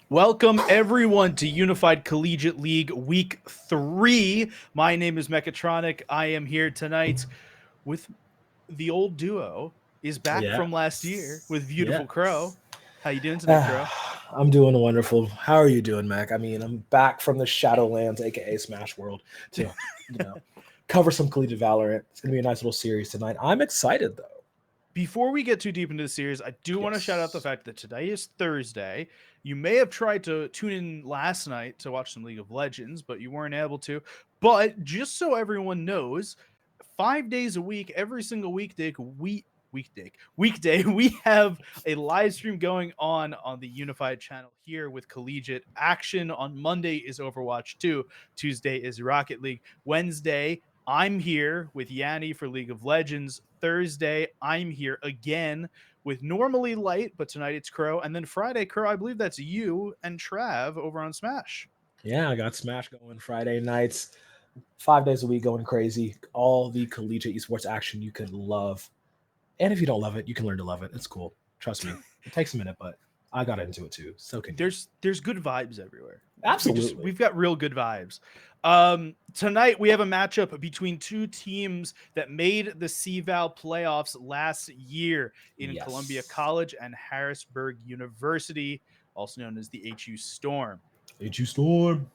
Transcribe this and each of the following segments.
Welcome everyone to Unified Collegiate League Week 3. My name is Mechatronic. I am here tonight with the old duo is back from last year with Yes. Beautiful Crow. Yes. How you doing tonight, Crow? I'm doing wonderful. How are you doing, Mac? I mean, I'm back from the Shadowlands, aka Smash World, to you know cover some Collegiate Valorant. It's gonna be a nice little series tonight. I'm excited though. Before we get too deep into the series, I do want to shout out the Yes. fact that today is Thursday. You may have tried to tune in last night to watch some League of Legends, but you weren't able to. But just so everyone knows, 5 days a week, every single weekday, we have a live stream going on the Unified channel here with Collegiate Action. On Monday is Overwatch 2, Tuesday is Rocket League, Wednesday I'm here with Yanni for League of Legends. Thursday, I'm here again with normally Light, but tonight it's Crow. And then Friday, Crow, I believe that's you and Trav over on Smash. Yeah, I got Smash going Friday nights, 5 days a week, going crazy. All the collegiate esports action you could love, and if you don't love it, you can learn to love it. It's cool. Trust me. It takes a minute, but I got into it too. So can you. There's good vibes everywhere. Absolutely. We've got real good vibes. Tonight we have a matchup between two teams that made the CVAL playoffs last year in Columbia Yes. College and Harrisburg University, also known as the HU Storm. HU Storm.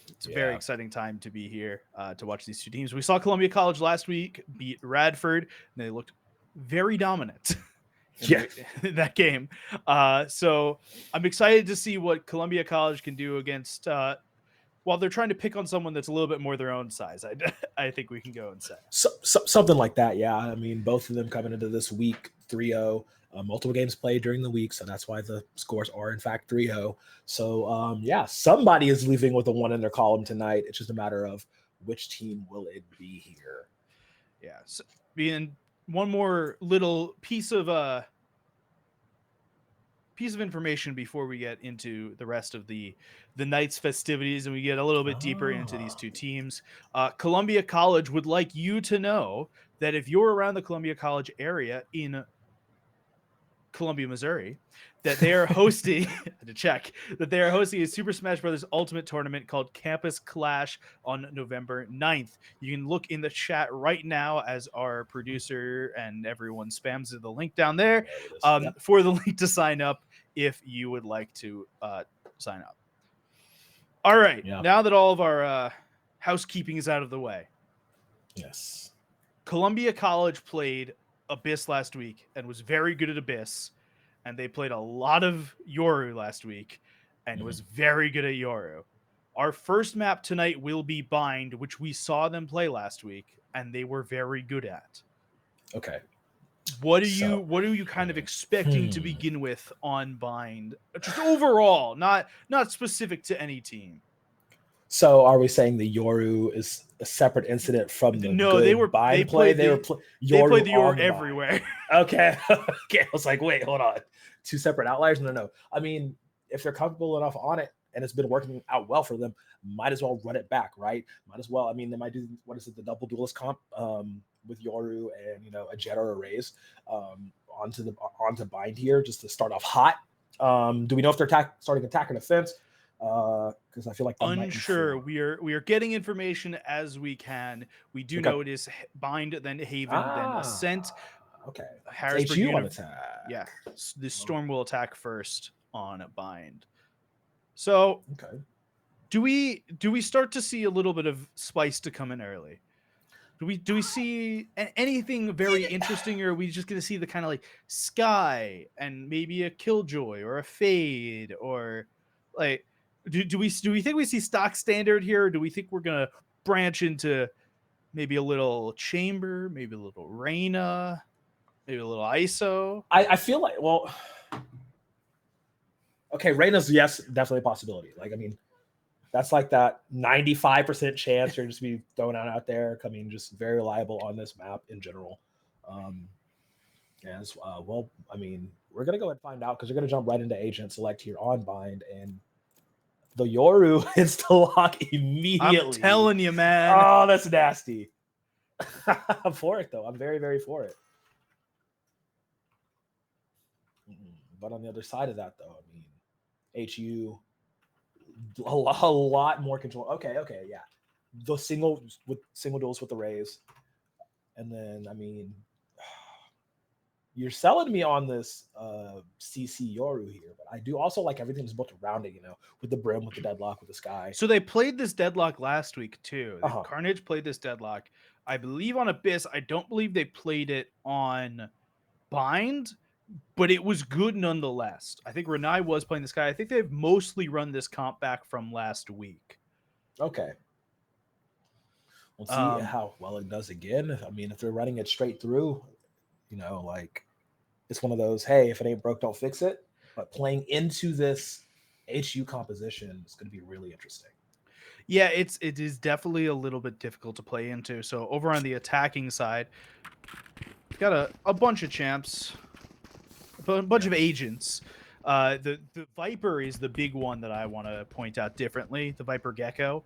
It's a very Yeah. exciting time to be here to watch these two teams. We saw Columbia College last week beat Radford, and they looked very dominant Yeah. in that game. So I'm excited to see what Columbia College can do against. While they're trying to pick on someone that's a little bit more their own size, I think we can go and say Something like that. Yeah. I mean, both of them coming into this week 3-0. Multiple games played during the week, so that's why the scores are in fact 3-0. So yeah, somebody is leaving with a one in their column tonight. It's just a matter of which team will it be here. yeah. So, being one more little piece of information before we get into the rest of the night's festivities and we get a little bit deeper into these Ah, two teams. Columbia College would like you to know that if you're around the Columbia College area in Columbia, Missouri, that they are hosting to check that they are hosting a Super Smash Brothers Ultimate tournament called Campus Clash on November 9th. You can look in the chat right now as our producer and everyone spams the link down there there it is. Yep. for the link to sign up if you would like to sign up. All right, Yeah. now that all of our housekeeping is out of the way, Yes. Columbia College played Abyss last week and was very good at Abyss. And they played a lot of Yoru last week and Mhm. was very good at Yoru. Our first map tonight will be Bind, which we saw them play last week, and they were very good at. Okay. So, What are you kind of expecting to hmm. begin with on Bind? Just overall, not specific to any team. So are we saying the Yoru is a separate incident from the No, good they bind play? played They were they Yoru played the Yoru on the bind. everywhere. Okay. Okay. I was like, wait, hold on. Two separate outliers? No, no. I mean, if they're comfortable enough on it and it's been working out well for them, might as well run it back, right? Might as well. I mean, they might do what is it, the double duelist comp with Yoru and a Jet or a Raze onto bind here just to start off hot. Do we know if they're starting attack and defense? Because I feel like that might Unsure. inform. We are getting information as we can. We do Okay. know it is Bind, then Haven, then Ascent. Ah, okay. It's Harrisburg HU on Uni. attack. Yeah, the Oh, Storm will attack first on Bind. So okay. do we start to see a little bit of spice to come in early? Do we see anything very interesting, or are we just going to see the kind of like Sky and maybe a Killjoy or a Fade or like do we think we see stock standard here, or do we think we're going to branch into maybe a little Chamber, maybe a little Reyna, maybe a little ISO? I feel like, well, okay, Reyna's, yes, definitely a possibility. Like, I mean, that's like that 95% chance you're just be thrown out there. I mean, just very reliable on this map in general. Um, as well, I mean, we're gonna go ahead and find out because you're gonna jump right into agent select here on bind, and the Yoru hits the lock I'm immediately. telling you, man. Oh, that's nasty. I'm for it though. I'm very, very for it. But on the other side of that, though, I mean, HU. A lot more control. Okay, yeah. The single duels with the Rays, and then I mean, you're selling me on this CC Yoru here, but I do also like everything that's built around it. With the brim, with the deadlock, with the sky. So they played this deadlock last week too. Uh-huh. Carnage played this deadlock, I believe, on Abyss. I don't believe they played it on Bind, but it was good nonetheless. I think Renai was playing this guy. I think they've mostly run this comp back from last week. Okay. We'll see how well it does again. I mean, if they're running it straight through, like it's one of those, hey, if it ain't broke, don't fix it. But playing into this HU composition is going to be really interesting. Yeah, it is definitely a little bit difficult to play into. So over on the attacking side, we've got a bunch of champs, a bunch of agents. The Viper is the big one that I want to point out differently. The Viper Gecko.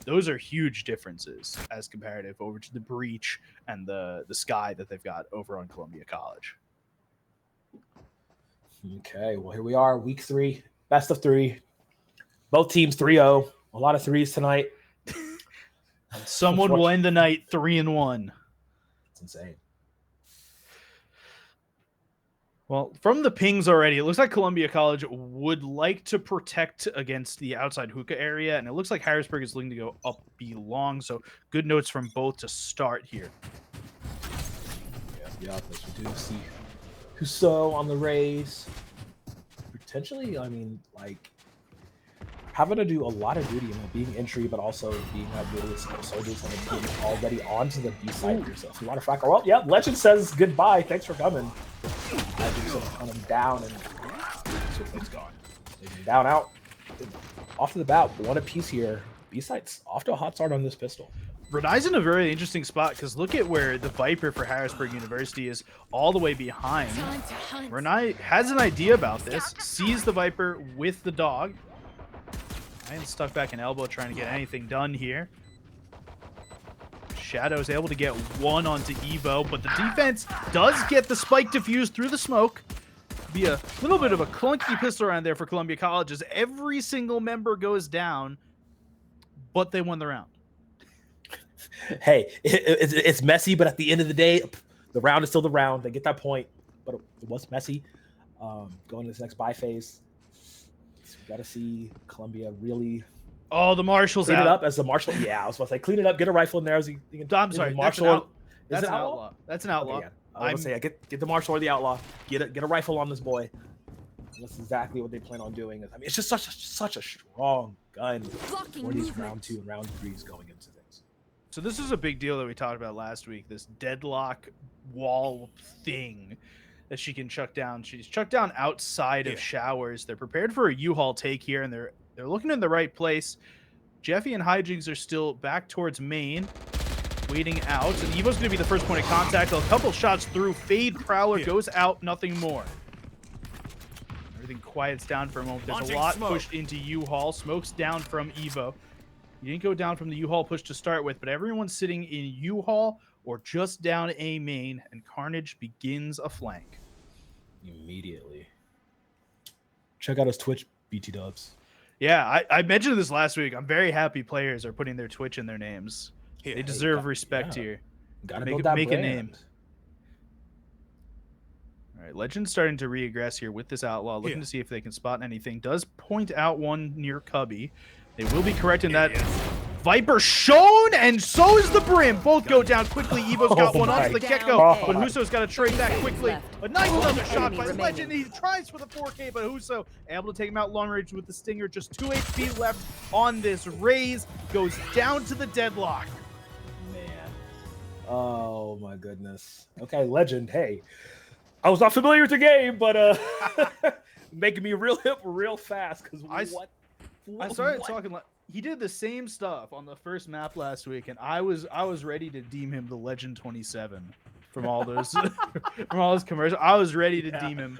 Those are huge differences as comparative over to the Breach and the Sky that they've got over on Columbia College. Okay, well, here we are, week 3, best of 3. Both teams 3-0. A lot of threes tonight. Someone will end the night 3-1. It's insane. Well, from the pings already, it looks like Columbia College would like to protect against the outside hookah area, and it looks like Harrisburg is looking to go up B long, so good notes from both to start here. Yeah, as we do see Husso on the Rays. Potentially, I mean, like, having to do a lot of duty, being entry, but also being that duelist soldiers on the team already onto the B side here. So it's a lot of fracker. Well, yeah, Legend says goodbye. Thanks for coming. On him down, and so things gone. Down, out. Off to the bat, one apiece here. B-side's off to a hot start on this pistol. Renai's in a very interesting spot because look at where the Viper for Harrisburg University is all the way behind. Renai has an idea about this, sees the Viper with the dog. Ryan stuck back an elbow trying to get anything done here. Shadow's able to get one onto Evo, but the defense does get the spike diffused through the smoke. Be a little bit of a clunky pistol around there for Columbia College as every single member goes down, but they won the round. Hey, it's messy, but at the end of the day, the round is still the round. They get that point, but it was messy. Going to this next buy phase, so we got to see Columbia really. Oh, the Marshal's clean out. it up as the Marshal. Yeah, I was supposed to say, clean it up, get a rifle in there. I'm sorry, Marshal. That's an outlaw. That's an outlaw. Okay, yeah. I was going to say, get the Marshal or the outlaw. Get a rifle on this boy. That's exactly what they plan on doing. I mean, it's just such a strong gun for these round 2 and round 3s going into things. So this is a big deal that we talked about last week. This deadlock wall thing that she can chuck down. She's chucked down outside of showers. They're prepared for a U-Haul take here, and they're looking in the right place. Jeffy and Hijinks are still back towards main, waiting out. And Evo's going to be the first point of contact. A couple shots through. Fade Prowler goes out. Nothing more. Everything quiets down for a moment. There's a lot pushed into U-Haul. Smoke's down from Evo. You didn't go down from the U-Haul push to start with, but everyone's sitting in U-Haul or just down A main, and Carnage begins a flank. Immediately. Check out his Twitch, BT Dubs. Yeah, I mentioned this last week. I'm very happy players are putting their Twitch in their names. They deserve respect here. Gotta make a name. All right, Legend's starting to reaggress here with this outlaw, looking to see if they can spot anything. Does point out one near Cubby. They will be correcting that. Viper shown, and so is the Brim. Both go down quickly. Evo's got one onto the get-go, but Husso's got to trade that quickly. A nice another shot by Legend. He tries for the 4K, but Husso able to take him out long range with the Stinger. Just 2 HP left on this raise. Goes down to the deadlock. Man. Oh, my goodness. Okay, Legend, hey. I was not familiar with the game, but making me real hip real fast. Because I started talking like he did the same stuff on the first map last week, and I was ready to deem him the Legend 27 from all those from all those commercials. I was ready to deem him,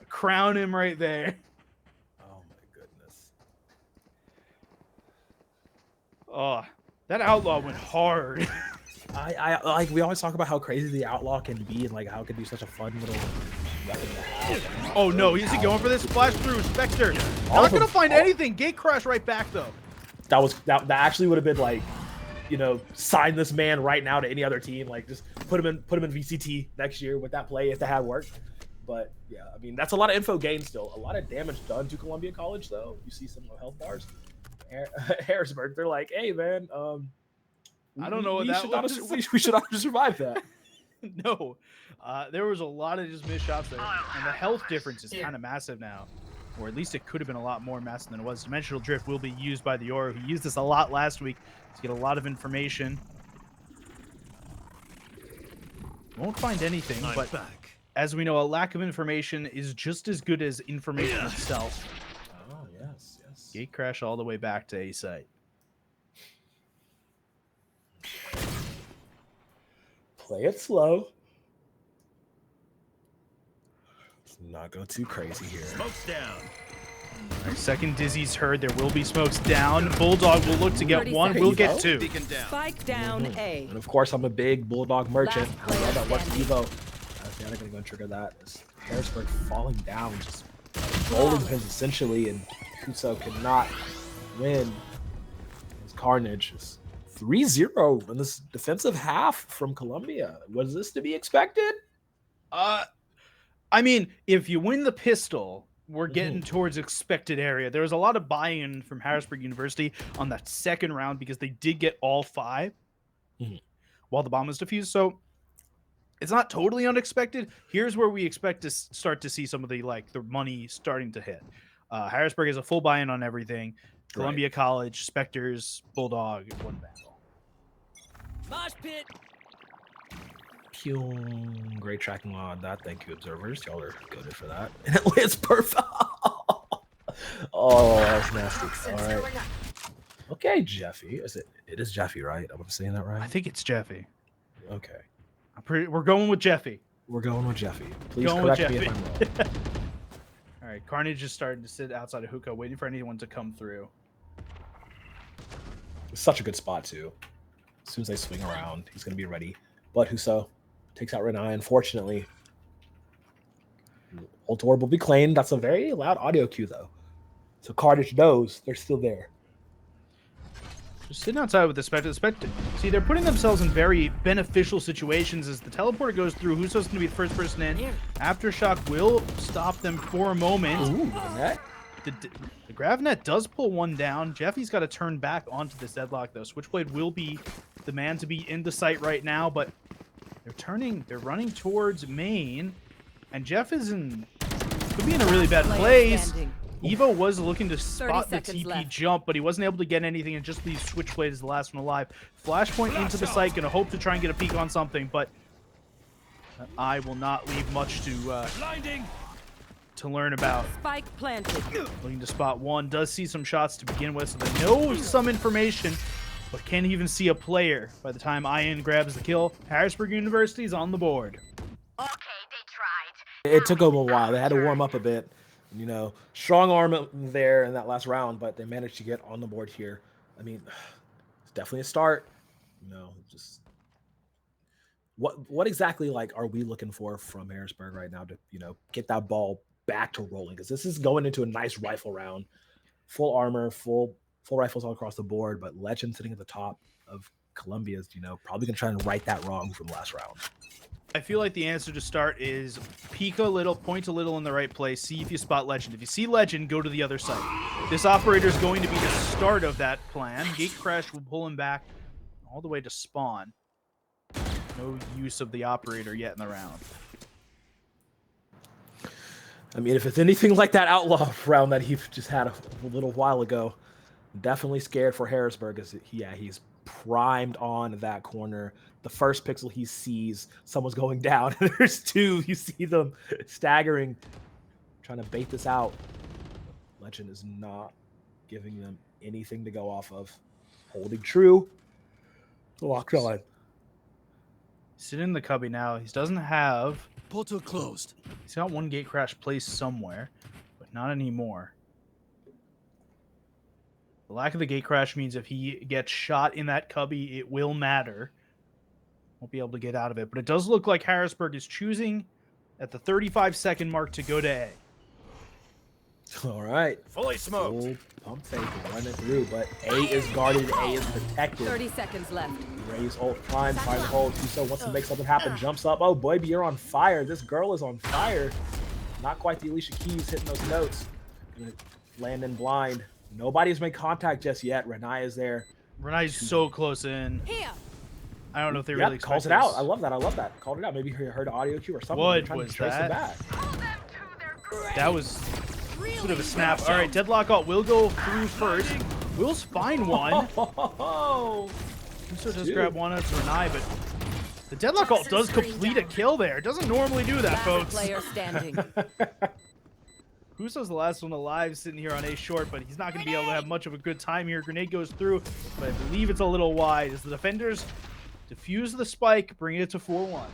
crown him right there. Oh my goodness! Oh, that outlaw went hard. I like we always talk about how crazy the outlaw can be and like how it can be such a fun little weapon to have. Oh no, is he going for this flash through? Spectre. All Not of gonna them- find all- anything. Gate crash right back though. That actually would have been like, you know, sign this man right now to any other team. Like just put him in VCT next year with that play if that had worked. But yeah, I mean that's a lot of info gained still. A lot of damage done to Columbia College though. You see some low health bars. Harrisburg, they're like, hey man, I don't know what that was. We should not survive that. No, there was a lot of just missed shots there, and the health difference is kind of massive now, or at least it could have been a lot more massive than it was. Dimensional drift will be used by the Oro. He used this a lot last week to get a lot of information. Won't find anything, but as we know, a lack of information is just as good as information itself. Oh yes, yes. Gate crash all the way back to A site. Play it slow. Let's not go too crazy here. Smokes down. All right, second Dizzy's heard. There will be smokes down. Bulldog will look to get 30 one. seconds. We'll get two. Beacon down. Spike down A. And of course, I'm a big Bulldog merchant. Last I player love that what's standing. Evo. They're gonna go and trigger that. It's Harrisburg falling down, just rolling pins essentially, and Kuso cannot win. His Carnage is 3-0 in this defensive half from Columbia. Was this to be expected? I mean, if you win the pistol, we're getting towards expected area. There was a lot of buy-in from Harrisburg University on that second round because they did get all 5 while the bomb was defused. So it's not totally unexpected. Here's where we expect to start to see some of the money starting to hit. Harrisburg has a full buy-in on everything. Columbia College, Spectres, Bulldog, one battle. Mosh pit. Pyong. Great tracking on that. Thank you, observers. Y'all are goaded for that. And it lands perfect. Oh, that's nasty. All right. Okay, Jeffy. It is Jeffy, right? I'm saying that right? I think it's Jeffy. Okay. We're going with Jeffy. We're going with Jeffy. Please Going with correct me if Jeffy. I'm wrong. All right, Carnage is starting to sit outside of hookah, waiting for anyone to come through. It's such a good spot, too. As soon as they swing around, he's going to be ready. But Huso takes out Renai, unfortunately. Ult orb will be claimed. That's a very loud audio cue, though. So Carnage knows they're still there. Just sitting outside with the Spectre. See, they're putting themselves in very beneficial situations as the teleporter goes through. Huso's going to be the first person in. Aftershock will stop them for a moment. Ooh, the net. The Gravnet does pull one down. Jeffy's got to turn back onto this deadlock, though. Switchblade will be the man to be in the site right now, but they're running towards main, and Jeff could be in a really bad place. Evo was looking to spot the seconds TP left. jump, but he wasn't able to get anything, and just leaves Switchblade as the last one alive. Flashpoint into the site, gonna hope to try and get a peek on something, but I will not leave much to learn about. Spike planted. Looking to spot one, does see some shots to begin with, so they know some information, but can't even see a player. By the time Ian grabs the kill, Harrisburg University is on the board. Okay, they tried. It took them a while. They had to warm up a bit. You know, strong arm there in that last round, but they managed to get on the board here. I mean, it's definitely a start. You know, just what exactly are we looking for from Harrisburg right now to get that ball back to rolling? Because this is going into a nice rifle round, full armor, full rifles all across the board, but Legend sitting at the top of Columbia's, probably gonna try and right that wrong from last round. I feel like the answer to start is peek a little, point a little in the right place, see if you spot Legend. If you see Legend, go to the other side. This operator is going to be the start of that plan. Gate Crash will pull him back all the way to spawn. No use of the operator yet in the round. I mean, if it's anything like that outlaw round that he just had a little while ago, definitely scared for Harrisburg. He's primed on that corner. The first pixel he sees, someone's going down. There's two. You see them staggering, trying to bait this out. Legend is not giving them anything to go off of. Holding true. Locked on. Sitting in the cubby now. He doesn't have... Portal closed. He's got one Gate Crash placed somewhere, but not anymore. The lack of the Gate Crash means if he gets shot in that cubby, it will matter. Won't be able to get out of it. But it does look like Harrisburg is choosing at the 35-second mark to go to A. All right. Fully smoked. Full pump fake running through, but A is guarded, A is protected. 30 seconds left. Ray's ult prime, find the hole. Tuso wants to make something happen, jumps up. Oh, boy, you're on fire. This girl is on fire. Not quite the Alicia Keys hitting those notes. Gonna land in blind. Nobody's made contact just yet. Renai is there. Renai's so close in. Here. I don't know if they really calls it expect out. this. I love that. I love that. Called it out. Maybe you heard an audio cue or something. What They're trying was to trace that? it back. That was a bit of a snap. All right, Deadlock Alt will go through first. Will's find one. Oh, Tuso does grab one out to Renai, but the Deadlock Alt does complete a kill there. It doesn't normally do that, Last folks. player standing. Huso's the last one alive sitting here on A short, but he's not going to be able to have much of a good time here. Grenade goes through, but I believe it's a little wide as the defenders defuse the spike, bring it to 4-1.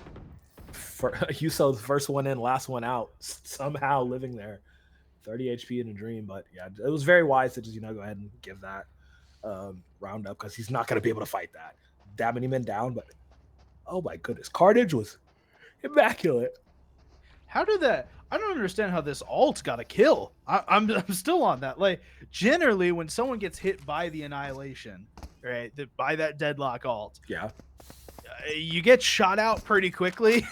Huso, the first one in, last one out, somehow living there. 30 HP in a dream, but yeah, it was very wise to just, go ahead and give that round up because he's not going to be able to fight that. Dabbing him in down, but oh my goodness, Carnage was immaculate. How did that? I don't understand how this alt got a kill. I'm still on that. Like, generally, when someone gets hit by the Annihilation, right, by that Deadlock alt, Yeah. You get shot out pretty quickly.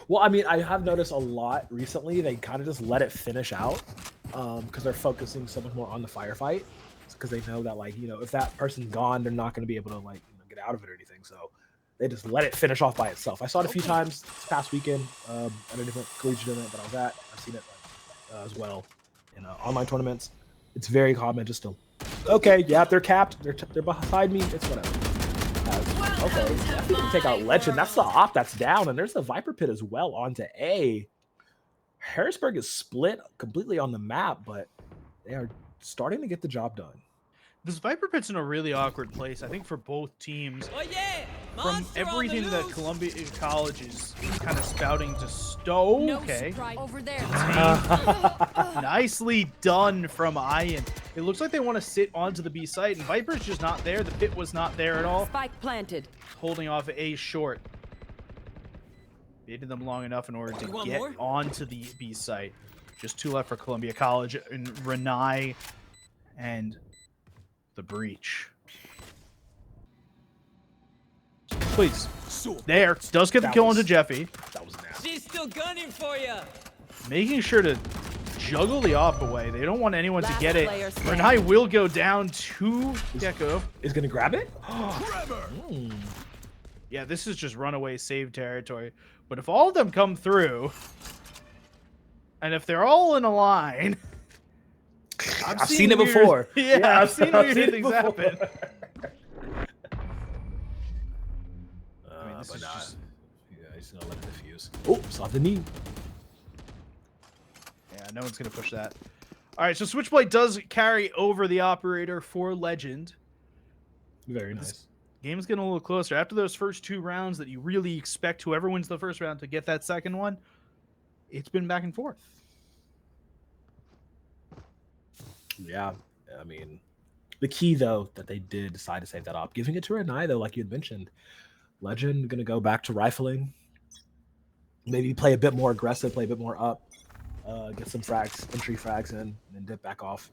Well, I mean, I have noticed a lot recently. They kind of just let it finish out because they're focusing so much more on the firefight because they know that, like, if that person's gone, they're not going to be able to, like, get out of it or anything. So they just let it finish off by itself. I saw it a few times this past weekend at a different collegiate event that I was at. I've seen it as well in online tournaments. It's very common just to, okay, yeah, they're capped. They're behind me. It's whatever. Okay, if we can take out Legend, that's the op that's down, and there's the Viper Pit as well onto A. Harrisburg is split completely on the map, but they are starting to get the job done. This Viper Pit's in a really awkward place, I think, for both teams. Oh yeah! From Monster on the everything that loose! Columbia College is kind of spouting to stow. No Okay. surprise. Over there. Nicely done from Ian. It looks like they want to sit onto the B site, and Viper's just not there. The pit was not there at all. Spike planted. Holding off A short. Baited them long enough in order to want get more? onto the B site. Just two left for Columbia College, and Renai and the Breach. Please. There. Does get the That kill was- onto Jeffy. That was nasty. She's still gunning for you. Making sure to juggle the op away. They don't want anyone to Last get it. player standing. Renai will go down to Gecko. Is going to grab it? Yeah, this is just runaway save territory. But if all of them come through, and if they're all in a line, I've seen it before. Yeah, I've seen weird it things before. happen. I mean, this But is nah, just... yeah, he's going to let it diffuse. Oh, saw the knee. Yeah, no one's going to push that. All right, so Switchblade does carry over the operator for Legend. Very nice. Game's getting a little closer. After those first two rounds that you really expect whoever wins the first round to get that second one, it's been back and forth. Yeah, I mean, the key, though, that they did decide to save that op, giving it to Renai, though, like you had mentioned. Legend going to go back to rifling. Maybe play a bit more aggressive, play a bit more up. Get some frags, entry frags in, and then dip back off.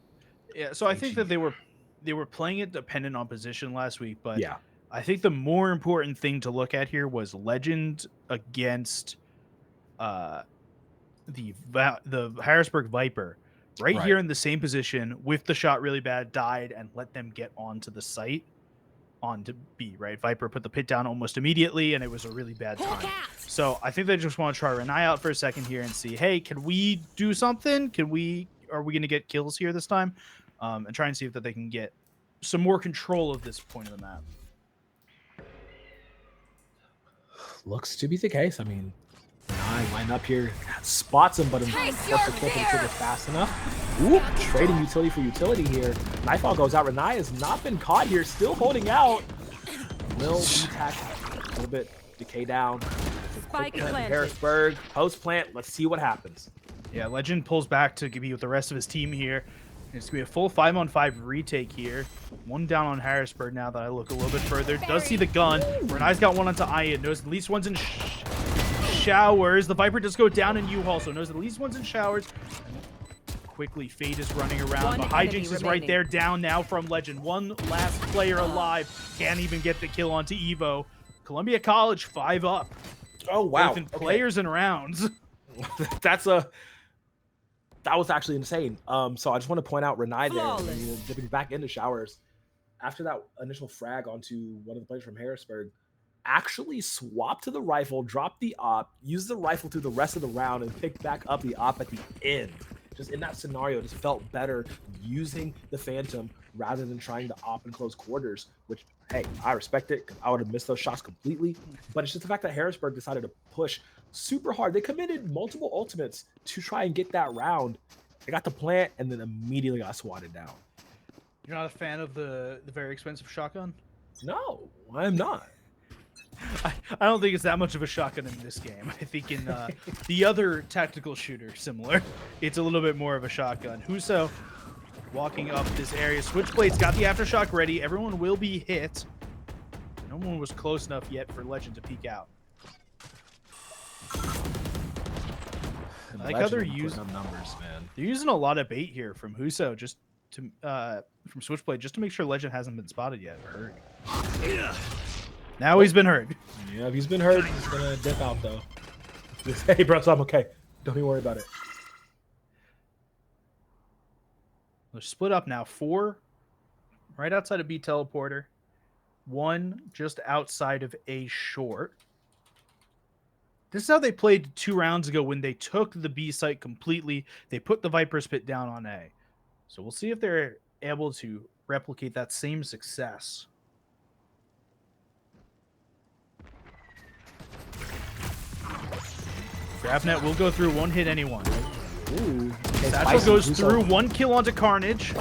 Yeah, so I think that they were playing it dependent on position last week, but Yeah. I think the more important thing to look at here was Legend against the Harrisburg Viper. Right here in the same position, with the shot really bad, died, and let them get onto the site, onto B, right? Viper put the pit down almost immediately, and it was a really bad time. So I think they just want to try Renai out for a second here and see, hey, can we do something? Are we going to get kills here this time? And try and see if that they can get some more control of this point of the map. Looks to be the case. I mean, Renai line up here, spots him, but unfortunately can't get the trigger fast enough. Ooh, trading utility for utility here. Nightfall goes out. Renai has not been caught here, still holding out. Will attack a little bit, decay down. Spike planted. Harrisburg, post plant. Let's see what happens. Yeah, Legend pulls back to be with the rest of his team here. It's going to be a full 5-on-5 retake here. One down on Harrisburg now that I look a little bit further. Does see the gun. Renai's got one onto Ian. Knows at least one's in showers. The Viper does go down in U-Haul, so knows that at least one's in showers. Quickly, Fate is running around, but Hijinks is right there, down now from Legend. One last player alive. Can't even get the kill onto Evo. Columbia College 5 up. Oh, wow. Both in players and rounds. That was actually insane. So I just want to point out Renai there, dipping back into showers. After that initial frag onto one of the players from Harrisburg, actually swapped to the rifle, dropped the op, used the rifle through the rest of the round, and picked back up the op at the end. Just in that scenario, just felt better using the Phantom rather than trying to op in close quarters, which, hey, I respect it. I would have missed those shots completely. But it's just the fact that Harrisburg decided to push super hard. They committed multiple ultimates to try and get that round. They got the plant and then immediately got swatted down. You're not a fan of the very expensive shotgun? No, I'm not. I don't think it's that much of a shotgun in this game. I think in the other tactical shooter, similar, it's a little bit more of a shotgun. Huso walking up this area. Switchblade's got the aftershock ready. Everyone will be hit. No one was close enough yet for Legend to peek out. I like how they're using numbers, man. They're using a lot of bait here from Huso, just to from Switchblade, just to make sure Legend hasn't been spotted yet or heard. Now he's been heard. Yeah, if he's been hurt, he's gonna dip out though. Just, hey, bro, so I'm okay. Don't even worry about it. They're split up now. 4 right outside of B teleporter. 1 just outside of A short. This is how they played 2 rounds ago when they took the B site completely. They put the Viper's Pit down on A. So we'll see if they're able to replicate that same success. Grabnet will go through, won't hit anyone. Ooh, Satchel goes through, 1 kill onto Carnage.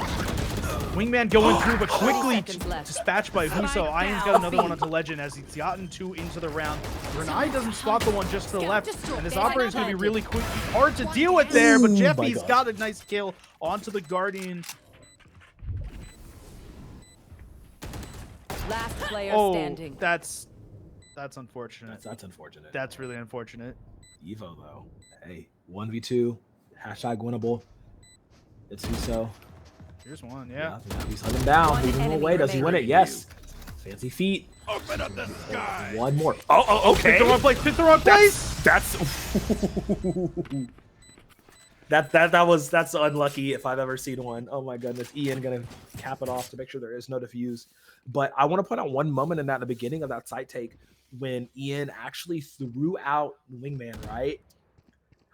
Wingman going through, but quickly dispatched by Huso. Ian's got another one onto Legend as he's gotten 2 into the round. Renai doesn't spot the one just to the left, and this operator's going to be really quick. Hard to deal with there, but Jeffy's got a nice kill onto the Guardian. Last player standing. That's unfortunate. That's unfortunate. That's really unfortunate. Evo though, hey, 1v2, hashtag winnable. It's Huso. Here's one, yeah. He's hunting down, One leaving him enemy away. Does he win it? remaining. Yes. Fancy feet. Open up the sky. One more. Oh, okay. Pick the wrong place. Pick the wrong place. That's unlucky if I've ever seen one. Oh my goodness. Ian gonna cap it off to make sure there is no defuse. But I want to point out one moment in that, the beginning of that site take, when Ian actually threw out Wingman, right?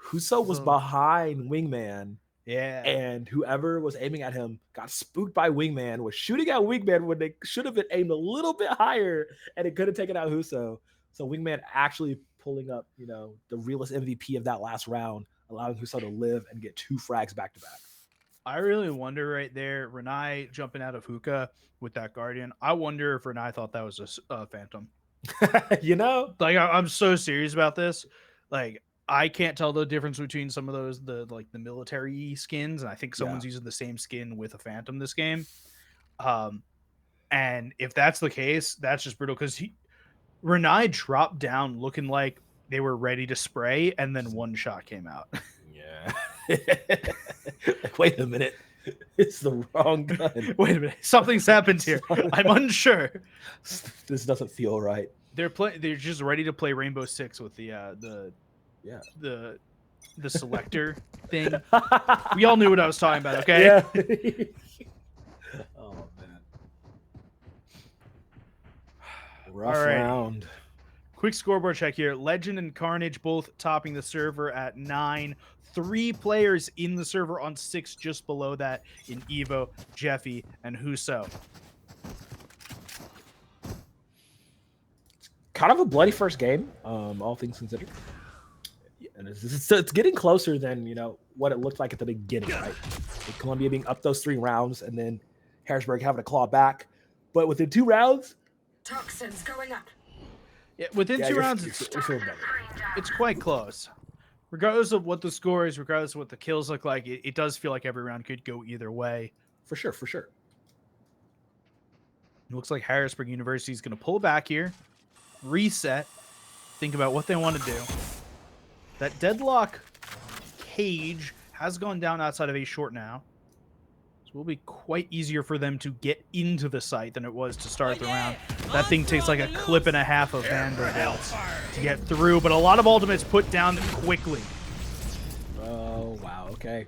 Huso was behind Wingman. Yeah. And whoever was aiming at him got spooked by Wingman, was shooting at Wingman when they should have been aimed a little bit higher, and it could have taken out Huso. So Wingman actually pulling up, the realest MVP of that last round, allowing Huso to live and get 2 frags back to back. I really wonder right there, Renai jumping out of hookah with that Guardian. I wonder if Renai thought that was a Phantom. Like I'm so serious about this. Like I can't tell the difference between some of those the military skins, and I think someone's using the same skin with a Phantom this game. And if that's the case, that's just brutal because Renai dropped down looking like they were ready to spray, and then one shot came out. Yeah. Wait a minute. It's the wrong gun. Wait a minute. Something's happened here. I'm unsure. This doesn't feel right. They're just ready to play Rainbow Six with the selector thing. We all knew what I was talking about, okay? Yeah. Oh man. Rough round. Quick scoreboard check here. Legend and Carnage both topping the server at 9. 3 players in the server on 6, just below that in Evo, Jeffy, and Huso. Kind of a bloody first game, all things considered. And it's getting closer than what it looked like at the beginning, right? With Columbia being up those 3 rounds, and then Harrisburg having to claw back. But within 2 rounds, Toxins going up. Yeah, within 2 rounds, you're feeling better. it's quite close. Regardless of what the score is, regardless of what the kills look like, it does feel like every round could go either way. For sure, for sure. It looks like Harrisburg University is going to pull back here, reset, think about what they want to do. That deadlock cage has gone down outside of A short now. So it will be quite easier for them to get into the site than it was to start the round. That thing takes like a clip and a half of Vandal bullets to get through, but a lot of ultimates put down quickly. Oh, wow. Okay.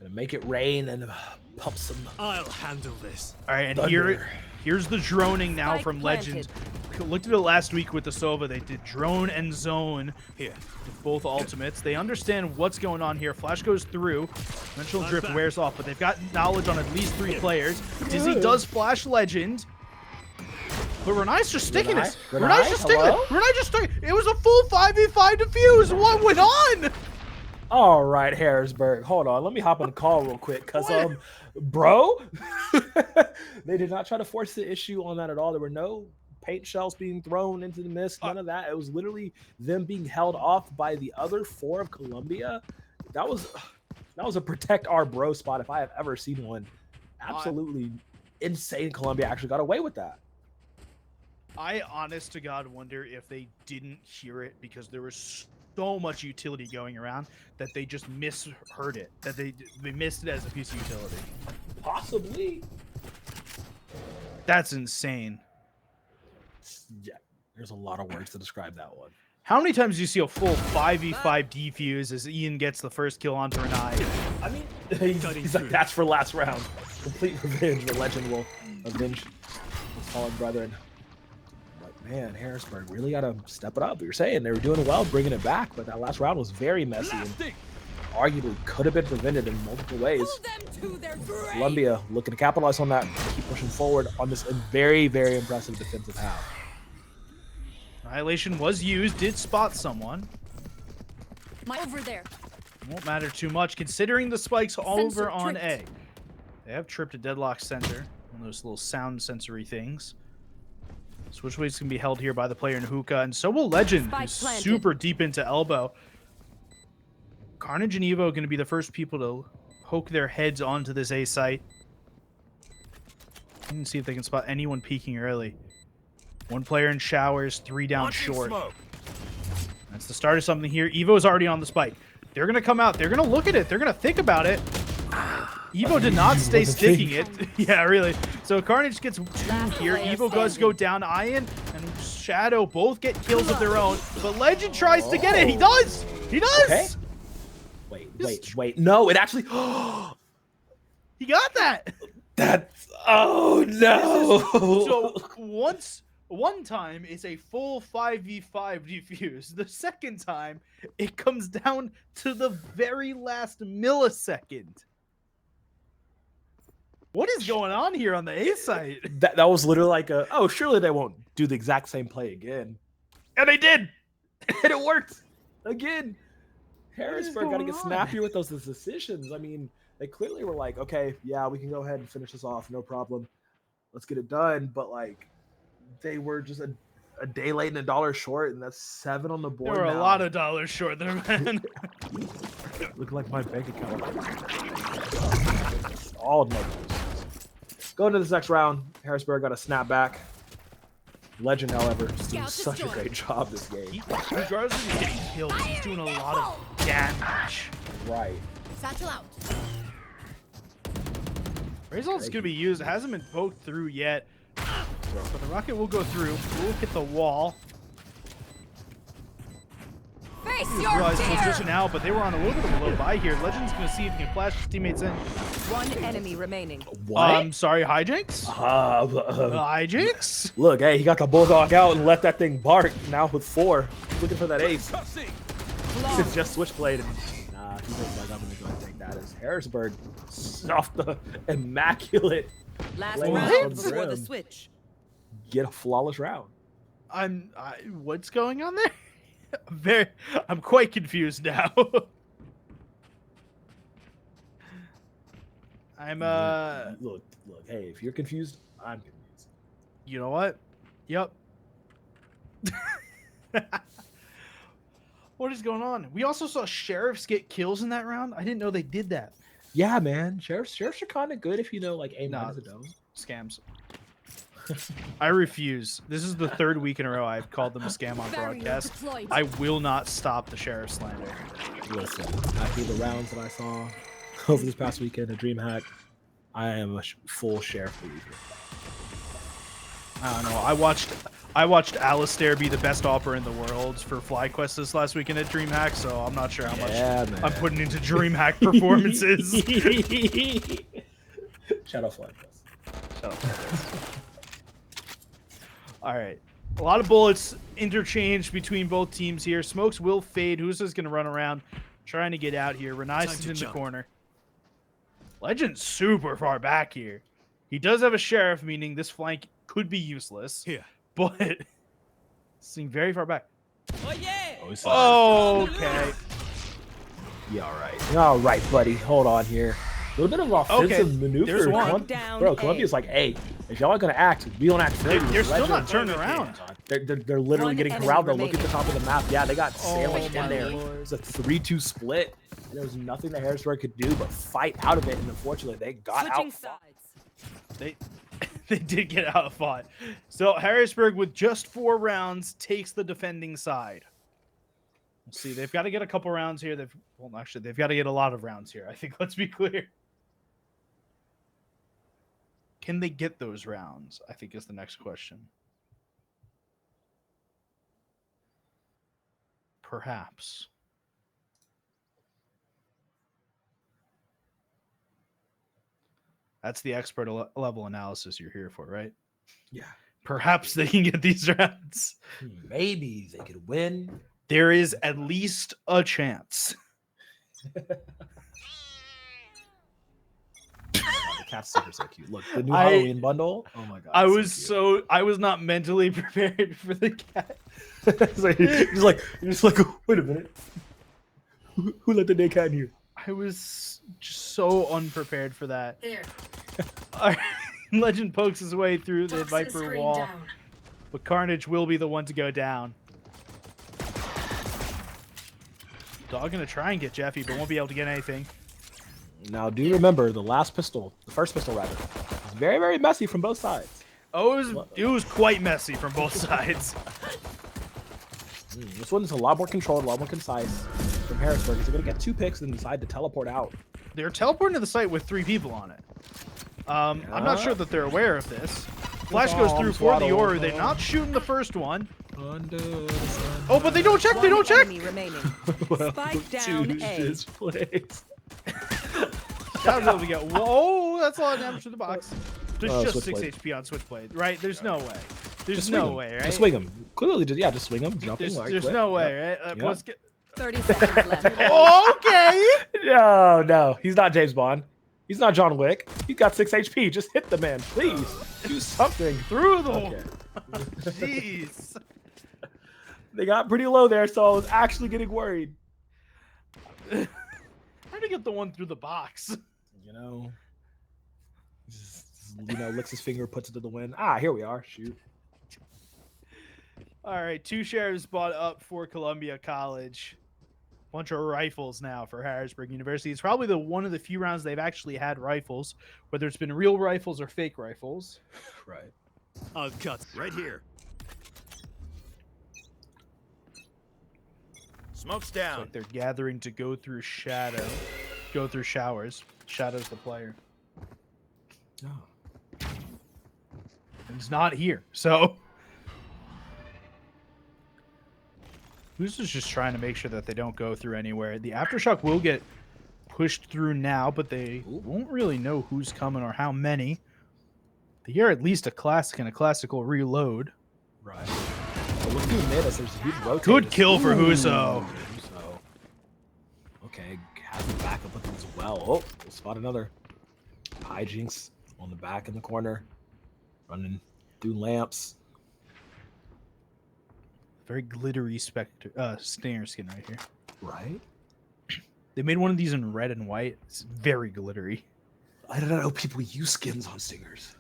Gonna make it rain and pump some. I'll handle this. All right, and thunder. here's the droning now Spike from planted. Legend. Looked at it last week with the Sova. They did drone and zone Here. with both ultimates. They understand what's going on here. Flash goes through. Dimensional drift wears off, but they've got knowledge on at least 3 players. Dizzy does flash Legend. But Renai's just sticking it. Renai's just sticking it. Renai just sticking it. It was a full 5v5 defuse. What went on? All right, Harrisburg. Hold on. Let me hop on the call real quick. Because, bro, they did not try to force the issue on that at all. There were no paint shells being thrown into the mist. None of that. It was literally them being held off by the other 4 of Columbia. That was a protect our bro spot if I have ever seen one. Absolutely insane. Columbia actually got away with that. I honest to God wonder if they didn't hear it because there was so much utility going around that they just misheard it. That they missed it as a piece of utility. Possibly. That's insane. Yeah, there's a lot of words to describe that one. How many times do you see a full 5v5 defuse as Ian gets the first kill onto Renai? I mean, he's like, that's for last round. Complete revenge. The Legend will avenge his fallen brethren. But man, Harrisburg really got to step it up. You're saying they were doing well bringing it back, but that last round was very messy and arguably could have been prevented in multiple ways. Pull them to their grave. Columbia looking to capitalize on that, keep pushing forward on this very, very impressive defensive half. Annihilation was used, did spot someone. Over there. Won't matter too much considering the spikes over Sensor on A. tripped. They have tripped a deadlock sensor, one of those little sound sensory things. Switchways can be held here by the player in hookah, and so will Legend, Spike who's planted. super deep into elbow. Carnage and Evo going to be the first people to poke their heads onto this A site. You can see if they can spot anyone peeking early. 1 player in showers, 3 down Launching short. smoke. That's the start of something here. Evo's already on the spike. They're going to come out. They're going to look at it. They're going to think about it. Evo did not stay sticking it. Yeah, really. So Carnage gets 2 here. player Evo does go down. Ian and Shadow both get kills of their own. But Legend tries to get it. He does. He does. Okay. Wait. No, it actually. He got that. That's. Oh, no. So one time it's a full 5v5 defuse. The second time it comes down to the very last millisecond. What is going on here on the A site? That was literally like surely they won't do the exact same play again. And they did. And it worked. Again. Harrisburg got to get snappier with those decisions. I mean, they clearly were like, okay, yeah, we can go ahead and finish this off. No problem. Let's get it done. But, like, they were just a day late and $1 short, and that's 7 on the board. There were now. a lot of dollars short there, man. Look like my bank account. All negatives. Going to this next round, Harrisburg got a snap back. Legend, however, is doing Scout such a destroyed. great job this game. Regardless of getting killed, he's doing a lot of damage. Right. Satchel out. Result's going to be used. It hasn't been poked through yet. But the rocket will go through. Will hit the wall. Face He your realized fear. position out, but they were on a little bit of a low buy here. Legend's going to see if he can flash his teammates in. 1 enemy remaining. What? Sorry, hijinks? Hijinks? Look, hey, he got the bulldog out and let that thing bark. Now with 4, looking for that ace. It's just switchblade. Nah, he looks like I'm gonna go and take that as Harrisburg off the immaculate. Last What? round before the Grim. switch. Get a flawless round. What's going on there? I'm quite confused now. I'm Look, hey, if you're confused, I'm confused. You know what? Yep. What is going on? We also saw sheriffs get kills in that round. I didn't know they did that. Yeah, man. Sheriffs are kind of good if you know like aim Nah, out of the dome. Scams. I refuse. This is the third week in a row I've called them a scam on Barrier broadcast. deployed. I will not stop the sheriff slander. Listen, after the rounds that I saw over this past weekend at DreamHack, I am a full sheriff believer. I don't know. I watched Alistair be the best opera in the world for FlyQuest this last weekend at DreamHack, so I'm not sure how much man. I'm putting into DreamHack performances. Shout out FlyQuest. All right. A lot of bullets interchanged between both teams here. Smokes will fade. Husa's going to run around trying to get out here. Renais is in the corner. Legend's super far back here. He does have a sheriff, meaning this flank could be useless. Here. But seeing very far back. Oh yeah. Oh, okay. Yeah, all right, buddy. Hold on here. A little bit of offensive maneuver. There's one. Bro, Columbia's like, hey, if y'all aren't gonna act, we don't act. They're still not turning around. They're literally One getting enemy corralled. Though, look at remaining. the top of the map. Yeah, they got sandwiched my in there. Lord. It's a 3-2 split. And there was nothing that Harrisburg could do but fight out of it. And unfortunately, they got Switching out. sides. They did get out fought. So Harrisburg, with just 4 rounds, takes the defending side. We'll see. They've got to get a couple rounds here. They've got to get a lot of rounds here. I think. Let's be clear. Can they get those rounds? I think is the next question. Perhaps. That's the expert level analysis you're here for, right? Yeah. Perhaps they can get these rounds. Maybe they could win. There is at least a chance. The cat's super so cute. Look, the new I- Halloween bundle. Oh my god. I it's I was not mentally prepared for the cat. cute. So you're just like, wait a minute. Who let the dead cat in here? I was just so unprepared for that. Here. All right. Legend pokes his way through the Toxin Viper screen wall, down. but Carnage will be the one to go down. Dog gonna try and get Jeffy, but won't be able to get anything. Now, do you remember the first pistol rather? It's very, very messy from both sides. Oh, it was quite messy from both sides. This one's a lot more controlled, a lot more concise from Harrisburg. He's going to get 2 picks and decide to teleport out. They're teleporting to the site with 3 people on it. I'm not sure that they're aware of this. Flash goes through for the Aura. They're not shooting the first one. Oh, but they don't check. They don't One check. enemy remaining. Spike down A. Place. That was able to get. Whoa, that's a lot of damage to the box. There's just 6 Switchblade. HP on Switchblade, right? There's no way. There's Just swing no him. way, right? Just swing him. Clearly, just swing him. Jumping. There's no way, right? Yep. Let's get. 30 seconds left. Okay. No. He's not James Bond. He's not John Wick. He's got 6 HP. Just hit the man, please. Do something. Through the Okay. Jeez. They got pretty low there, so I was actually getting worried. How to get the one through the box? Licks his finger, puts it to the wind. Ah, here we are. Shoot. All right, 2 sheriffs bought up for Columbia College. Bunch of rifles now for Harrisburg University. It's probably one of the few rounds they've actually had rifles, whether it's been real rifles or fake rifles. Right. I'll cut right here. Smoke's It's down. like they're gathering to go through showers. Shadow's the player. Oh. And it's not here, so Who's just trying to make sure that they don't go through anywhere. The Aftershock will get pushed through now, but they won't really know who's coming or how many. They hear at least a classic and a classical reload. Right. So look through mid as there's a huge rotate. Good kill for Huso. Okay, has the backup with him as well. Oh, we'll spot another. Hijinks on the back in the corner. Running through lamps. Very glittery Stinger skin right here. Right? They made one of these in red and white. It's very glittery. I don't know people use skins on Stingers.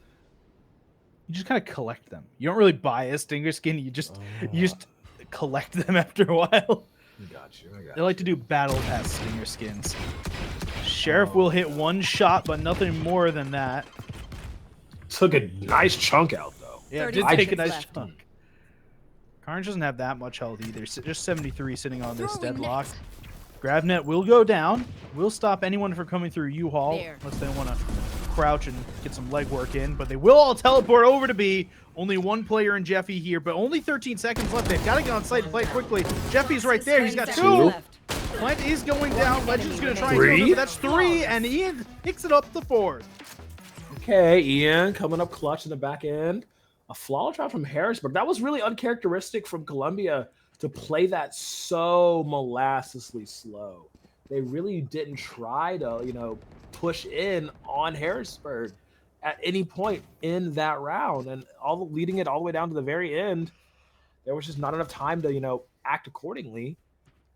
You just kind of collect them. You don't really buy a Stinger skin. You just collect them after a while. I got you. They like to do battle pass Stinger skins. Sheriff will hit 1 shot, but nothing more than that. Took a nice chunk out though. Yeah, 30 did take a seconds nice left. chunk. Carnage doesn't have that much health either. Just 73 sitting on this Throwing deadlock. net. Gravnet will go down. Will stop anyone from coming through U-Haul There. unless they want to crouch and get some legwork in. But they will all teleport over to B. Only one player in Jeffy here, but only 13 seconds left. They've got to get on site and play quickly. Jeffy's right there. He's got 10 two. seconds left. Plant is going down. Legend's going to try and Three? kill him, but that's 3, and Ian picks it up the 4th. Okay, Ian coming up clutch in the back end. A flawless round from Harrisburg. That was really uncharacteristic from Columbia to play that so molassously slow. They really didn't try to, push in on Harrisburg at any point in that round, and leading it all the way down to the very end. There was just not enough time to, act accordingly,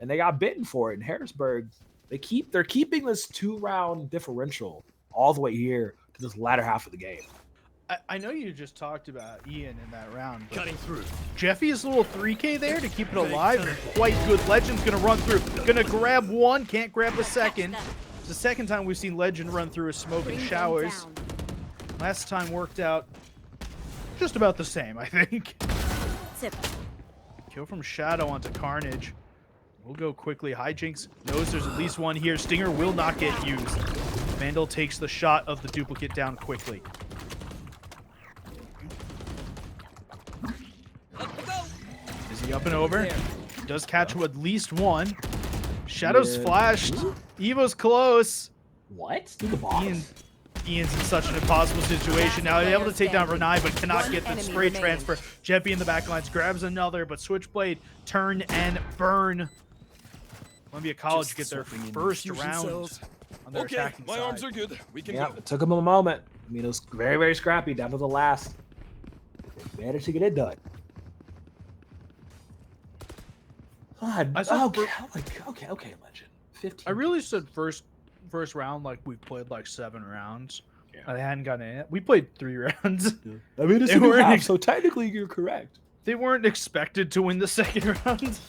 and they got bitten for it. In Harrisburg, they're keeping this 2-round differential all the way here to this latter half of the game. I know you just talked about Ian in that round, but Cutting through. Jeffy's little 3K there to keep it alive. Quite good. Legend's going to run through. Going to grab one. Can't grab a second. It's the second time we've seen Legend run through a smoke Bring and them showers. down. Last time worked out just about the same, I think. Zip. Kill from Shadow onto Carnage. We'll go quickly. Hijinks knows there's at least one here. Stinger will not get used. Vandal takes the shot of the duplicate down quickly. Is he up and over? Does catch at least one. Shadow's Yeah. flashed. Evo's close. What? Do the box. Ian's in such an impossible situation now. He's able to take down Renai, but cannot One get the enemy spray remaining. transfer. Jeffy in the backlines grabs another, but Switchblade, turn, and burn. Columbia College Just get their swapping in first infusion round cells. on their Okay, attacking my side. arms are good. We can Yeah, go. it took them a moment. I mean, it was very, very scrappy down to the last. They managed to get it done. God, I saw okay, Legend. 15. I really said first round like we played like 7 rounds. Yeah. I hadn't gotten in it. We played 3 rounds. I mean, it's They a new weren't half, ex- so technically you're correct. They weren't expected to win the second round.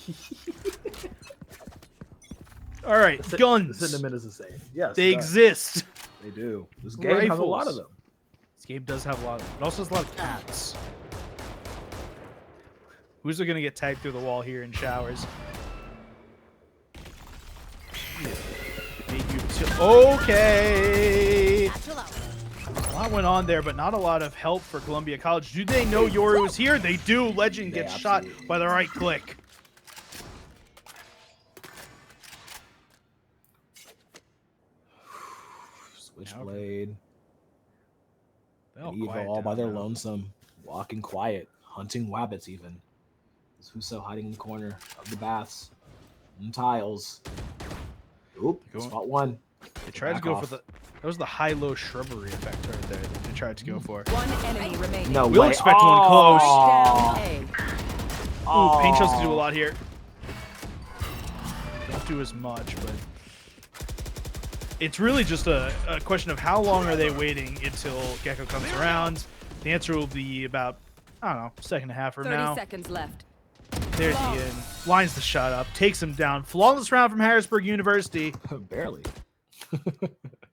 All right, The guns. sentiment is the same. Yes, They it does. exist. They do. This game has a lot Rifles. of them. This game does have a lot. It also has a lot of cats. Who's going to get tagged through the wall here in showers? Okay. Satchel out. A lot went on there, but not a lot of help for Columbia College. Do they know Yoru is here? They do. Legend They gets shot absolutely by the right click. Switchblade. They all And Evo quiet all by down their now. lonesome, walking quiet, hunting wabbits even. There's Huso hiding in the corner of the baths. And tiles. Oop, Going- spot one. They tried to Back go off. for the. That was the high-low shrubbery effect right there that they tried to go for. One enemy remaining. No We'll way. expect one close. Down A. Ooh, Paint Shells can do a lot here. Don't do as much, but it's really just a question of how long are they waiting until Gecko comes around. The answer will be about, I don't know, second and a half from 30 now. seconds left. There's Ian. Lines the shot up, takes him down. Flawless round from Harrisburg University. Barely.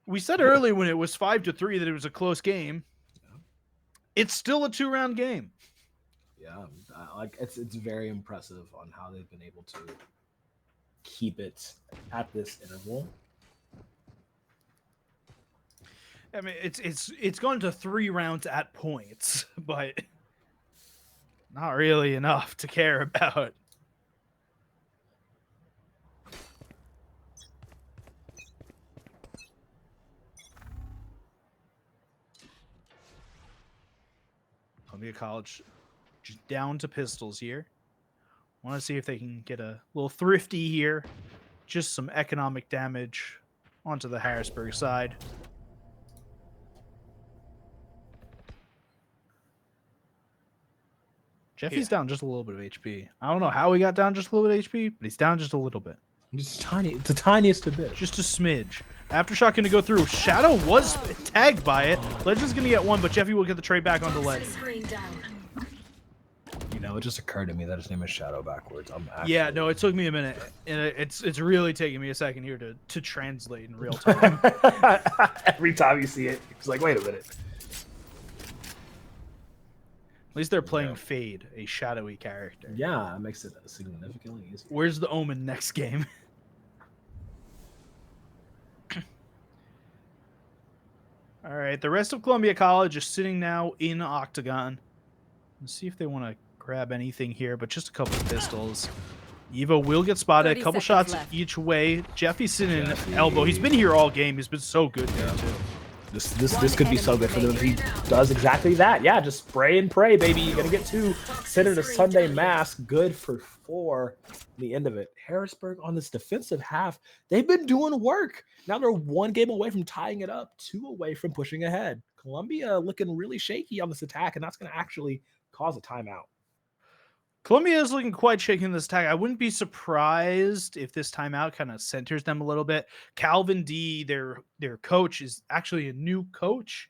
We said earlier when it was 5-3 that it was a close game. It's still a 2-round game. Yeah, like it's very impressive on how they've been able to keep it at this interval. I mean, it's gone to 3 rounds at points, but not really enough to care about. Columbia College just down to pistols here. Want to see if they can get a little thrifty here. Just some economic damage onto the Harrisburg side. Jeffy's down just a little bit of HP. I don't know how he got down just a little bit of HP, but he's down just a little bit. Just tiny. It's the tiniest bit. Just a smidge. Aftershock gonna go through. Shadow was tagged by it. Legend's gonna get one, but Jeffy will get the trade back onto Legend. Screen down. You know, it just occurred to me that his name is Shadow backwards. I'm Yeah, no, it took me a minute, and it's really taking me a second here to translate in real time. Every time you see it, it's like, wait a minute. At least they're playing Fade, a shadowy character. Yeah, it makes it significantly easier. Where's the Omen next game? All right, the rest of Columbia College is sitting now in Octagon. Let's see if they want to grab anything here, but just a couple of pistols. Evo will get spotted. A 30 couple seconds shots left. each way. Jeffy's in elbow. He's been here all game. He's been so good there too. This could be so good for them if he does exactly that. Yeah, just spray and pray, baby. You're gonna get 2. Sit in a Sunday mask. Good for 4. The end of it. Harrisburg on this defensive half. They've been doing work. Now they're 1 game away from tying it up, 2 away from pushing ahead. Columbia looking really shaky on this attack, and that's gonna actually cause a timeout. Columbia is looking quite shaky in this attack. I wouldn't be surprised if this timeout kind of centers them a little bit. Calvin D, their coach, is actually a new coach.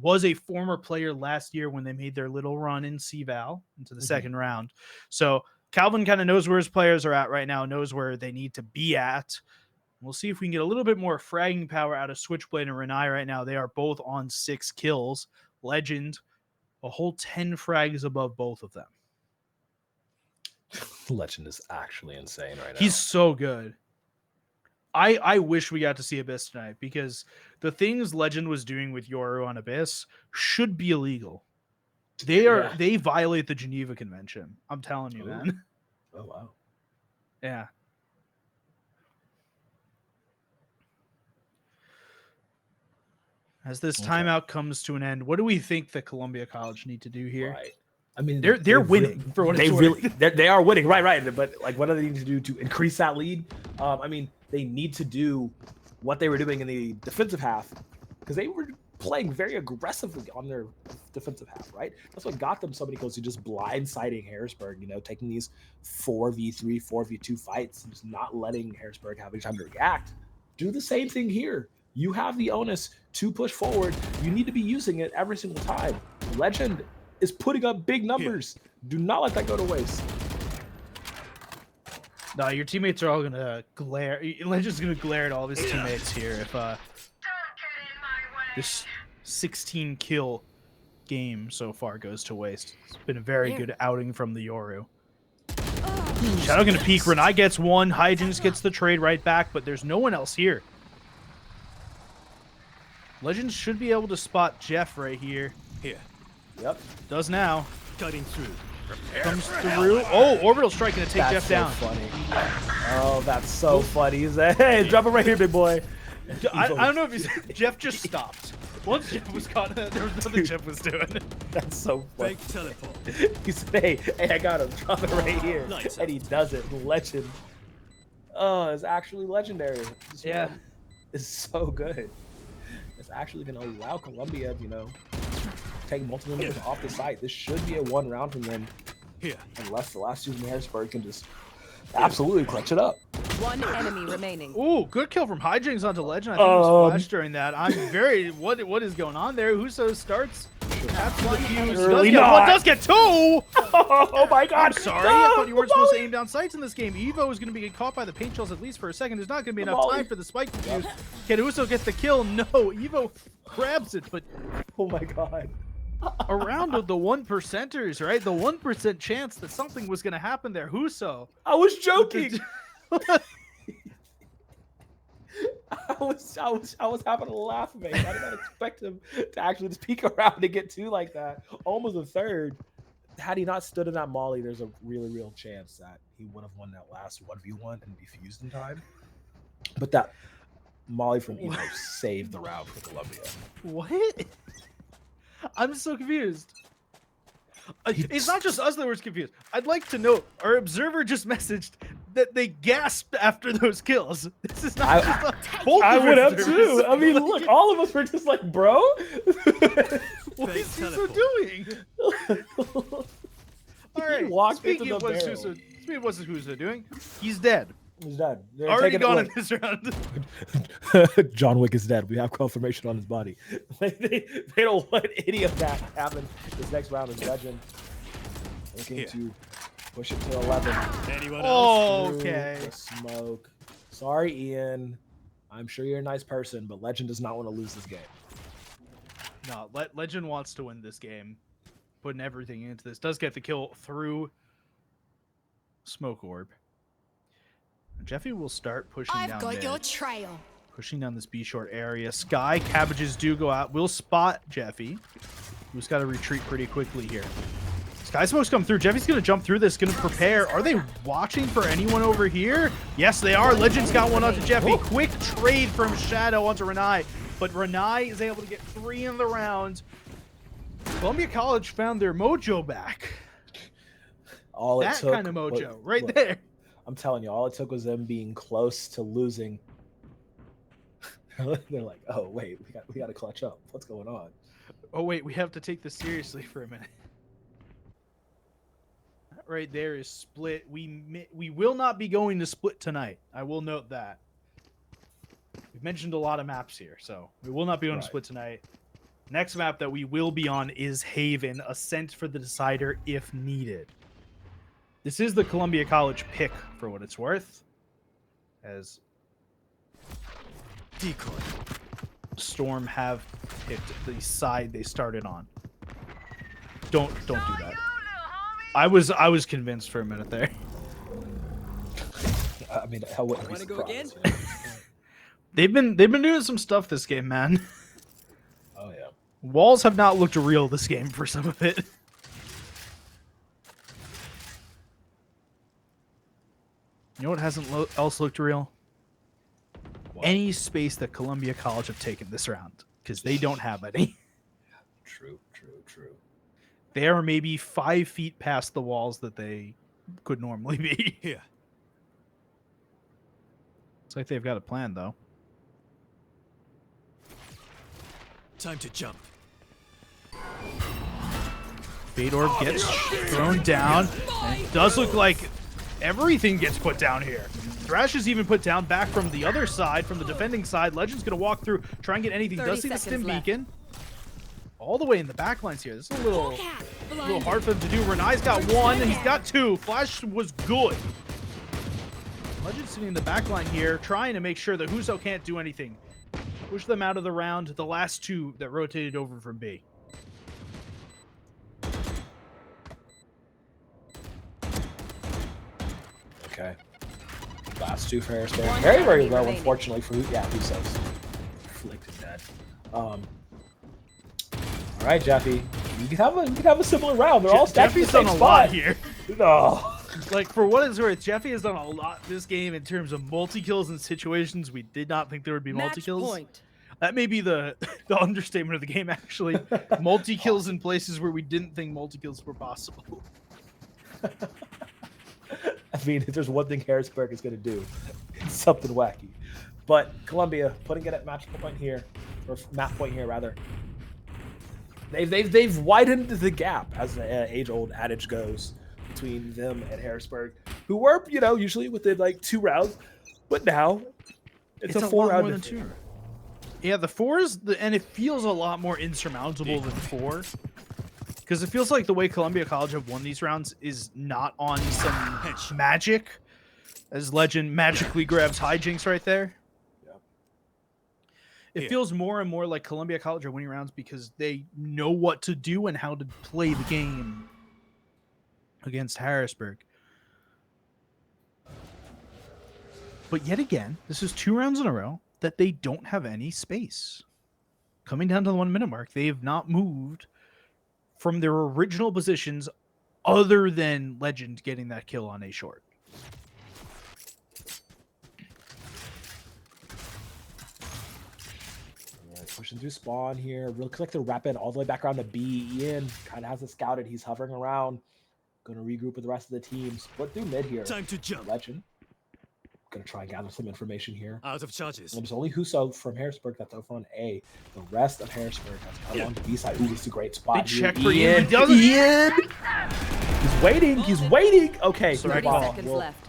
Was a former player last year when they made their little run in CVAL into the second round. So Calvin kind of knows where his players are at right now, knows where they need to be at. We'll see if we can get a little bit more fragging power out of Switchblade and Renai right now. They are both on 6 kills. Legend, a whole 10 frags above both of them. Legend is actually insane right now. He's so good. I wish we got to see Abyss tonight because the things Legend was doing with Yoru on Abyss should be illegal. They violate the Geneva Convention. I'm telling you, man. Oh wow. Yeah. As this timeout comes to an end, what do we think the Columbia College need to do here? Right. I mean, they're winning for what it's worth. They are winning, right. But like, what do they need to do to increase that lead? I mean, they need to do what they were doing in the defensive half because they were playing very aggressively on their defensive half, right? That's what got them so many goals to just blindsiding Harrisburg. Taking these 4v3, 4v2 fights, and just not letting Harrisburg have any time to react. Do the same thing here. You have the onus to push forward. You need to be using it every single time. Legend is putting up big numbers. Do not let that go to waste. No, your teammates are all gonna glare. Legend's gonna glare at all of his teammates here if this 16 kill game so far goes to waste. It's been a very good outing from the Yoru. Shadow gonna peek. Renai gets 1. Hijinks gets the trade right back, but there's no one else here. Legends should be able to spot Jeff right here. Here. Yep. Does now. Cutting through. Comes through. Oh, orbital strike gonna take Jeff down. Funny. Oh, that's so funny. He's like, hey, drop it right here, big boy. I don't know if he's Jeff just stopped. Once Jeff was caught, there was nothing Jeff was doing. That's so funny. Fake teleport. He said, hey, I got him. Drop it right here. Nice. And he does it. Legend. Oh, it's actually legendary. This man is so good. It's actually going to allow Columbia, take multiple members off the site. This should be a 1 round from them. Here. Unless the last 2 from Harrisburg can just absolutely clutch it up. 1 enemy remaining. Ooh, good kill from Hijinks onto Legend. I think he was flashed during that. I'm very what is going on there? Huso starts after the fuse. Does get 2! Oh my god. I'm sorry. I thought you weren't supposed to aim down sights in this game. Evo is going to be getting caught by the paint shells at least for a second. There's not going to be enough time for the spike to fuse. Can Huso get the kill? No. Evo grabs it, but oh my god. around the 1%ers, right? The 1% chance that something was going to happen there. Huso. I was joking. I was having a laugh, man. I did not expect him to actually just peek around and get 2 like that. Almost a third. Had he not stood in that molly, there's a really real chance that he would have won that last 1v1 and be fused in time. But that molly from Evo saved the round for Columbia. What? I'm so confused. It's not just us that were confused. I'd like to know, our observer just messaged that they gasped after those kills. This is not both I of would have observers. too. I mean, look, all of us were just like, bro. What is Huso doing? All right. Speaking of what's Huso doing, he's dead. He's dead. Already gone in this round. John Wick is dead. We have confirmation on his body. They don't want any of that to happen. This next round is Legend looking to push it to 11. Anyone else? Okay. The smoke. Sorry, Ian. I'm sure you're a nice person, but Legend does not want to lose this game. No, Legend wants to win this game. putting everything into this. Does get the kill through smoke orb. Jeffy will start pushing I've down got mid, your trail. pushing down this B short area. Sky cabbages do go out. We'll spot Jeffy, who's got to retreat pretty quickly here. Sky smokes come through. Jeffy's gonna jump through this, gonna prepare. Are they watching for anyone over here? Yes, they are. Legends got one onto Jeffy. Quick trade from Shadow onto Renai, but Renai is able to get 3 in the round. Columbia College found their mojo back. All it That took kind of mojo, was- right look, there. I'm telling you, all it took was them being close to losing. They're like, oh wait, we got to clutch up. What's going on? Oh wait, we have to take this seriously for a minute. That right there is split. We will not be going to split tonight. I will note that. We've mentioned a lot of maps here, so we will not be going to split tonight. Next map that we will be on is Haven, Ascent for the Decider if needed. This is the Columbia College pick for what it's worth, as Decoy. Storm have picked the side they started on. Don't do that. I was convinced for a minute there. I mean, hell, wouldn't be Wanna go surprised, again? They've been doing some stuff this game, man. Oh yeah. Walls have not looked real this game for some of it. You know what hasn't else looked real? What? Any space that Columbia College have taken this round, because they don't have any. True. They are maybe 5 feet past the walls that they could normally be. Here. It's like they've got a plan, though. Time to jump. Fade Orb gets thrown down. And it does look like everything gets put down here. Thrash is even put down back from the other side, from the defending side. Legend's going to walk through, try and get anything. 30 Does see the stim seconds left. beacon. All the way in the back lines here. This is a little hard for them to do. Renai's got 1, he's got 2. Flash was good. Legend sitting in the back line here, trying to make sure that Huso can't do anything. Push them out of the round, the last 2 that rotated over from B. Okay. Last 2 for Harrisburg. Very, very low, unfortunately, for Huso's. Flicked dead. All right, Jeffy. You can have a similar round. They're all stacked in Jeffy's the same done a spot lot here. No. Like, for what it's worth, Jeffy has done a lot this game in terms of multi-kills in situations we did not think there would be Match multi-kills. point. That may be the understatement of the game, actually. Multi-kills in places where we didn't think multi-kills were possible. I mean, if there's one thing Harrisburg is going to do, it's something wacky. But Columbia putting it at match point here, or map point here rather. They've widened the gap, as the age-old adage goes, between them and Harrisburg, who were usually within like 2 rounds, but now it's a 4 lot round more than difference. 2. Yeah, the 4 is and it feels a lot more insurmountable than 4. Because it feels like the way Columbia College have won these rounds is not on some magic, as Legend magically grabs hijinks right there. Yep. It feels more and more like Columbia College are winning rounds because they know what to do and how to play the game against Harrisburg. But yet again, this is 2 rounds in a row that they don't have any space. Coming down to the 1 minute mark, they have not moved from their original positions other than Legend getting that kill on A short. Pushing through spawn here. Looks like they're wrapping all the way back around to B. Ian kind of has it scouted. He's hovering around. Going to regroup with the rest of the team. Split through mid here. Time to jump. Legend. Going to try and gather some information here. Out of charges. And there's only Huso from Harrisburg that's over on A. The rest of Harrisburg has come on to B side. Ooh, this is a great spot. They here. check for Ian. He doesn't. Ian! He's waiting. He's waiting. Okay. Sorry, good 30 ball. seconds We'll left.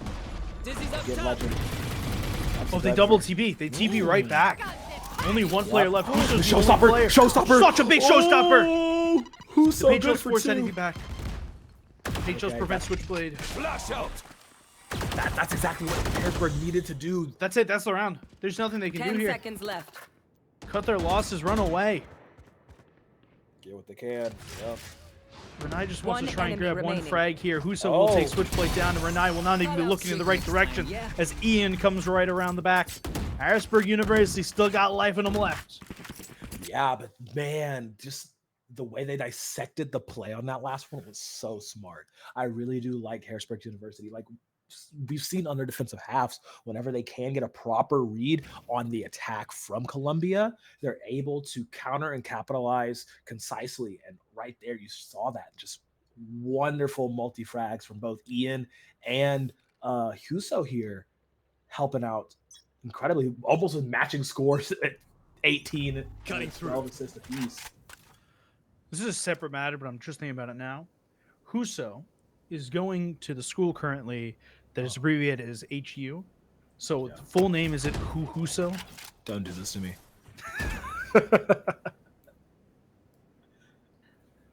Dizzy's up get top. Legend. That's Oh, they Legend. doubled TB. They TB right back. Only 1 player left. Who's the only Showstopper! player? Showstopper! Such a big showstopper! Oh, who's The so Page good Host for force 2? anything back. Page Host Okay, prevents Switchblade. Flash out. That's exactly what Harrisburg needed to do. That's it. That's the round. There's nothing they can 10 do here. seconds left. Cut their losses. Run away. Get what they can. Yep. Renai just wants One to try and enemy grab one remaining. frag here. Huso will take Oh. Switchblade down, and Renai will not even be looking in the right direction as Ian comes right around the back. Harrisburg University still got life in them left. Yeah, but man, just the way they dissected the play on that last one was so smart. I really do like Harrisburg University. Like we've seen on their defensive halves, whenever they can get a proper read on the attack from Columbia, they're able to counter and capitalize concisely. And right there, you saw that just wonderful multi-frags from both Ian and Huso here, helping out incredibly, almost with matching scores at 18 Cutting and through. 12 assists apiece. This is a separate matter, but I'm just thinking about it now. Huso is going to the school currently that is abbreviated as HU. So Yeah. the full name is it Huso? Don't do this to me.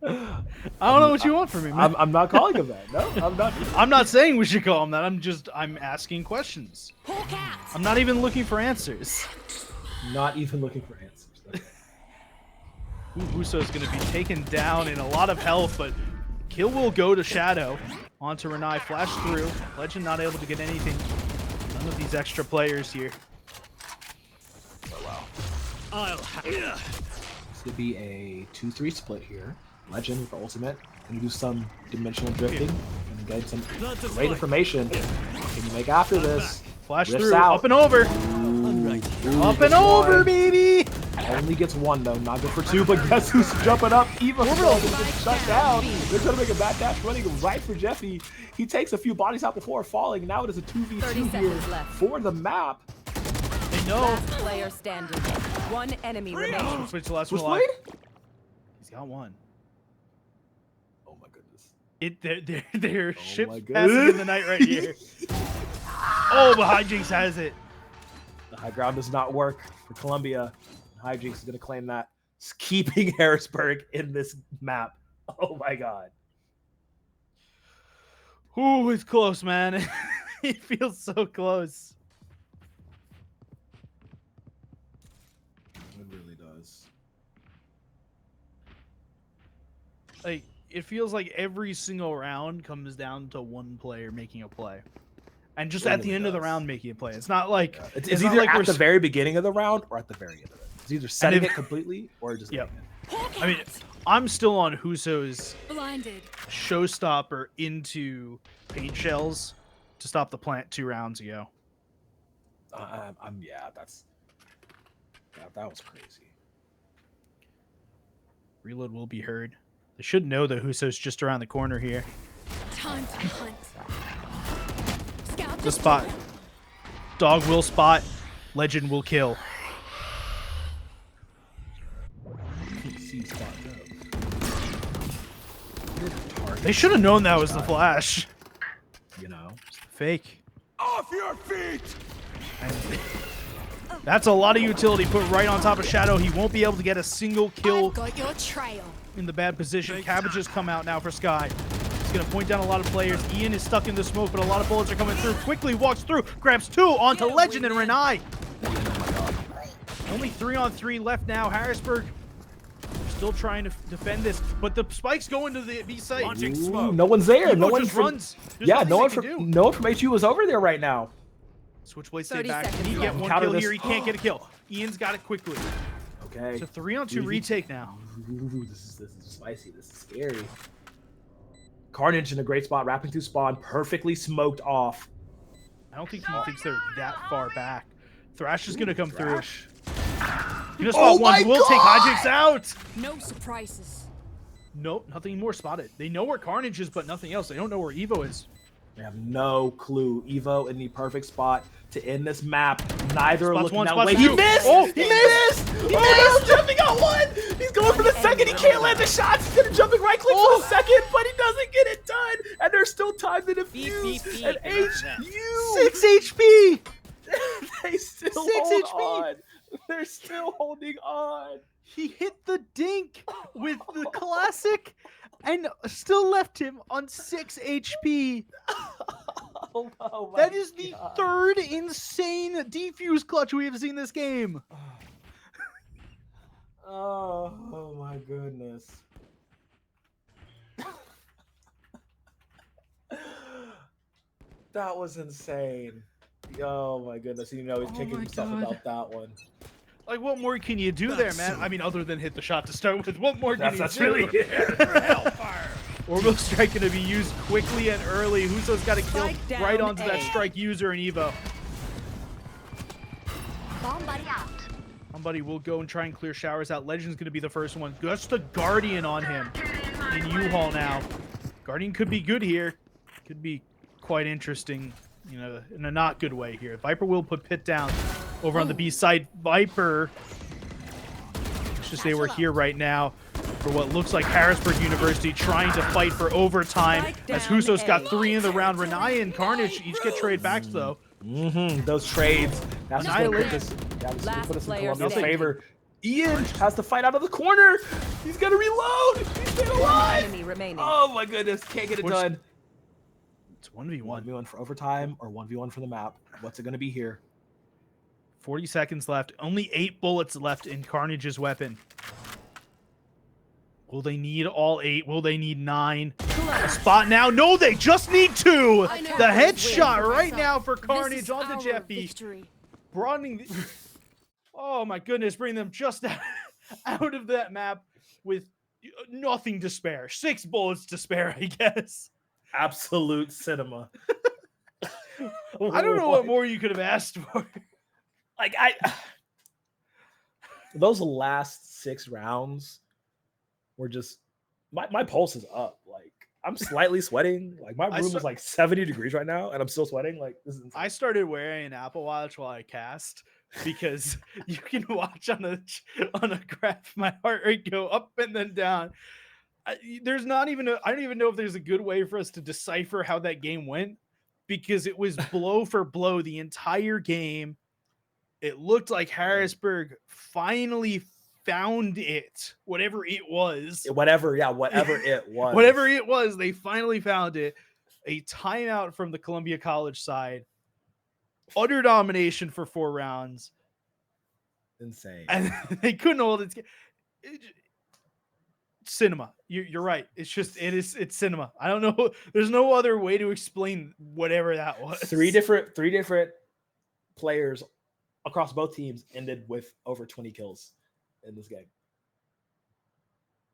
I don't know what you want from me, man. I'm not calling him that. No, I'm not. I'm not saying we should call him that. I'm asking questions. Hawk out. I'm not even looking for answers. Not even looking for answers. Huso is going to be taken down in a lot of health, but kill will go to Shadow. Onto Renai, flash through. Legend not able to get anything. None of these extra players here. This could be a 2-3 split here. Legend with the ultimate. Gonna do some dimensional drifting and get some great information. What can you make after this? Flash Rifts through, out. up and over. Ooh, Up and gets over, one. baby. Only gets one though, not good for two, but guess who's jumping up? Eva gets shut down. They're gonna make a bad dash running right for Jeffy. He takes a few bodies out before falling. Now it is a 2v2 30 here seconds left. for the map. They know. Last player standing. One enemy remaining. Switch to last one Switchblade? alive. He's got one. Oh my goodness. They're my ships goodness. passing in the night right here. Oh, but Hijinks has it. The high ground does not work for Columbia. Hijinks is gonna claim that. It's keeping Harrisburg in this map. Oh my god. Ooh, it's close, man. It feels so close. It really does. Like, it feels like every single round comes down to one player making a play. And just It at the really end of the does. round making a play. It's not like It's not either like at we're the s- very beginning of the round or at the very end of it. It's either setting if- it completely or just Yep. getting it. I mean, I'm still on Huso's Blinded. showstopper into paint shells to stop the plant 2 rounds ago. Yeah, that was crazy. Reload will be heard. They should know that Huso's just around the corner here. Time to hunt. Scout The spot. Dog will spot. Legend will kill. See spot go. They should have known that was the flash. You know. Fake. Off your feet! That's a lot of utility put right on top of Shadow. He won't be able to get a single kill I've got your trail. in the bad position. Cabbages come out now for Sky. He's going to point down a lot of players. Ian is stuck in the smoke, but a lot of bullets are coming through. Quickly walks through, grabs 2 onto Legend and Renai. Only 3-on-3 left now. Harrisburg still trying to defend this, but the spikes go into the B site. Launching Ooh, smoke. no one's there. No Evo one just from, runs. There's yeah, nothing no they one can from do. no one from HU is over there right now. Switchblade stay 30 back. seconds He get left. one Counter kill this. here. He can't get a kill. Ian's got it quickly. Okay. It's a 3-on-2 retake now. Ooh, this is spicy. This is scary. Carnage in a great spot, wrapping through spawn, perfectly smoked off. I don't think he thinks they're that far back. Thrash is going to come Thrash. through. You just Oh spot one. my Will take God! Hijinks out. No surprises. Nope, nothing more spotted. They know where Carnage is, but nothing else. They don't know where Evo is. They have no clue. Evo in the perfect spot to end this map. Neither are Spots looking one, that spots way. two. He missed! Oh, he missed! He missed! Jeffy got one! He's going for the second. He can't land the shots. He's gonna jumping right click for the second, but he doesn't get it done. And there's still time to defuse. beep, And beep. HU 6 HP. they still 6 hold HP. on. They're still holding on. He hit the dink with the classic and still left him on 6 HP. Oh my That is the God. 3rd insane defuse clutch we have seen this game. Oh my goodness. That was insane. Oh my goodness. You know he's Oh kicking my himself God. about that one. Like, what more can you do there, man? I mean, other than hit the shot to start with, what more can That's you do? really Hellfire. Orbital strike going to be used quickly and early. Huso's got to kill Spike down right onto that A. strike user in Evo. Bomb buddy out. Somebody will go and try and clear showers out. Legend's going to be the first one. Just a Guardian on him in U-Haul now. Guardian could be good here. Could be quite interesting, you know, in a not good way here. Viper will put Pit down over on the B side. Viper, let's just say we're here right now for what looks like Harrisburg University trying to fight for overtime Spike as down Huso's got A. 3 in the round. Renai and Carnage each get trade backs though. Those trades. That's what put Annihilation. this, Last put us in player Columbia's standing. favor. Ian has to fight out of the corner. He's gonna reload. He's staying One alive. enemy remaining. Oh my goodness, can't get it What's- done. It's 1v1. 1v1 for overtime or 1v1 for the map. What's it gonna be here? 40 seconds left. Only 8 bullets left in Carnage's weapon. Will they need all 8? Will they need 9? A spot now? No, they just need 2. I know The this win headshot for right myself. now for This Carnage is onto our Jeffy. victory. Broadening the... Oh my goodness, bring them just out of that map with nothing to spare. 6 bullets to spare, I guess. Absolute cinema. I don't know what more you could have asked for. Like those last 6 rounds were just my pulse is up. Like I'm slightly sweating. Like my I room saw- is like 70 degrees right now, and I'm still sweating. Like this is insane. I started wearing an Apple Watch while I cast because you can watch on a graph my heart rate go up and then down. There's not even I don't even know if there's a good way for us to decipher how that game went because it was blow for blow the entire game. It looked like Harrisburg finally found it, whatever it was. whatever it was. Whatever it was, they finally found it. A timeout from the Columbia College side. Utter domination for 4 rounds. Insane. And they couldn't hold it. Cinema. You're right. It's cinema. I don't know. There's no other way to explain whatever that was. Three different players across both teams ended with over 20 kills in this game.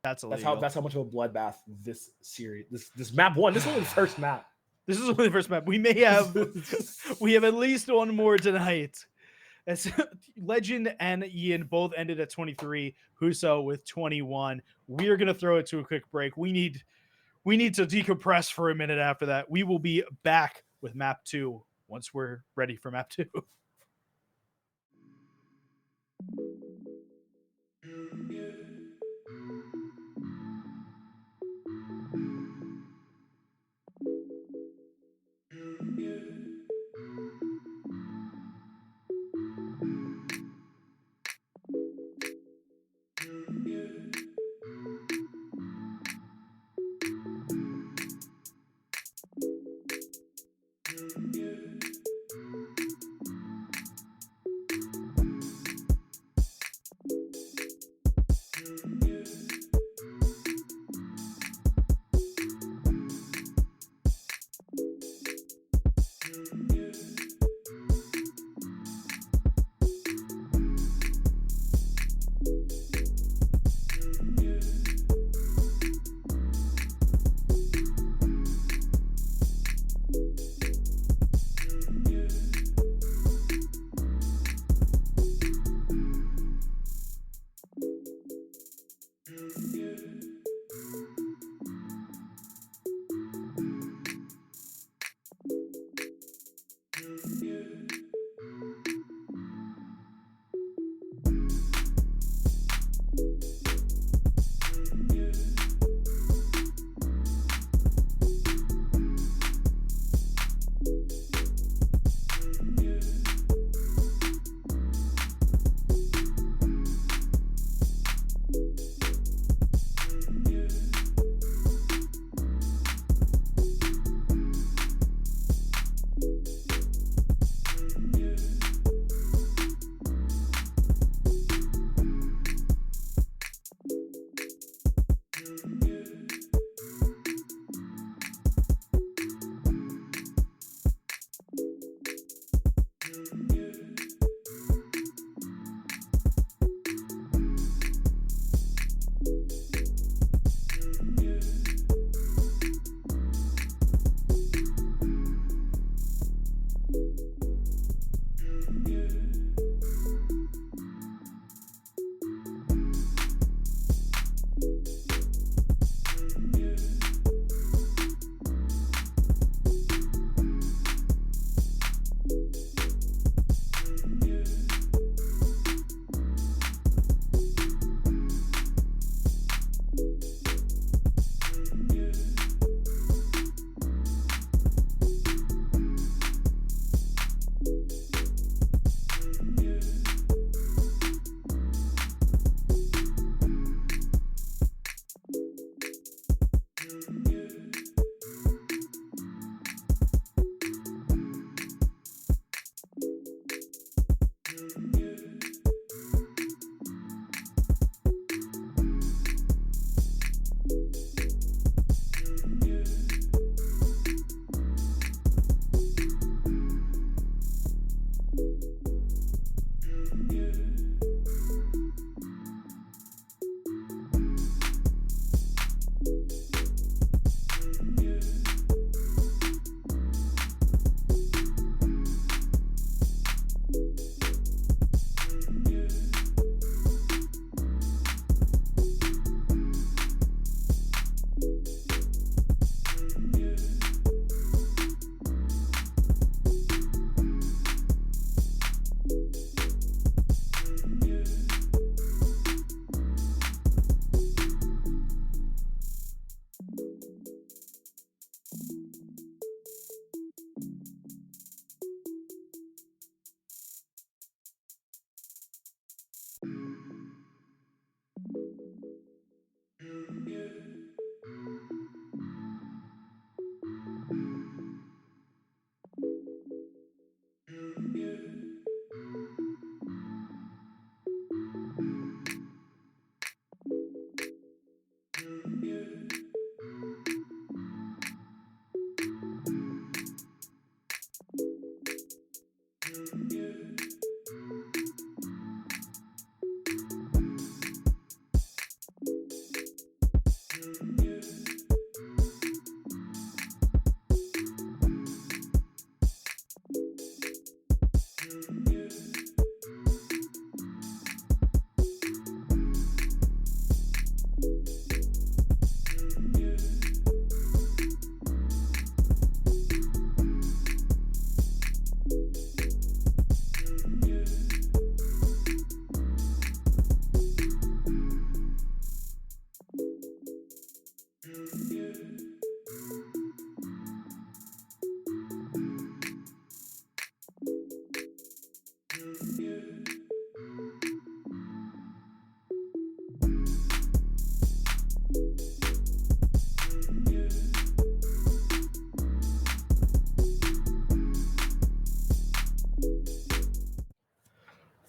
That's That's illegal. how much of a bloodbath this series, this map one. This is only the first map. This is only the first map. We have at least one more tonight. As Legend and Ian both ended at 23, Huso with 21. We're gonna throw it to a quick break. We need to decompress for a minute after that. We will be back with map 2 once we're ready for map 2.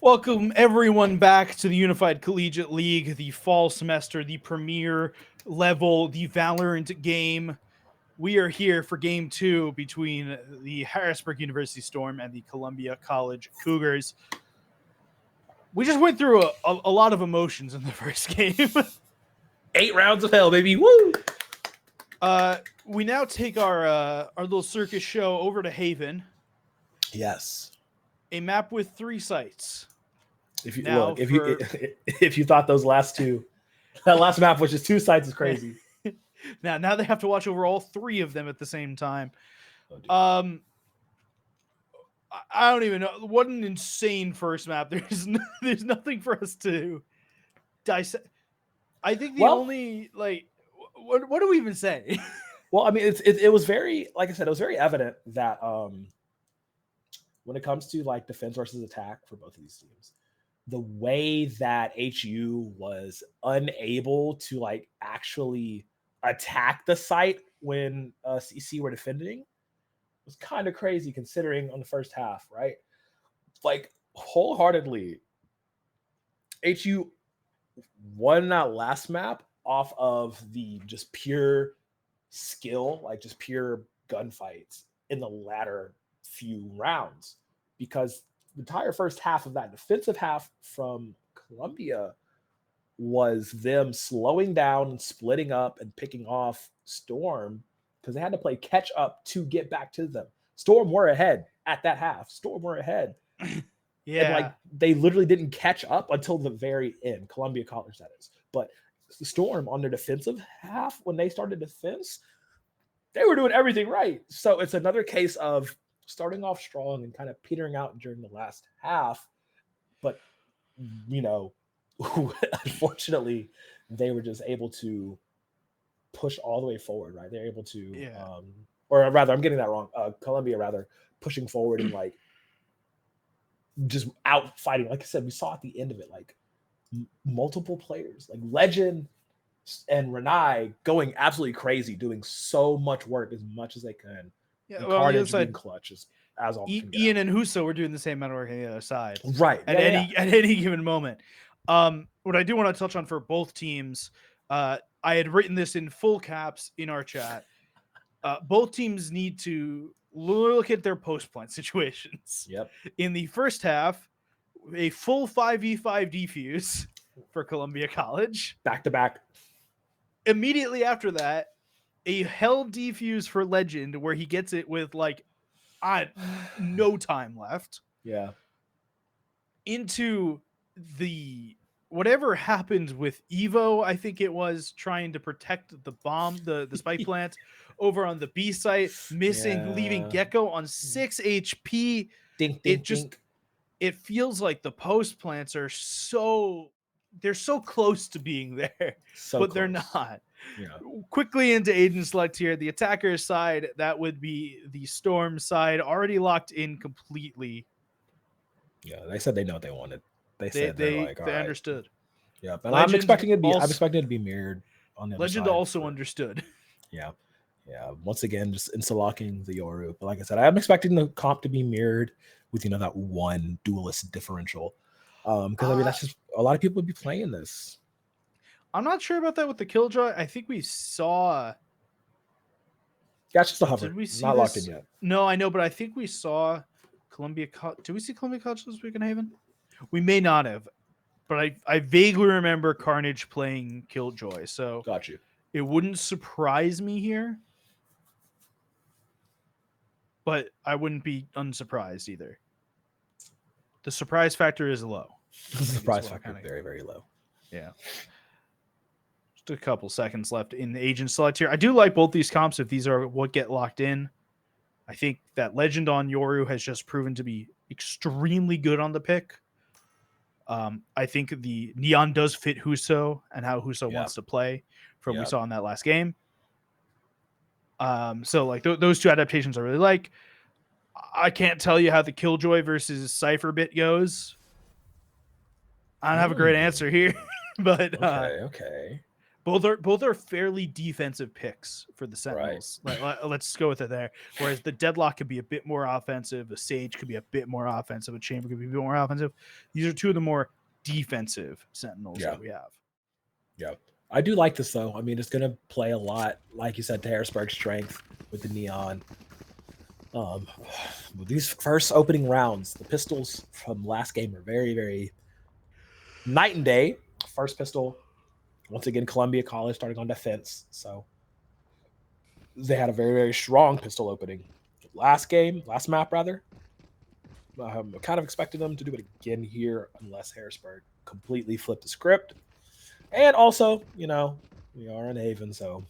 Welcome everyone back to the Unified Collegiate League, the fall semester, the premier level, the Valorant game. We are here for game 2 between the Harrisburg University Storm and the Columbia College Cougars. We just went through a lot of emotions in the first game. 8 rounds of hell, baby. Woo! We now take our little circus show over to Haven, Yes. a map with 3 sites. If you Now look, for- if you thought those last two, that last map, which is 2 sites, is crazy. Now they have to watch over all 3 of them at the same time. Oh, dude. I don't even know. What an insane first map. There's nothing for us to dissect. I think the only what do we even say? Well, I mean, it was very, like I said, it was very evident that when it comes to like defense versus attack for both of these teams, the way that HU was unable to like actually attack the site when CC were defending was kind of crazy, considering on the first half, right? Like wholeheartedly, HU won that last map off of the just pure skill, like just pure gunfights in the latter few rounds, because the entire first half of that defensive half from Columbia was them slowing down and splitting up and picking off Storm because they had to play catch up to get back to them. Storm were ahead at that half. Storm were ahead. Yeah. And like they literally didn't catch up until the very end. Columbia College, that is. But the Storm on their defensive half, when they started defense, they were doing everything right. So it's another case of starting off strong and kind of petering out during the last half. But, you know, unfortunately, they were just able to push all the way forward, right? They're able to, or rather, I'm getting that wrong. Columbia, rather, pushing forward and like just out fighting. Like I said, we saw at the end of it, like multiple players, like Legend and Renai going absolutely crazy, doing so much work as much as they can. Yeah, And well, on the other Carnage being side, clutch as all can get Ian out. and Huso were doing the same amount of work on the other side, Right. at any given moment. What I do want to touch on for both teams, I had written this in full caps in our chat. Both teams need to look at their post plant situations. Yep. In the first half, a full 5v5 defuse for Columbia College. Back to back. Immediately after that, a hell defuse for Legend where he gets it with like no time left. Yeah. Into the whatever happened with Evo, I think it was, trying to protect the bomb, the spike plant over on the B site, missing, leaving Gecko on 6 HP. It feels like the post plants are they're so close to being there, but they're not. Yeah. Quickly into agent select here. The attacker's side, that would be the Storm side, already locked in completely. Yeah, they said they know what they wanted. They said they like, understood. Yeah, but Legend I'm expecting it also, to be mirrored on the other Legend side, also but, understood. Yeah. Once again, just insta-locking the Yoru. But like I said, I'm expecting the comp to be mirrored with that one duelist differential. Because I mean, that's just a lot of people would be playing this. I'm not sure about that with the Killjoy. I think we saw. Yeah, it's just a hover. Did we see not locked in yet? No, I know, but I think we saw Columbia. Did we see Columbia College this week in Haven? We may not have, but I vaguely remember Carnage playing Killjoy. So got you. It wouldn't surprise me here, but I wouldn't be unsurprised either. The surprise factor is low. The surprise factor very, very low. Yeah. Just a couple seconds left in the agent select here. I do like both these comps if these are what get locked in. I think that Legend on Yoru has just proven to be extremely good on the pick. I think the Neon does fit Huso and how Huso wants to play from we saw in that last game. So like those two adaptations I really like. I can't tell you how the Killjoy versus Cypher bit goes. I don't have a great answer here, but okay. Both are fairly defensive picks for the Sentinels. Let's go with it there. Whereas the Deadlock could be a bit more offensive, a Sage could be a bit more offensive, a Chamber could be a bit more offensive. These are two of the more defensive Sentinels that we have. Yeah. I do like this though. I mean, it's gonna play a lot, like you said, to Harrisburg's strength with the neon. With these first opening rounds, the pistols from last game are very, very night and day. First pistol, once again, Columbia College starting on defense. So they had a very, very strong pistol opening. Last map rather. I'm kind of expecting them to do it again here unless Harrisburg completely flipped the script. And also, we are in Haven, so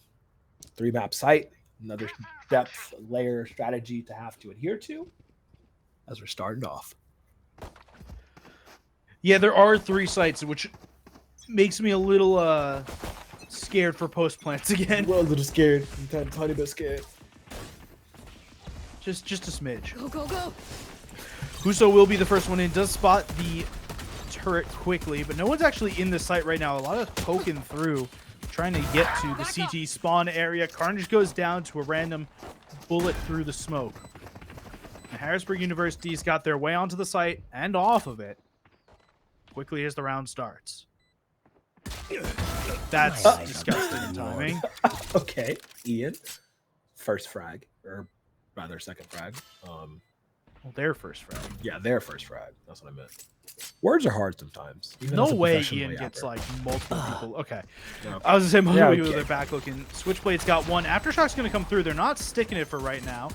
3-map site, another depth layer strategy to have to adhere to as we're starting off. Yeah, there are 3 sites, which makes me a little scared for post plants again. Well, a little scared. I'm a tiny bit scared. Just a smidge. Go, go, go. Huso will be the first one in. Does spot the turret quickly, but no one's actually in the site right now. A lot of poking through, trying to get to the CT spawn area. Carnage goes down to a random bullet through the smoke. And Harrisburg University's got their way onto the site and off of it quickly as the round starts. That's disgusting timing. Okay, Ian. First frag, or rather second frag. Well, their first frag. Yeah, their first frag. That's what I meant. Words are hard sometimes. No way Ian gets like multiple people. Okay. No. I was gonna say multiple people with their back looking. Switchblade's got one. Aftershock's gonna come through. They're not sticking it for right now.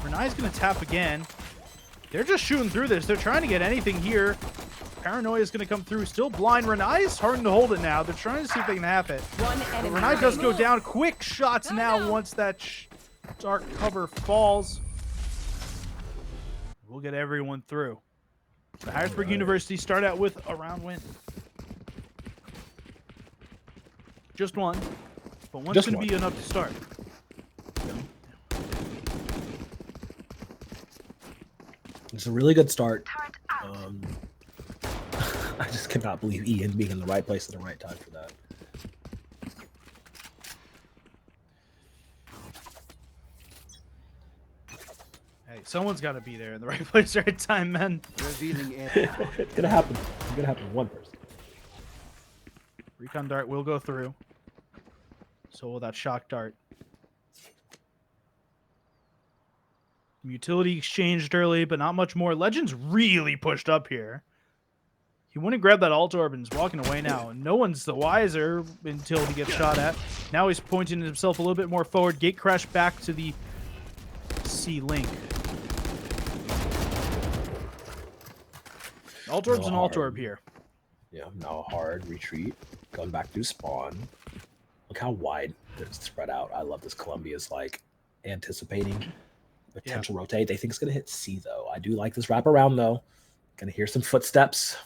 Renai's gonna tap again. They're just shooting through this. They're trying to get anything here. Paranoia is gonna come through. Still blind. Renai's starting to hold it now. They're trying to see if they can have it. Renai does go down. Quick shots now once that dark cover falls. We'll get everyone through. The Harrisburg University start out with a round win. Just one, but one's going to be enough to start. It's a really good start. I just cannot believe Ian being in the right place at the right time for that. Hey, someone's got to be there in the right place, right time, man. It's gonna happen. It's gonna happen to one person. Recon dart will go through. So will that shock dart. Utility exchanged early, but not much more. Legends really pushed up here. He wouldn't grab that alt orb and is walking away now. No one's the wiser until he gets shot at. Now he's pointing himself a little bit more forward. Gate crash back to the C-Link. Alt orb's an alt orb here. Yeah, now a hard retreat. Going back to spawn. Look how wide it's spread out. I love this. Columbia's like anticipating potential rotate. They think it's going to hit C, though. I do like this wraparound, though. Going to hear some footsteps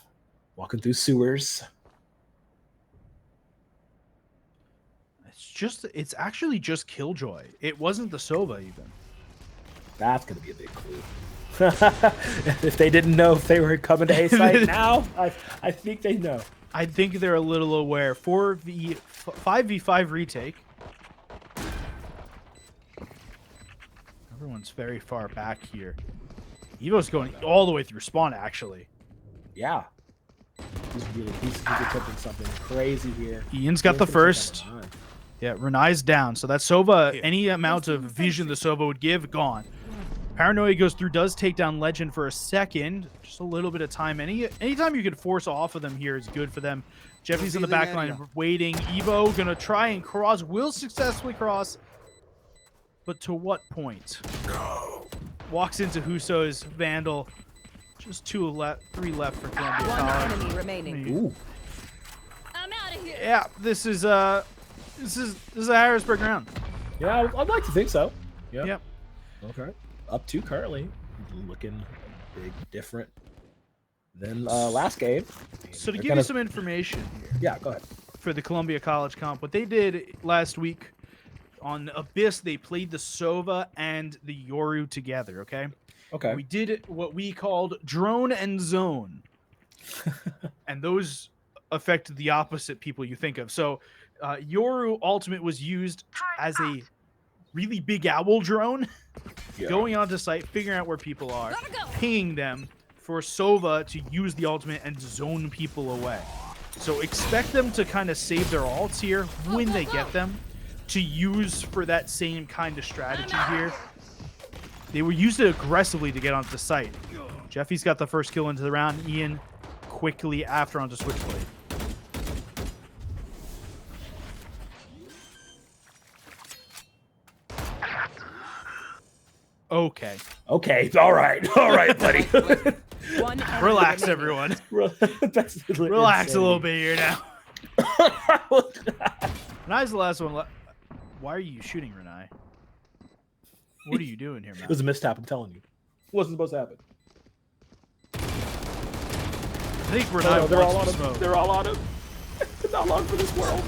walking through sewers. It's actually just Killjoy. It wasn't the Sova, even. That's going to be a big clue. If they didn't know if they were coming to A site now, I think they know. I think they're a little aware. 5v5 retake. Everyone's very far back here. Evo's going all the way through spawn, actually. Yeah. He's attempting something crazy here. Ian's got the first. Yeah, Renai's down. So that Sova, any amount of vision the Sova would give, gone. Paranoia goes through, does take down Legend for a second. Just a little bit of time. Anytime you can force off of them here is good for them. Jeffy's in the back line waiting. Evo gonna try and cross. Will successfully cross. But to what point? Walks into Huso's Vandal. Just 3 left for Columbia One College. enemy remaining. Ooh. I'm out of here. Yeah, this is a Harrisburg round. Yeah, I'd like to think so. Yeah. Yep. Okay. Up to currently looking big different than last game. So to give you some information here. Yeah, go ahead. For the Columbia College comp, what they did last week on Abyss, they played the Sova and the Yoru together, okay? Okay. We did what we called drone and zone. And those affected the opposite people you think of. So your ultimate was used as a really big owl drone, going onto site, figuring out where people are, Gotta go. pinging them for Sova to use the ultimate and zone people away. So expect them to kind of save their ults here when they get them to use for that same kind of strategy here. They were used it aggressively to get onto the site. Jeffy's got the first kill into the round. Ian quickly after onto Switchblade. Okay. Okay, all right, buddy. One enemy Relax, remaining. everyone. That's Relax a little insane. bit here now. Renai's the last one. Why are you shooting, Renai? What are you doing here, It man? was a mistap, I'm telling you. It wasn't supposed to happen. I think Oh, Renai no, they're all wants on to him. smoke. They're all on him. Not long for this world.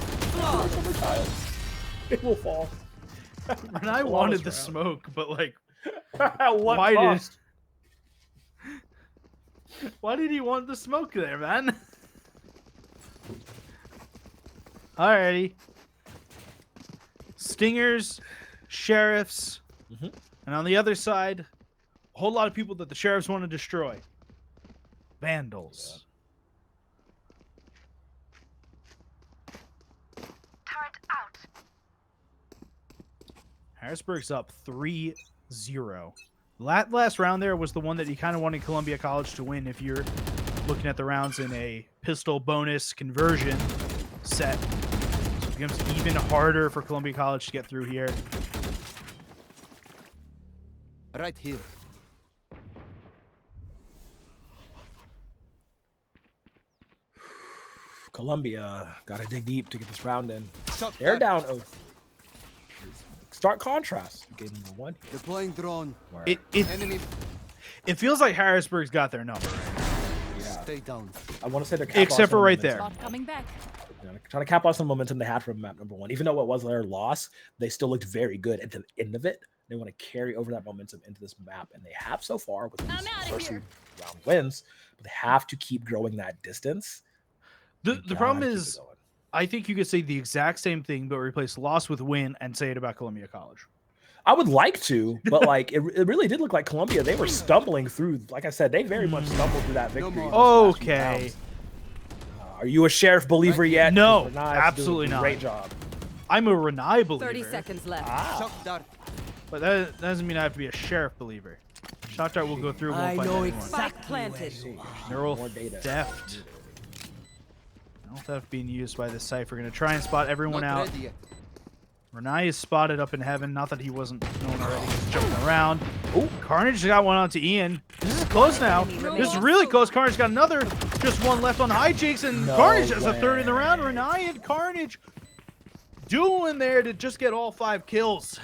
It will fall. Renai Flawless wanted the round. smoke, but like, What why cost? why did he want the smoke there, man? Alrighty. Stingers, sheriffs, Mhm. and on the other side, a whole lot of people that the sheriffs want to destroy. Vandals. Turret out. Harrisburg's up 3-0. That last round there was the one that you kind of wanted Columbia College to win if you're looking at the rounds in a pistol bonus conversion set. So it becomes even harder for Columbia College to get through here. Right here. Columbia gotta dig deep to get this round in. Shot They're down. down. Stark contrast. Game number one. Deploying drone. Where- Enemy. It feels like Harrisburg's got their number. yeah. Stay down. I want to say they're cap Except loss for on right momentum. there. Bot coming back. You know, trying to cap off some momentum they had from map number one. Even though it was their loss, they still looked very good at the end of it. They want to carry over that momentum into this map, and they have so far with these I'm outta first here. two round wins. But they have to keep growing that distance. The They problem gotta keep is, it going. I think you could say the exact same thing, but replace loss with win and say it about Columbia College. I would like to, but like it really did look like Columbia. They were stumbling through. Like I said, they very much stumbled through that victory. more. in those last few Okay. rounds. Are you a sheriff believer yet? No, Renai's doing absolutely a not. Great job. I'm a Renai believer. 30 seconds left. Ah, Shock dart. But that doesn't mean I have to be a sheriff believer. Shot dart will go through. Won't I find know anyone. Spike planted. Neural more data. theft. Neural theft being used by the Cypher. Gonna try and spot everyone Not out. ready yet. Renai is spotted up in heaven. Not that he wasn't known already. He's jumping around. Oh, Carnage got one onto Ian. This is close now. This is really close. Carnage got another. Just one left on hijinks, and No Carnage has a third in the round. way. Renai and Carnage doing there to just get all 5 kills.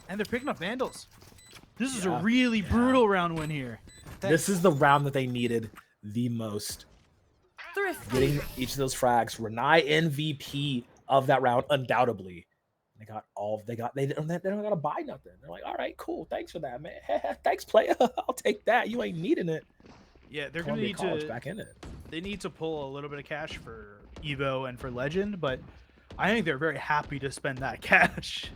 And they're picking up Vandals. This is a Yeah, really brutal round win here. this is the round that they needed the most. Thrifty. Getting each of those frags. Renai MVP of that round, undoubtedly. They got all they got. They don't gotta buy nothing. They're like, all right, cool. Thanks for that, man. Thanks, player. I'll take that. You ain't needing it. Yeah, they're gonna Columbia need College to. back in it. They need to pull a little bit of cash for Evo and for Legend, but I think they're very happy to spend that cash.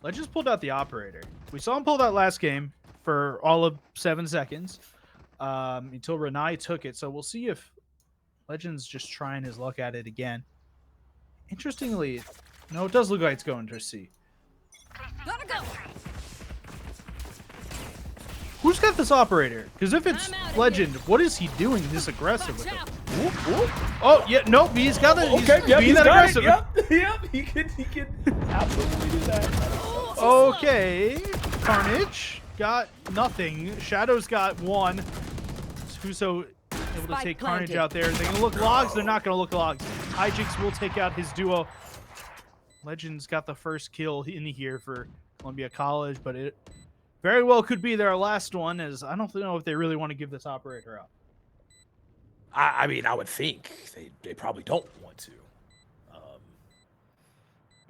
Legends pulled out the operator. We saw him pull that last game for all of 7 seconds until Renai took it. So we'll see if Legends just trying his luck at it again. Interestingly, no, it does look like it's going to C. Gotta go. Who's got this operator? Because if it's I'm outta Legend, what is he doing this aggressive with Watch it? out. Oh, yeah, nope, he's got it. He's Okay, yep, being he's that got it. aggressive. Yep, he can absolutely do that. Okay, Carnage got nothing. Shadow's got 1. Huso able to Spike take Carnage planted. out there. They're gonna look logs. They're not gonna look logs. Hijinks will take out his duo. Legends got the first kill in here for Columbia College, but it very well could be their last one, as I don't know if they really want to give this operator up. I mean, I would think they probably don't want to.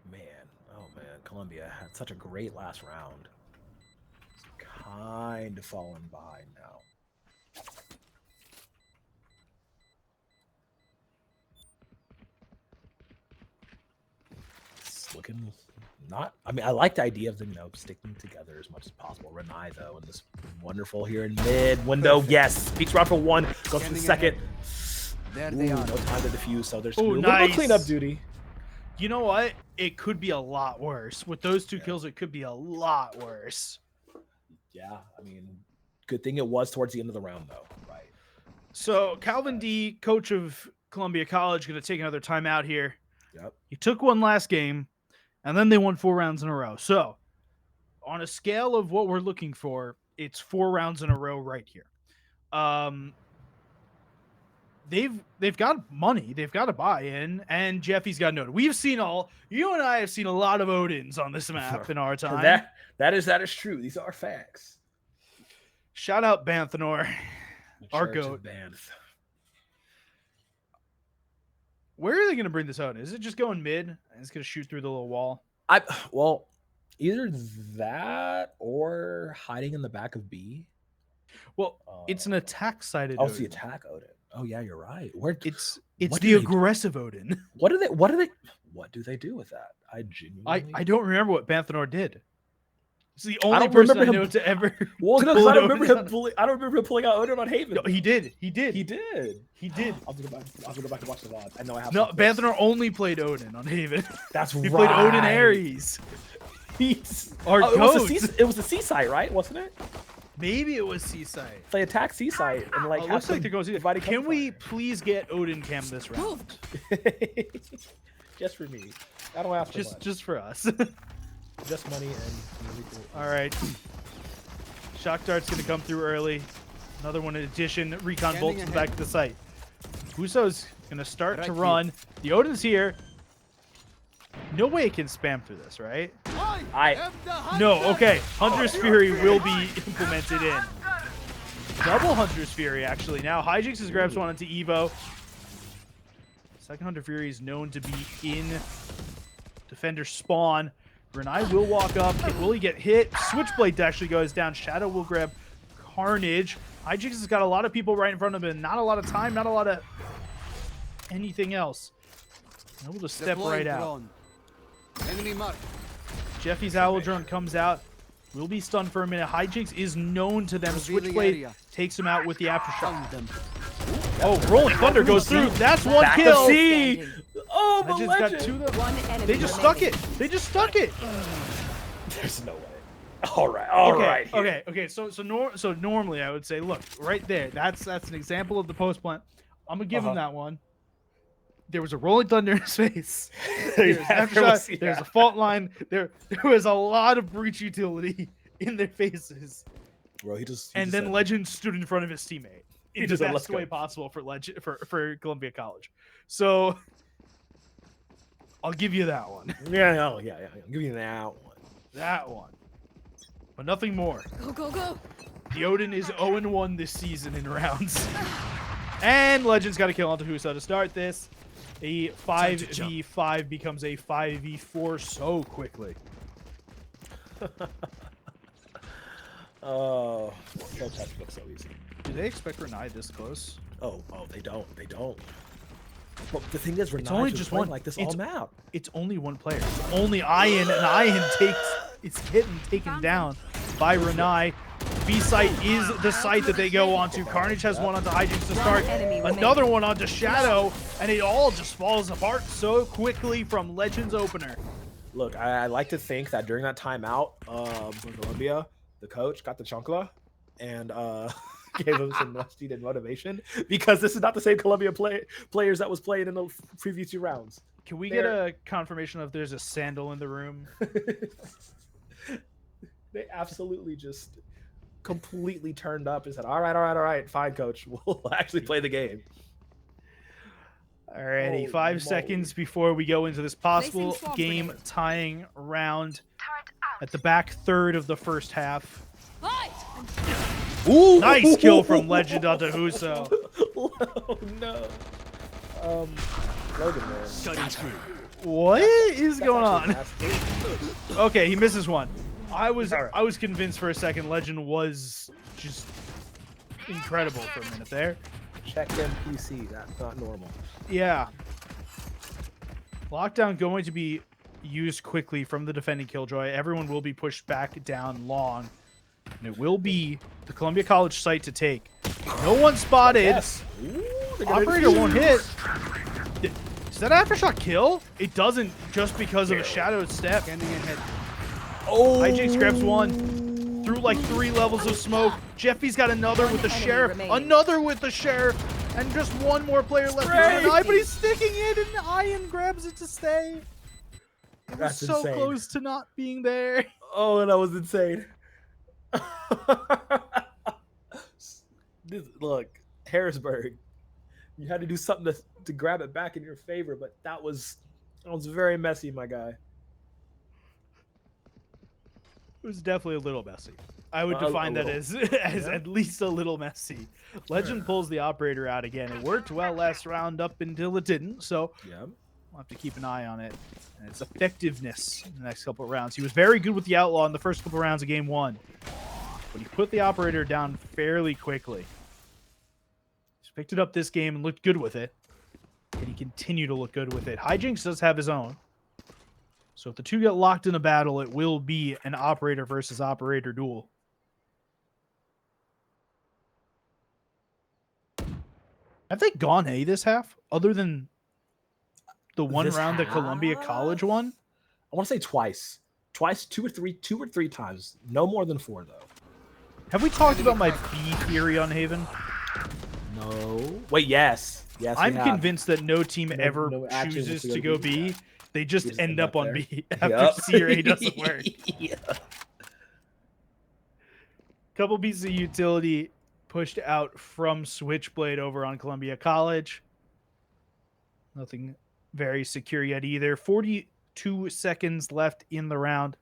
Man, oh man, Columbia had such a great last round. It's kind of falling behind now. looking not. I mean, I like the idea of them, sticking together as much as possible. Renai, though, in this wonderful here in mid window. Yes, peeks around for one, goes for the second. There Ooh, they are. no time to defuse, so there's a Ooh, little bit of nice. cleanup duty. You know what? It could be a lot worse. With those 2 Yeah. kills, it could be a lot worse. Yeah, I mean, good thing it was towards the end of the round, though, right? So Calvin D, coach of Columbia College, going to take another timeout here. Yep. He took one last game, and then they won 4 rounds in a row. So on a scale of what we're looking for, it's 4 rounds in a row right here. They've got money, they've got a buy-in, and Jeffy's got noted. We've seen you and I have seen a lot of Odins on this map in our time. That is true. These are facts. Shout out Banthanor, The our Church of goat. Banff. Where are they going to bring this out? Is it just going mid and it's going to shoot through the little wall? Well, either that or hiding in the back of B. Well, it's an attack-sided Oh, it's the Odin. attack Odin. Oh yeah, you're right. Where It's what the do they do? aggressive Odin. What do they do with that? I genuinely I don't remember what Banthanor did. It's the only don't person I remember know him- to ever. Well, to no, 'cause pull I an don't remember Odin him on- pulling. I don't remember him pulling out Odin on Haven. No, he did. He did. He did. I'll go back to watch the VOD. I know I have. No, some clips. Banthanor only played Odin on Haven. That's He right. played Odin Ares. He's Our it was goat. it was the Seaside, right? Wasn't it? Maybe it was Seaside. They attacked Seaside and like. It looks like they're going divided to. Can we campfire. please get Odin Cam this round? Just for me. I don't ask for much. Just for us. Just money and really cool. All right. Shock Dart's going to come through early. Another one in addition. Recon bolt to the back of the site. Huso's going to start Right to here. run. The Odin's here. No way it can spam through this, right? No, okay. Hunter's Fury will be implemented in. Double Hunter's Fury, actually. Now, Hijinx has grabs one into Evo. Second Hunter Fury is known to be in defender spawn. Renai will walk up. Will he get hit? Switchblade actually goes down. Shadow will grab Carnage. Hijinx has got a lot of people right in front of him. Not a lot of time, not a lot of anything else. Able to step right out. Drone. Enemy mark. Jeffy's Owl Drone comes out. Will be stunned for a minute. Hijinx is known to them. Revealing Switchblade area. takes him out with the aftershock. Found them. Oh, Rolling Thunder goes through. That's one Back kill. of C. Standing. Oh, the Legends got legend. 2 of them. One enemy They just stuck remaining. it. They just stuck it. There's no way. All right. Okay. So normally I would say, look, right there. That's an example of the post plant. I'm gonna give him that one. There was a Rolling Thunder in his face. There's aftershock, there's a fault line. There was a lot of breach utility in their faces. Bro, he And then said- Legend stood in front of his teammate in the just said, "Let's best way go." possible for Columbia College. So I'll give you that one. Yeah. I'll give you that one. That one. But nothing more. Go, go, go. The Odin is 0-1 this season in rounds. And Legend's got to kill onto Huso to start this. A 5v5 becomes a 5v4 so quickly. Oh, kill touch looks so easy. Do they expect Renai this close? Oh, they don't. But the thing is, It's only just one. like this It's- all map. It's only one player. It's only Ian, and Ian it's taken down by Renai. B site is the site that they go onto. Carnage has one onto Hijinx to start. enemy Another remaining. one onto Shadow, and it all just falls apart so quickly from Legends opener. Look, I like to think that during that timeout, from Columbia, the coach got the chunkla and gave him some much needed motivation because this is not the same Columbia players that was playing in the previous 2 rounds. Can we get a confirmation if there's a sandal in the room? They absolutely just completely turned up and said, all right, fine, coach. We'll actually play the game. Alrighty, Holy 5 moly. seconds before we go into this possible Placing swamp game grenade. tying round Turret out. at the back third of the first half. Fight! Ooh! Nice kill from Legend onto Huso. Oh, no. Logan, man. What is going on? Actually nasty. Okay, he misses one. I was Alright. convinced for a second Legend was just incredible for a minute there. Check NPC. That's not normal. Yeah. Lockdown going to be used quickly from the defending Killjoy. Everyone will be pushed back down long. And it will be the Columbia College site to take. No one spotted. Yes. Ooh, they're gonna Operator defuse. won't hit. Does that aftershock kill? It doesn't, just because of a shadowed step. Scanning ahead. Oh. IJ grabs one. Through like 3 levels of smoke. Jeffy's got another with the enemy sheriff. remaining. Another with the sheriff. And just one more player left behind. But he's sticking it, and Ian grabs it to stay. It was That's so insane. close to not being there. Oh, that was insane. Look, Harrisburg, you had to do something to grab it back in your favor, but that was very messy, my guy. It was definitely a little messy. I would A define that little. as at least a little messy. Legend pulls the operator out again. It worked well last round up until it didn't, so Yeah. we'll have to keep an eye on it and its effectiveness in the next couple of rounds. He was very good with the Outlaw in the first couple of rounds of game 1, but he put the operator down fairly quickly. He's picked it up this game and looked good with it, and he continued to look good with it. Hijinks does have his own. So if the two get locked in a battle, it will be an operator versus operator duel. Have they gone A this half, other than the one This round that Columbia half? College won? I want to say twice, two or three times. No more than 4 though. Have we talked about my B theory on Haven? No. Wait, yes. Yes. we I'm have. convinced that no team ever no action chooses to to go go B. B. They just just end end up up on there. B after Yup. C or A doesn't work. Yeah. Couple pieces of utility pushed out from Switchblade over on Columbia College. Nothing very secure yet either. 42 seconds left in the round.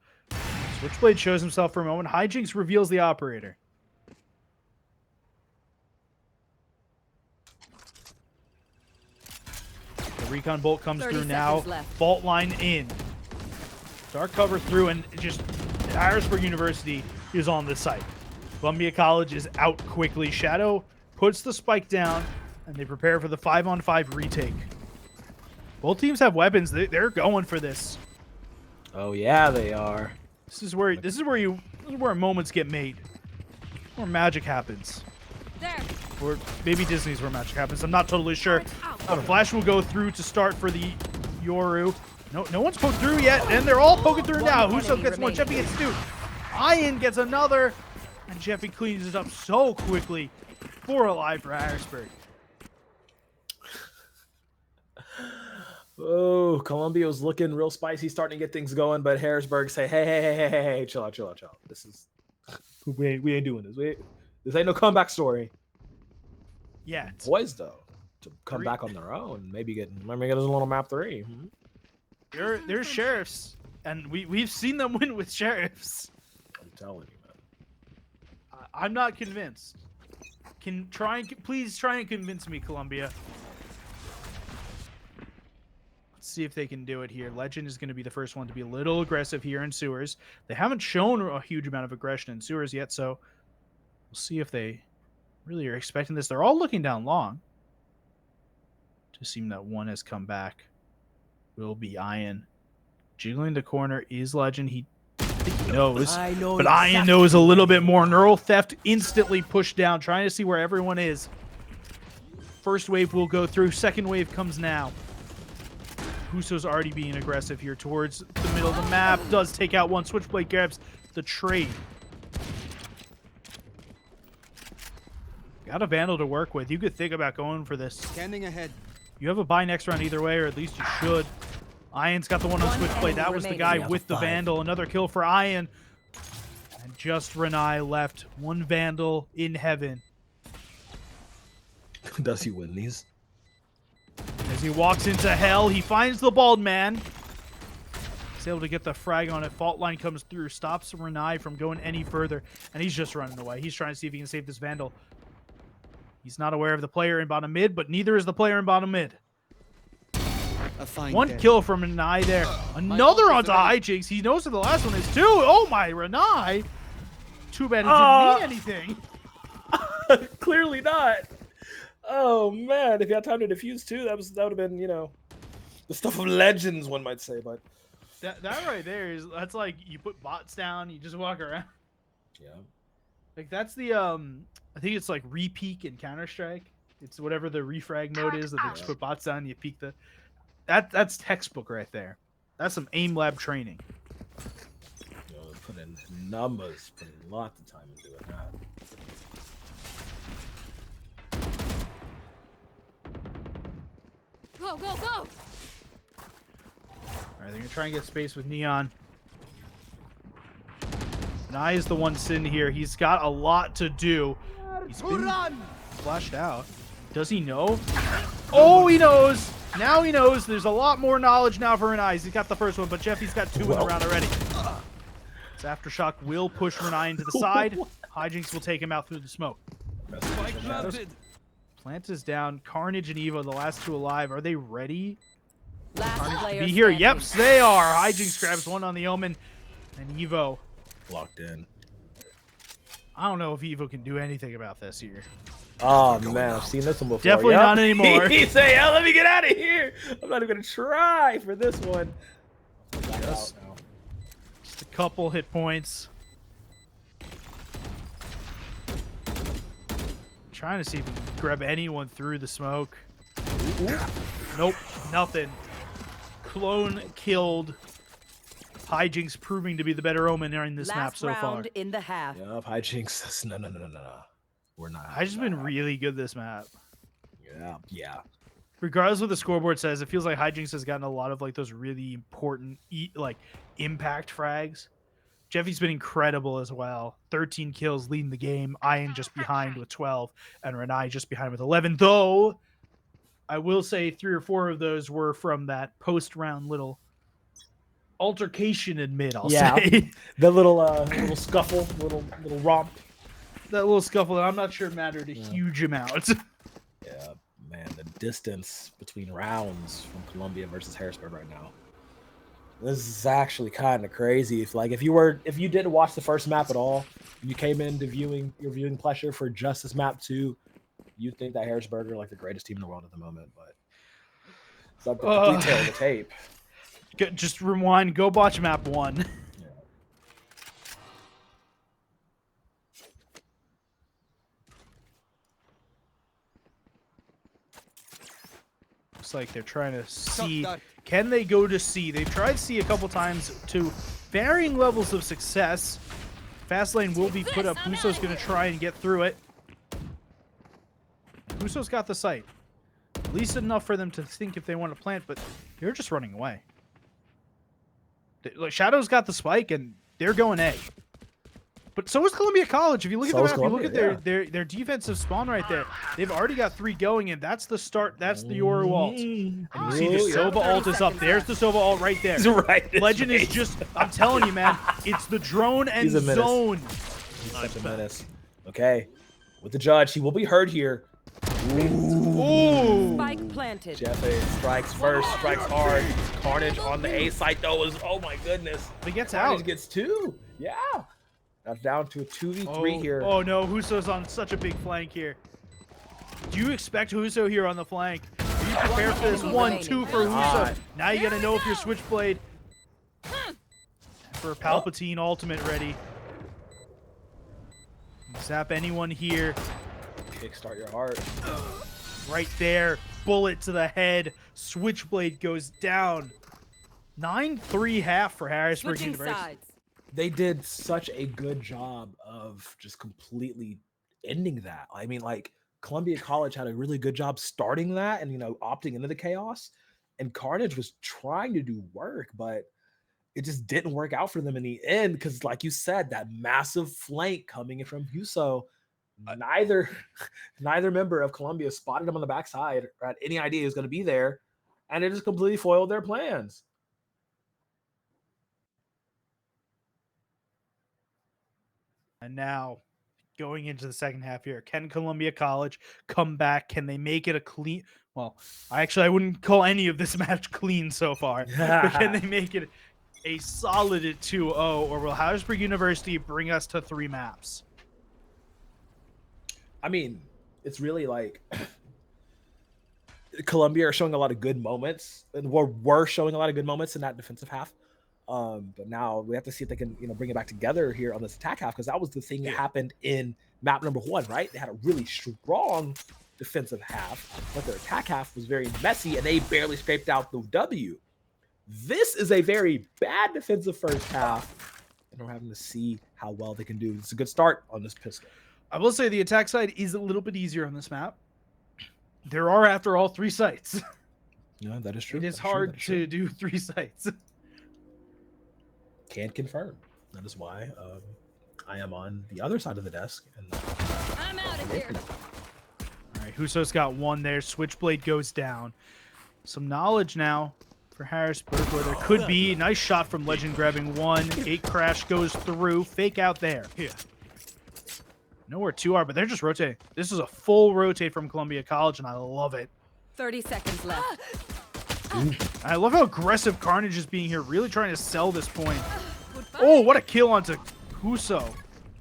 Switchblade shows himself for a moment. Hijinks reveals the operator. The recon bolt comes 30 through now. seconds left. Vault line in. Dark cover through, and just Harrisburg University is on the site. Columbia College is out quickly. Shadow puts the spike down, and they prepare for the 5-on-5 retake. Both teams have weapons. They're going for this. Oh yeah, they are. This is where moments get made, where magic happens, There. or maybe Disney's where magic happens. I'm not totally sure. But a flash will go through to start for the Yoru. No one's poked through yet, and they're all poking through now. One Huso enemy gets one, remaining. Jeffy gets 2. Ian gets another, and Jeffy cleans it up so quickly. 4 alive for Harrisburg. Oh, Columbia was looking real spicy, starting to get things going, but Harrisburg say, hey, chill out. This is we ain't doing this. This ain't no comeback story. Yeah, Poised though to come 3. back on their own, maybe get a little map 3. they're sheriffs, and we've seen them win with sheriffs. I'm telling you, man. I'm not convinced. Please try and convince me, Columbia. Let's see if they can do it here. Legend is going to be the first one to be a little aggressive here in sewers. They haven't shown a huge amount of aggression in sewers yet, so we'll see if they really are expecting this. They're all looking down long. Just seem that one has come back. Will be Ian. Jiggling the corner is Legend. He knows. I know But Ian knows a little bit more. Neural Theft instantly pushed down, trying to see where everyone is. First wave will go through. Second wave comes now. Huso's already being aggressive here towards the middle of the map. Does take out one. Switchblade grabs the trade. Got a Vandal to work with. You could think about going for this. Scanning ahead. You have a buy next round either way, or at least you should. Ian's got the one on One Switchblade. That enemy was the remaining. guy Yeah, with the 5. Vandal. Another kill for Ian. And just Renai left. One Vandal in heaven. Does he win these? As he walks into hell, he finds the bald man. He's able to get the frag on it. Fault line comes through, stops Renai from going any further, and he's just running away. He's trying to see if he can save this Vandal. He's not aware of the player in bottom mid, but neither is the player in bottom mid. A fine One dead. kill from Renai there. Another onto Hijinks. He knows who the last one is too. Oh my, Renai. Too bad it didn't mean anything. Clearly not. Oh man, if you had time to defuse too, that would have been, the stuff of legends, one might say. But That right there that's like you put bots down, you just walk around. Yeah. Like that's the I think it's like re-peek in Counter-Strike. It's whatever the refrag mode is that they just put bots down, you peek the that's textbook right there. That's some aim lab training. You know, put in numbers, put in lots of time into doing that. Go, go, go! All right, they're gonna try and get space with Neon. Nye is the one sitting here. He's got a lot to do. He's been flashed out. Does he know? Oh, he knows. Now he knows. There's a lot more knowledge now for Renai. He's got the first one, but Jeffy's got two in the round already. This Aftershock will push Renai into the side. Hijinks will take him out through the smoke. Plant is down. Carnage and Evo, the last two alive. Are they ready? Last Carnage player to be here. standing. Yep, they are. Hijinks grabs one on the Omen. And Evo. Locked in. I don't know if Evo can do anything about this here. Oh man, I've seen this one before. Definitely not anymore. He say, "Oh, let me get out of here. I'm not even gonna try for this one." Just a couple hit points. Trying to see if we can grab anyone through the smoke. Nope, nothing. Clone killed. Hijinks proving to be the better Omen in this Last map so far. round in the half. Yep, hijinks. No. We're not. Hijinks been really good this map. Yeah. Regardless of what the scoreboard says, it feels like Hijinks has gotten a lot of like those really important like impact frags. Jeffy's been incredible as well. 13 kills leading the game. Ian just behind with 12, and Renai just behind with 11. Though I will say 3 or 4 of those were from that post-round little altercation in mid. I'll say The little scuffle, little romp. that little scuffle that I'm not sure mattered a huge amount. Yeah, man, the distance between rounds from Columbia versus Harrisburg right now. This is actually kind of crazy. If you didn't watch the first map at all, and you came into your viewing pleasure for just this map too, you'd think that Harrisburg are like the greatest team in the world at the moment, but it's not the complete tale of the tape. Just rewind, go watch map 1. Yeah. Looks like they're trying to see, can they go to C? They've tried C a couple times to varying levels of success. Fast lane will be put up. Huso's going to try and get through it. Huso's got the sight. At least enough for them to think if they want to plant, but they're just running away. Like Shadow's got the spike, and they're going A. But so is Columbia College. If you look at the map, you look at their defensive spawn right there. They've already got 3 going, and that's the start. That's the Yoru ult. And you see the Sova ult is up. There's the Sova ult right there. He's right. Legend is just, I'm telling you, man, it's the drone and He's a menace. zone. He's such a menace. Okay, with the judge, he will be heard here. Ooh. Spike planted. Jeffe strikes first, strikes hard. Carnage on the A site though is, oh my goodness. He gets Carnage out. gets 2. Yeah. That's down to a 2v3 here. Oh no, Huso's on such a big flank here. Do you expect Huso here on the flank? Are you prepared for this? 1-2 for Huso. Now you gotta know if your Switchblade for Palpatine ultimate ready. Zap anyone here. Kickstart your heart. Right there. Bullet to the head. Switchblade goes down. 9-3 half for Harrisburg Switching University. sides. They did such a good job of just completely ending that. I mean, like Columbia College had a really good job starting that and, opting into the chaos. And Carnage was trying to do work, but it just didn't work out for them in the end. Because like you said, that massive flank coming in from Huso, neither member of Columbia spotted him on the backside or had any idea he was going to be there. And it just completely foiled their plans. And now, going into the second half here, can Columbia College come back? Can they make it a clean? Well, I wouldn't call any of this match clean so far. But can they make it a solid at 2-0, or will Harrisburg University bring us to 3 maps? I mean, it's really like Columbia are showing a lot of good moments, and were showing a lot of good moments in that defensive half. But now we have to see if they can, bring it back together here on this attack half, because that was the thing that happened in map number 1, right? They had a really strong defensive half, but their attack half was very messy, and they barely scraped out the W. This is a very bad defensive first half, and we're having to see how well they can do. It's a good start on this pistol. I will say the attack side is a little bit easier on this map. There are, after all, 3 sites. No, that is true. It is hard to do 3 sites. Can confirm. That is why I am on the other side of the desk. And I'm out of here. All right, Huso's got 1 there. Switchblade goes down. Some knowledge now for Harrisburg, where there could be. Nice shot from Legend, grabbing 1. Gate crash goes through. Fake out there. Here. Know where 2 are, but they're just rotating. This is a full rotate from Columbia College, and I love it. 30 seconds left. I love how aggressive Carnage is being here, really trying to sell this point. Oh, what a kill onto Huso.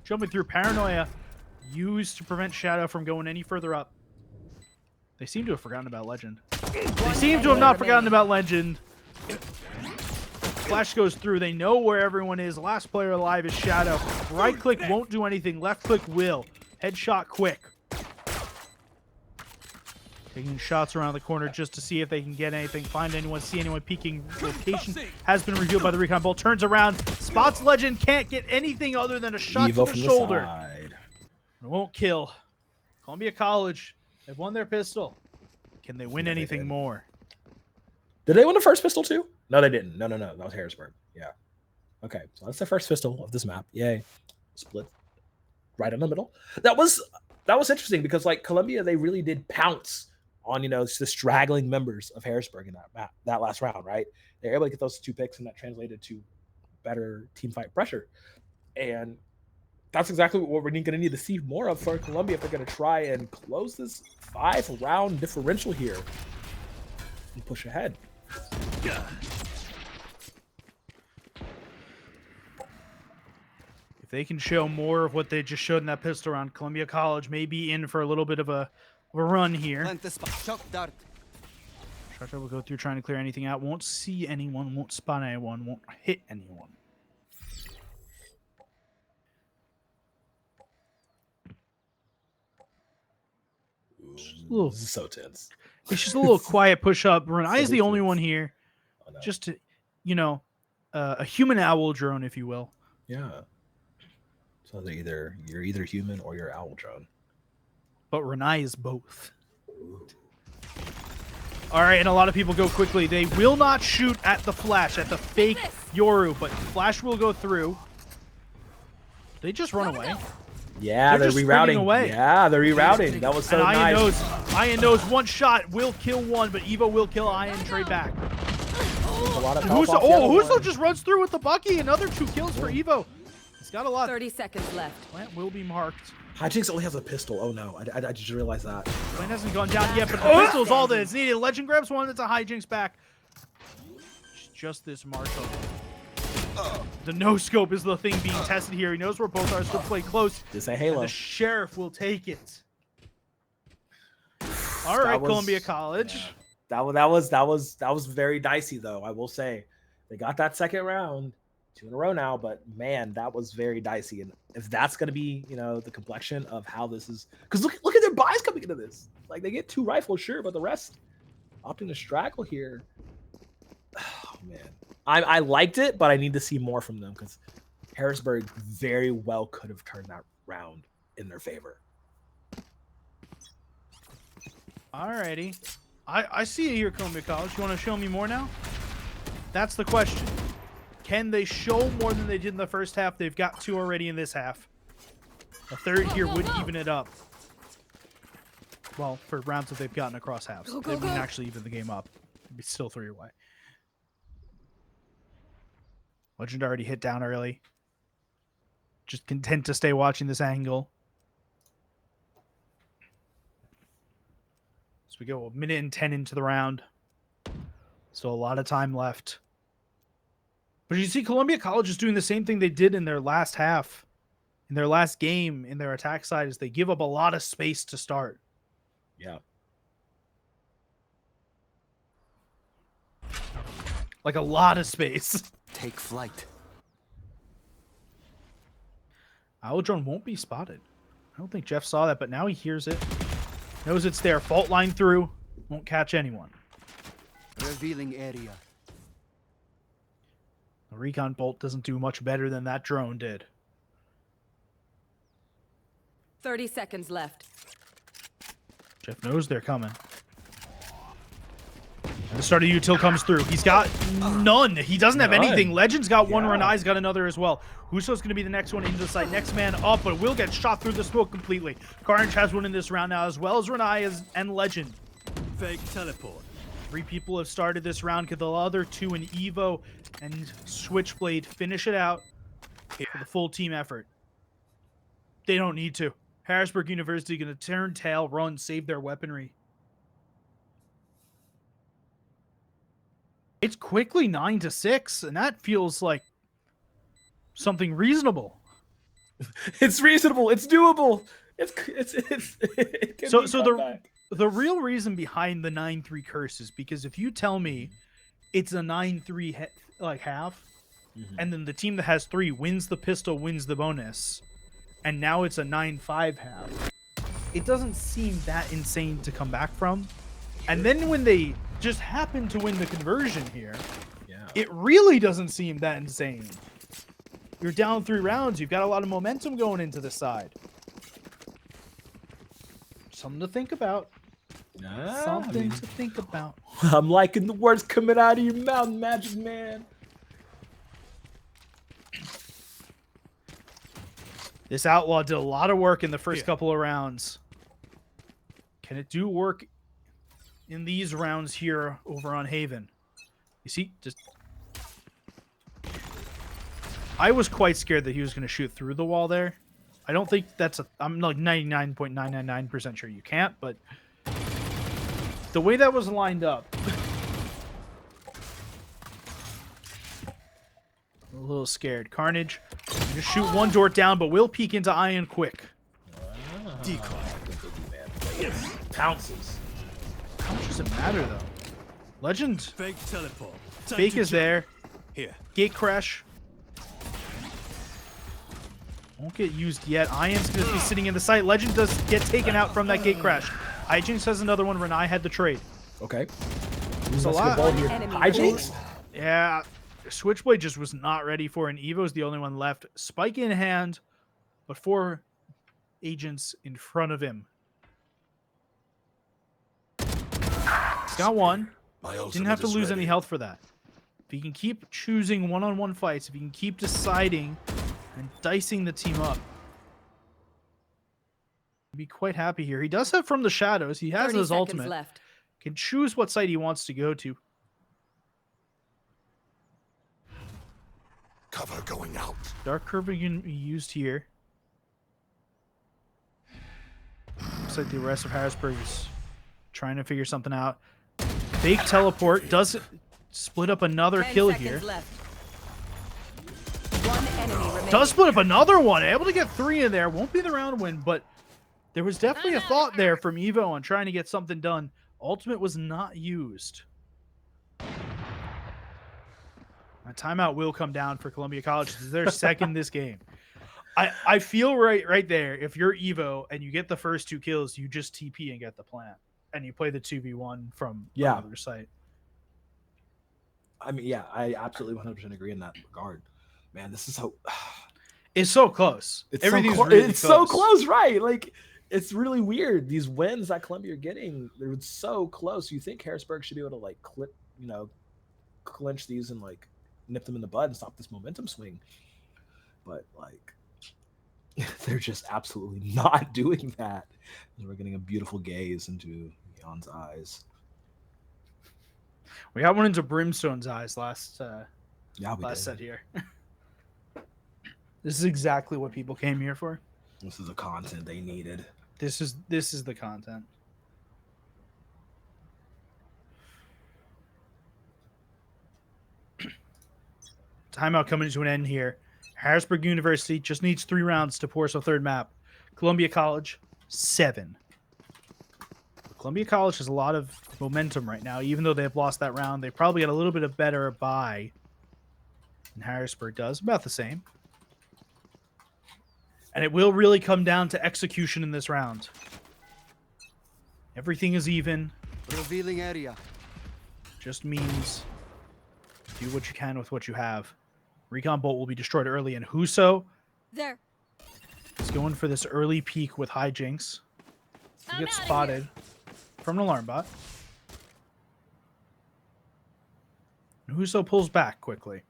Jumping through Paranoia, used to prevent Shadow from going any further up. They seem to have forgotten about Legend. They seem to have not forgotten about Legend. Flash goes through. They know where everyone is. Last player alive is Shadow. Right click won't do anything. Left click will. Headshot quick. Taking shots around the corner just to see if they can get anything, find anyone, see anyone peeking. Location has been revealed by the recon bolt. Turns around, spots Legend, can't get anything other than a shot Evo to the from shoulder. The side. It won't kill. Columbia College, they've won their pistol. Can they win anything more? Did they win the first pistol too? No, they didn't. No. That was Harrisburg. Yeah. Okay, so that's the first pistol of this map. Yay. Split right in the middle. That was interesting because like Columbia, they really did pounce on the straggling members of Harrisburg in that last round, right? They're able to get those 2 picks, and that translated to better team fight pressure. And that's exactly what we're going to need to see more of for Columbia if they're going to try and close this 5-round differential here and push ahead. If they can show more of what they just showed in that pistol round, Columbia College may be in for a little bit of a run here. Plant the spot. Shock dart. Shotgun will go through trying to clear anything out. Won't see anyone, won't spot anyone, won't hit anyone. This is so tense. It's just a little quiet push up. Renai is So the only tense. one here. Oh, no. Just to, a human owl drone, if you will. Yeah. So you're either human or you're owl drone. But Renai is both. All right, and a lot of people go quickly. They will not shoot at the Flash, at the fake Yoru, but Flash will go through. They just run away. Yeah, They're they're just rerouting. sprinting away. Yeah, they're rerouting. That was so And nice. Iron knows 1 shot will kill 1, but Evo will kill Iron trade back. A lot of help Huso, off the other Huso one. just runs through with the Bucky. Another 2 kills for Evo. He's got a lot. 30 seconds left. Plant will be marked. Hijinks only has a pistol. Oh no, I just realized that. Plant hasn't gone down yet, but the pistol is all that is needed. Legend grabs 1. It's a hijinks back. It's just this Marshall. The no scope is the thing being tested here. He knows where both are, so play close. This ain't And Halo. the sheriff will take it. All right, was- Columbia College. Yeah. That was very dicey though. I will say, they got that second round, 2 in a row now. But man, that was very dicey. And if that's gonna be the complexion of how this is, because look at their buys coming into this. Like they get 2 rifles, sure, but the rest opting to straggle here. Oh man, I liked it, but I need to see more from them because Harrisburg very well could have turned that round in their favor. Alrighty. I see you here, Columbia College. You want to show me more now? That's the question. Can they show more than they did in the first half? They've got 2 already in this half. A third here would even it up. Well, for rounds that they've gotten across halves. They wouldn't actually even the game up. It'd be still 3 away. Legend already hit down early. Just content to stay watching this angle. So we go 1:10 into the round. So a lot of time left. But you see Columbia College is doing the same thing they did in their last half. In their last game, in their attack side, is they give up a lot of space to start. Yeah. Like a lot of space. Take flight. Owl drone won't be spotted. I don't think Jeff saw that, but now he hears it. Knows it's there. Fault line through. Won't catch anyone. Revealing area. The recon bolt doesn't do much better than that drone did. 30 seconds left. Jeff knows they're coming. And the start of util comes through. He's got none. He doesn't have anything. Legend's got one. Renai's got another as well. Huso's going to be the next one into the site. Next man up, but will get shot through the smoke completely. Carnage has one in this round now, as well as Renai and Legend. Fake teleport. 3 people have started this round. Could the other 2 in Evo and Switchblade finish it out for the full team effort? They don't need to. Harrisburg University going to turn tail, run, save their weaponry. It's quickly 9-6, and that feels like something reasonable. It's reasonable. It's doable. It's it can So be so come back. the real reason behind the 9-3 curse is because if you tell me it's a 9-3 half, and then the team that has 3 wins the pistol, wins the bonus, and now it's a 9-5 half, it doesn't seem that insane to come back from. And then when they just happen to win the conversion here, it really doesn't seem that insane. You're down 3 rounds. You've got a lot of momentum going into the side. Something to think about. Something to think about. I'm liking the words coming out of your mouth, Magic Man. This outlaw did a lot of work in the first couple of rounds. Can it do work in these rounds here over on Haven? You see, just... I was quite scared that he was going to shoot through the wall there. I don't think that's a... I'm like 99.999% sure you can't, but... the way that was lined up... a little scared. Carnage, just shoot one door down, but will peek into Iron quick. Decoy. Pounces. How much does it matter, though? Legend. Fake teleport. Time Fake to is jump. there. Here. Gate crash. Won't get used yet. Iron's going to be sitting in the site. Legend does get taken out from that gate crash. Hijinks has another one. Renai had the trade. Okay. There's a That's lot. good ball here. Enemy Hijinks? Yeah. Switchblade just was not ready for it, and Evo's the only one left. Spike in hand, but 4 agents in front of him. He's got one. Didn't have to lose any health for that. If he can keep choosing one-on-one fights, if he can keep deciding and dicing the team up, he'd be quite happy here. He does have From the Shadows. He has 30 his seconds ultimate. left. Can choose what site he wants to go to. Cover going out. Dark curving can be used here. Looks like the rest of Harrisburg is trying to figure something out. Fake teleport does split up another 10 kill seconds here. left. One enemy remaining. Does split up another one. Able to get 3 in there. Won't be the round win, but there was definitely a thought there from Evo on trying to get something done. Ultimate was not used. A timeout will come down for Columbia College. They're second this game. I feel right there. If you're Evo and you get the first 2 kills, you just TP and get the plant, and you play the 2v1 from another site. I mean, yeah, I absolutely 100% agree in that regard. Man, this is so... It's so close. Everything's so really it's close. so close, right? Like, it's really weird. These wins that Columbia are getting, they're so close. You think Harrisburg should be able to, like, clinch these and, like, nip them in the bud and stop this momentum swing. But, like, they're just absolutely not doing that. And we're getting a beautiful gaze into Beyond's eyes. We got one into Brimstone's eyes last did. set here. This is exactly what people came here for. This is the content they needed. This is the content. Timeout coming to an end here. Harrisburg University just needs 3 rounds to force a 3rd map. Columbia College, 7. Columbia College has a lot of momentum right now. Even though they've lost that round, they probably got a little bit of better buy than Harrisburg does. About the same. And it will really come down to execution in this round. Everything is even. Revealing area. Just means do what you can with what you have. Recon Bolt will be destroyed early, and Huso There. is going for this early peek with hijinks. He gets spotted from an alarm bot. Huso pulls back quickly.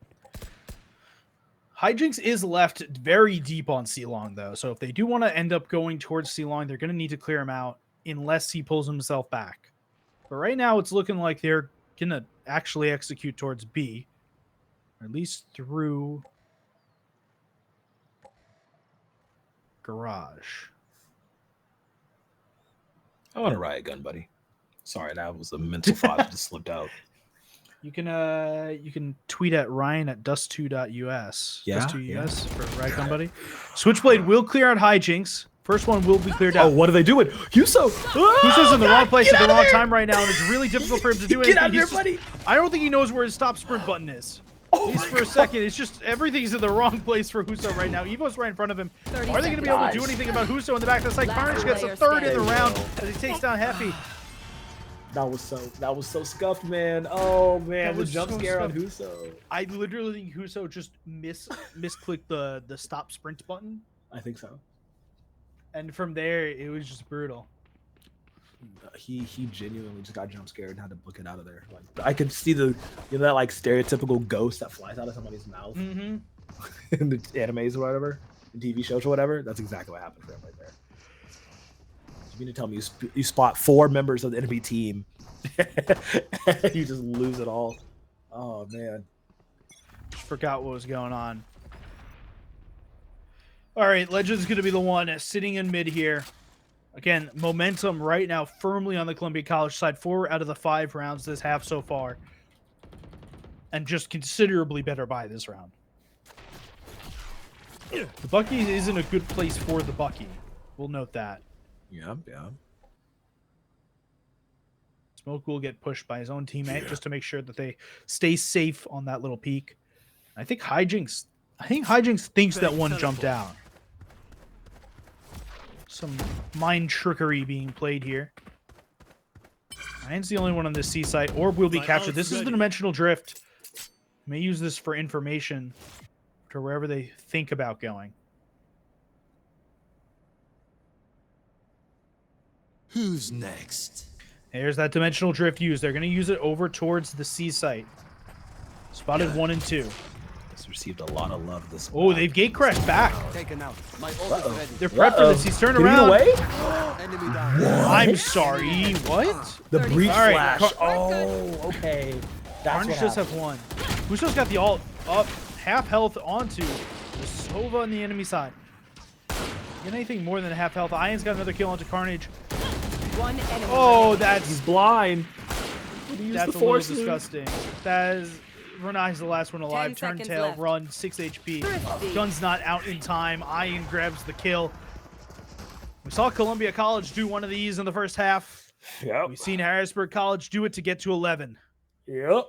Hijinks is left very deep on C-Long, though, so if they do want to end up going towards C-Long, they're going to need to clear him out unless he pulls himself back. But right now, it's looking like they're going to actually execute towards B, or at least through garage. I want a riot gun, buddy. Sorry, that was a mental thought that just slipped out. You can tweet at Ryan at dust2.us. Yeah, Dust2us for right buddy. Switchblade will clear out hijinks. First one will be cleared Oh, out. what are they doing? Huso! Huso's in the wrong place at the wrong time right now, and it's really difficult for him to do anything. Get out of He's there, buddy! I don't think he knows where his stop sprint button is. Oh At least for a second, it's just everything's in the wrong place for Huso right now. Evo's right in front of him. 30 Are they going to be able to do seconds. anything about Huso in the back? That's like Last Carnage gets a player third in the standing. round as he takes down Heffy. That was so scuffed, man. Oh man, That the was jump so scare on scuffed. Huso. I literally think Huso just misclicked the stop sprint button. I think so. And from there, it was just brutal. He genuinely just got jump scared and had to book it out of there. Like I could see that like stereotypical ghost that flies out of somebody's mouth Mm-hmm. in the animes or whatever, in TV shows or whatever. That's exactly what happened for him right there. You mean to tell me you spot 4 members of the enemy team, you just lose it all? Oh man. Just forgot what was going on. All right, Legend's going to be the one sitting in mid here. Again, momentum right now firmly on the Columbia College side. 4 out of the 5 rounds this half so far. And just considerably better by this round. The Bucky isn't a good place for the Bucky. We'll note that. Yeah. Smoke will get pushed by his own teammate just to make sure that they stay safe on that little peak. I think Hijinks thinks that one jumped out. Some mind trickery being played here. Ryan's the only one on this C site. Orb will be My captured. ult's This is the ready. dimensional drift. May use this for information to wherever they think about going. Who's next? There's that dimensional drift used. They're going to use it over towards the C site. Spotted 1 and 2. It's received a lot of love this. Oh, they've gate crashed back. Taken out. My ult Uh-oh. is ready. They're prepped for this. He's turned Did he get around. away? Enemy down. I'm sorry. What? The 30 breach All right, flash. Car- Oh, okay. That's Carnage what does happened. have 1. Huso's got the ult up, half health onto the Sova on the enemy side. Get anything more than a half health. Ian's got another kill onto Carnage. One enemy. Oh, He's that's blind. He used a the little force move. disgusting. That is Renai's the last one alive. 10 Turn seconds tail, left. run, 6 HP. Thrifty. Gun's not out in time. Ian grabs the kill. We saw Columbia College do one of these in the first half. Yep. We've seen Harrisburg College do it to get to 11. Yep.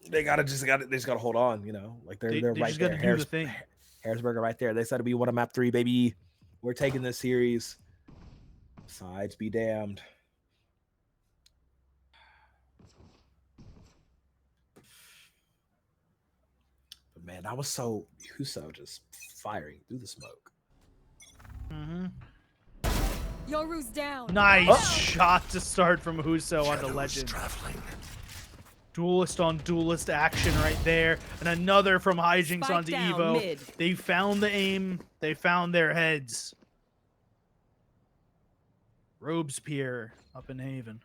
They just gotta hold on, you know. Like they're They right just there. got to do the thing. Harrisburg are right there. They said we want a map 3, baby. We're taking this series. Sides be damned. But man, that was so Huso just firing through the smoke. Mm-hmm. Yoru's down. Nice shot to start from Huso on the Legend. Duelist on duelist action right there. And another from Hijinks Spike onto down, Evo. mid. They found the aim. They found their heads. Robespierre up in Haven.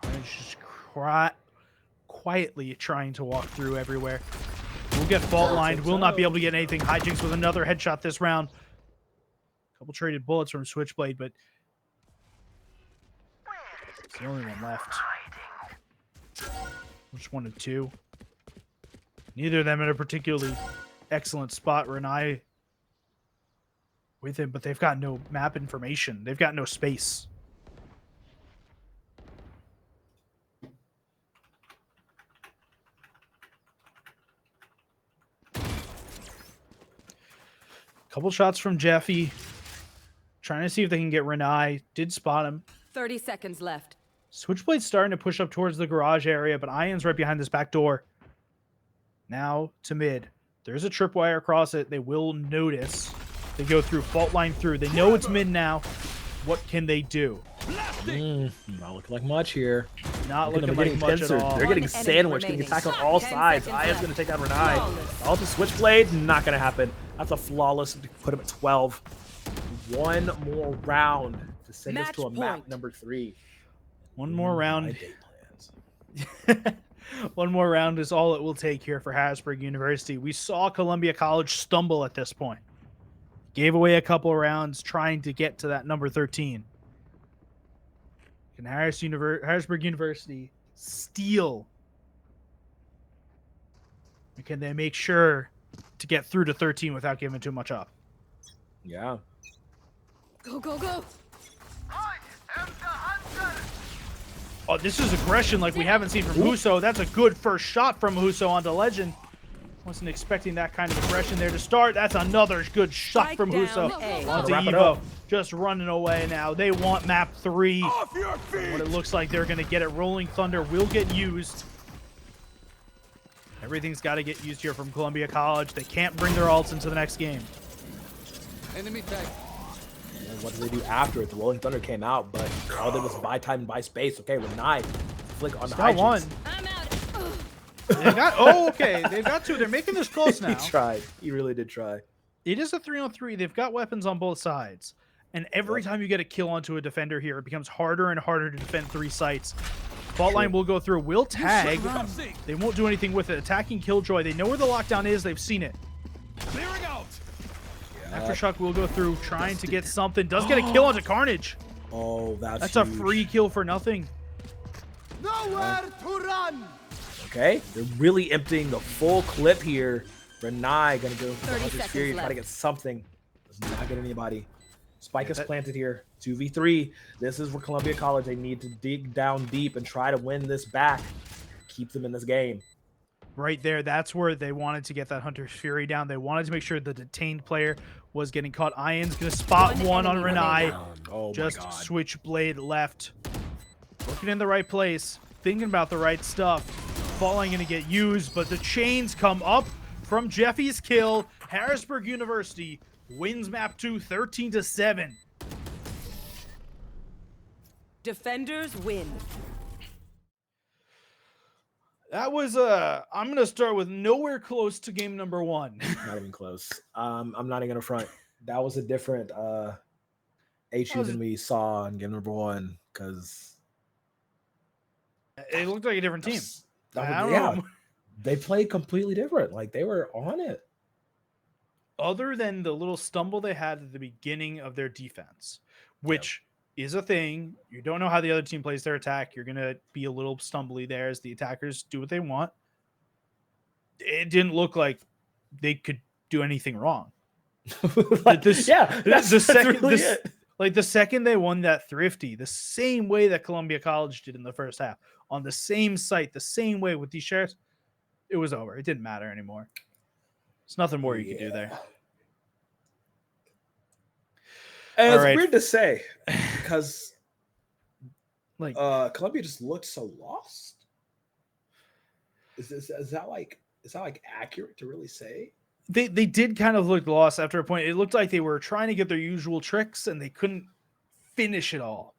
Carnage just quietly trying to walk through everywhere. We'll get fault lined. Will not be able to get anything. Hijinks with another headshot this round. Couple traded bullets from Switchblade, but it's the only one left. Just 1 and 2. Neither of them in a particularly excellent spot. Renai with him, but they've got no map information. They've got no space. Couple shots from Jeffy. Trying to see if they can get Renai. Did spot him. 30 seconds left. Switchblade's starting to push up towards the garage area, but Ion's right behind this back door. Now to mid. There's a tripwire across it. They will notice. They go through, fault line through. They know it's mid now. What can they do? Not looking like much here. Not Look at looking them like getting much at pincered. all. They're getting One enemy sandwiched, getting remaining. attacked on all 10 sides. seconds Aya's left. going to take out Renai. Flawless. All to Switchblade, not going to happen. That's a flawless to put him at 12. One more round to send us Match to a map point. number 3. One more My round. day plans. One more round is all it will take here for Harrisburg University. We saw Columbia College stumble at this point. Gave away a couple of rounds trying to get to that number 13. Can Harrisburg University steal? And can they make sure to get through to 13 without giving too much up? Yeah. Go, go, go. Oh, this is aggression like we haven't seen from Huso. That's a good first shot from Huso onto Legend. Wasn't expecting that kind of aggression there to start. That's another good shot Strike from down Huso A. onto Wrap it Evo. up. Just running away now. They want map 3. What it looks like they're going to get it. Rolling Thunder will get used. Everything's got to get used here from Columbia College. They can't bring their alts into the next game. Enemy tag. And what did they do after it? The Rolling Thunder came out, but all they did was buy time and buy space. Okay, with 9. Flick on the high Got one. I'm out. Ugh. They got, oh, okay. They've got 2. They're making this close now. He tried. He really did try. It is a 3-on-3. They've got weapons on both sides. And every time you get a kill onto a defender here, it becomes harder and harder to defend 3 sites. Fault line will go through. Will tag. They won't do anything with it. Attacking Killjoy. They know where the lockdown is. They've seen it. Clearing out. Aftershock will go through, trying to get something. Does get a kill onto Carnage. Oh, That's a huge. free kill for nothing. Nowhere to run. Okay, they're really emptying the full clip here. Renai gonna go for the 30 Hunter's seconds Fury, try to left. get something. Does not get anybody. Spike is that- planted here. 2v3. This is where Columbia College, they need to dig down deep and try to win this back. Keep them in this game. Right there, that's where they wanted to get that Hunter's Fury down. They wanted to make sure the detained player was getting caught. Ion's going to spot one on enemy Renai. remaining. Oh Just my god. Switchblade left. Looking in the right place. Thinking about the right stuff. Falling going to get used, but the chains come up from Jeffy's kill. Harrisburg University wins map 2, 13-7. Defenders win. That was I'm going to start with nowhere close to game number 1. Not even close. I'm not even gonna front. That was a different HU than we saw in game number 1, because It looked like a different team. I don't yeah, know. they played completely different. Like they were on it. Other than the little stumble they had at the beginning of their defense, which is a thing. You don't know how the other team plays their attack. You're going to be a little stumbly there as the attackers do what they want. It didn't look like they could do anything wrong. Like, this- yeah, that's the second, really this- it. Like the second they won that thrifty, the same way that Columbia College did in the first half, on the same site, the same way with these shares, it was over. It didn't matter anymore. There's nothing more you could do there. And All it's right. weird to say because Like Columbia just looked so lost. Is that like accurate to really say? they did kind of look lost after a point. It looked like they were trying to get their usual tricks and they couldn't finish it all.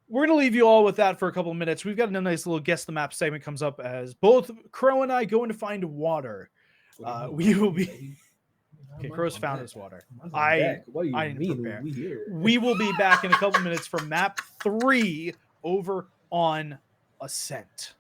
We're going to leave you all with that for a couple of minutes. We've got a nice little guess the map segment comes up as both Crow and I go in to find water. We will be okay. Crow's found his water. What do you I didn't mean? prepare. We here? We will be back in a couple minutes for map 3 over on Ascent.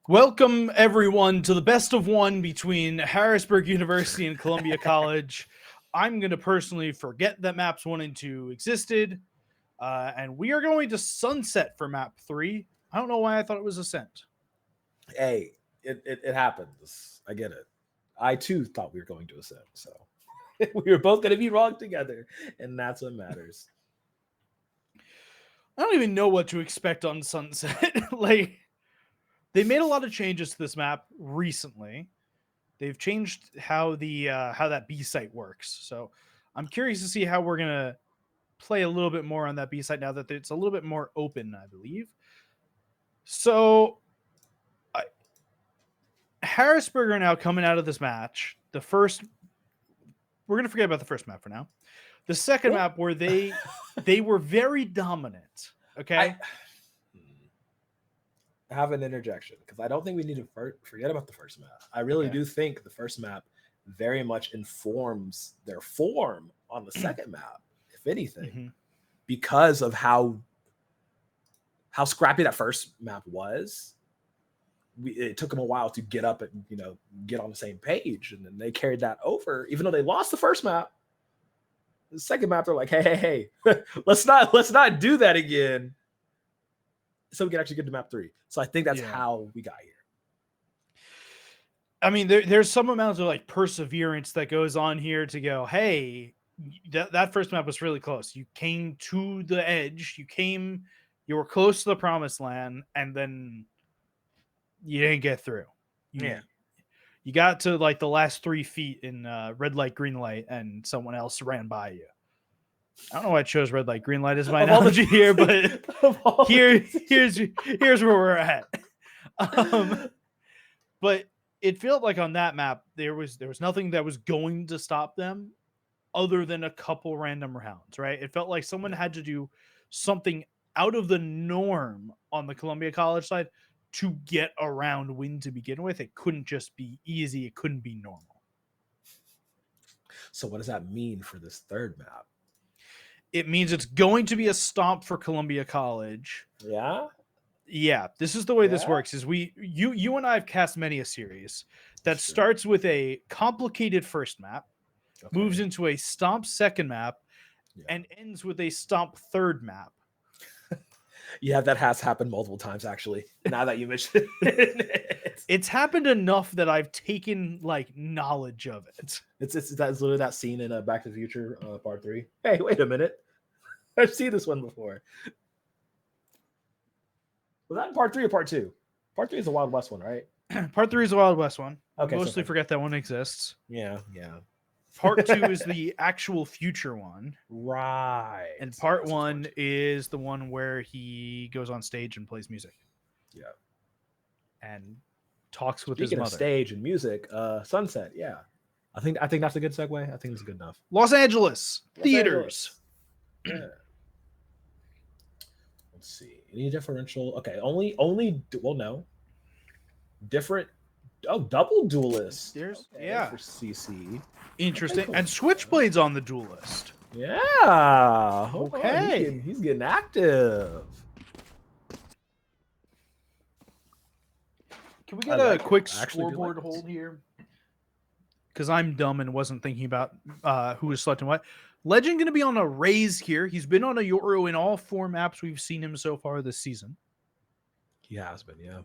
Welcome, everyone, to the best of one between Harrisburg University and Columbia College. I'm going to personally forget that maps 1 and 2 existed, and we are going to sunset for map 3. I don't know why I thought it was Ascent. Hey, it happens. I get it. I too thought we were going to Ascent, so we were both going to be wrong together, and that's what matters. I don't even know what to expect on Sunset. Like, they made a lot of changes to this map recently. They've changed how the how that B site works. So I'm curious to see how we're gonna play a little bit more on that B site now that it's a little bit more open, I believe. So Harrisburg are now coming out of this match. The first, we're gonna forget about the first map for now. The second map where they were very dominant. Okay. I have an interjection because I don't think we need to forget about the first map. I really do think the first map very much informs their form on the second map, if anything, because of how scrappy that first map was. It took them a while to get up and get on the same page, and then they carried that over. Even though they lost the first map, the second map they're like, hey, let's not do that again, so we can actually get to map 3. So I think that's how we got here. I mean, there's some amount of like perseverance that goes on here to go, hey, that first map was really close. You came to the edge. You were close to the promised land, and then you didn't get through. You got to like the last 3 feet in red light, green light, and someone else ran by you. I don't know why I chose red light, green light as my analogy here, but here's where we're at. But it felt like on that map there was nothing that was going to stop them other than a couple random rounds, right? It felt like someone had to do something out of the norm on the Columbia College side to get around win to begin with. It couldn't just be easy. It couldn't be normal. So what does that mean for this third map? It means it's going to be a stomp for Columbia College. Yeah. This is the way this works. Is you and I have cast many a series that starts with a complicated first map, moves into a stomp second map, and ends with a stomp third map. Yeah, that has happened multiple times actually. Now that you mentioned it, it's happened enough that I've taken like knowledge of it. It's literally that scene in Back to the Future Part 3. Hey, wait a minute, I've seen this one before. Was that in Part 3 or Part 2? Part 3 is the Wild West one, right? Part 3 is the Wild West one. Okay, Mostly forget that one exists. Yeah. Part 2 is the actual future one. Right. And part 1 is the one where he goes on stage and plays music. Yeah. And talks with Speaking his mother. Of stage and music, Sunset, yeah. I think that's a good segue. I think it's good enough. Los Angeles theaters. Yeah. Let's see. Any differential? Okay, only well, no. Different. Oh, double duelist. There's for CC. Interesting. Okay, cool. And Switchblade's on the duelist. Yeah. Okay. He's getting active. Can we get a quick scoreboard hold here? Because I'm dumb and wasn't thinking about who was selecting what. Legend going to be on a raise here. He's been on a Euro in all 4 maps we've seen him so far this season. He has been, yeah.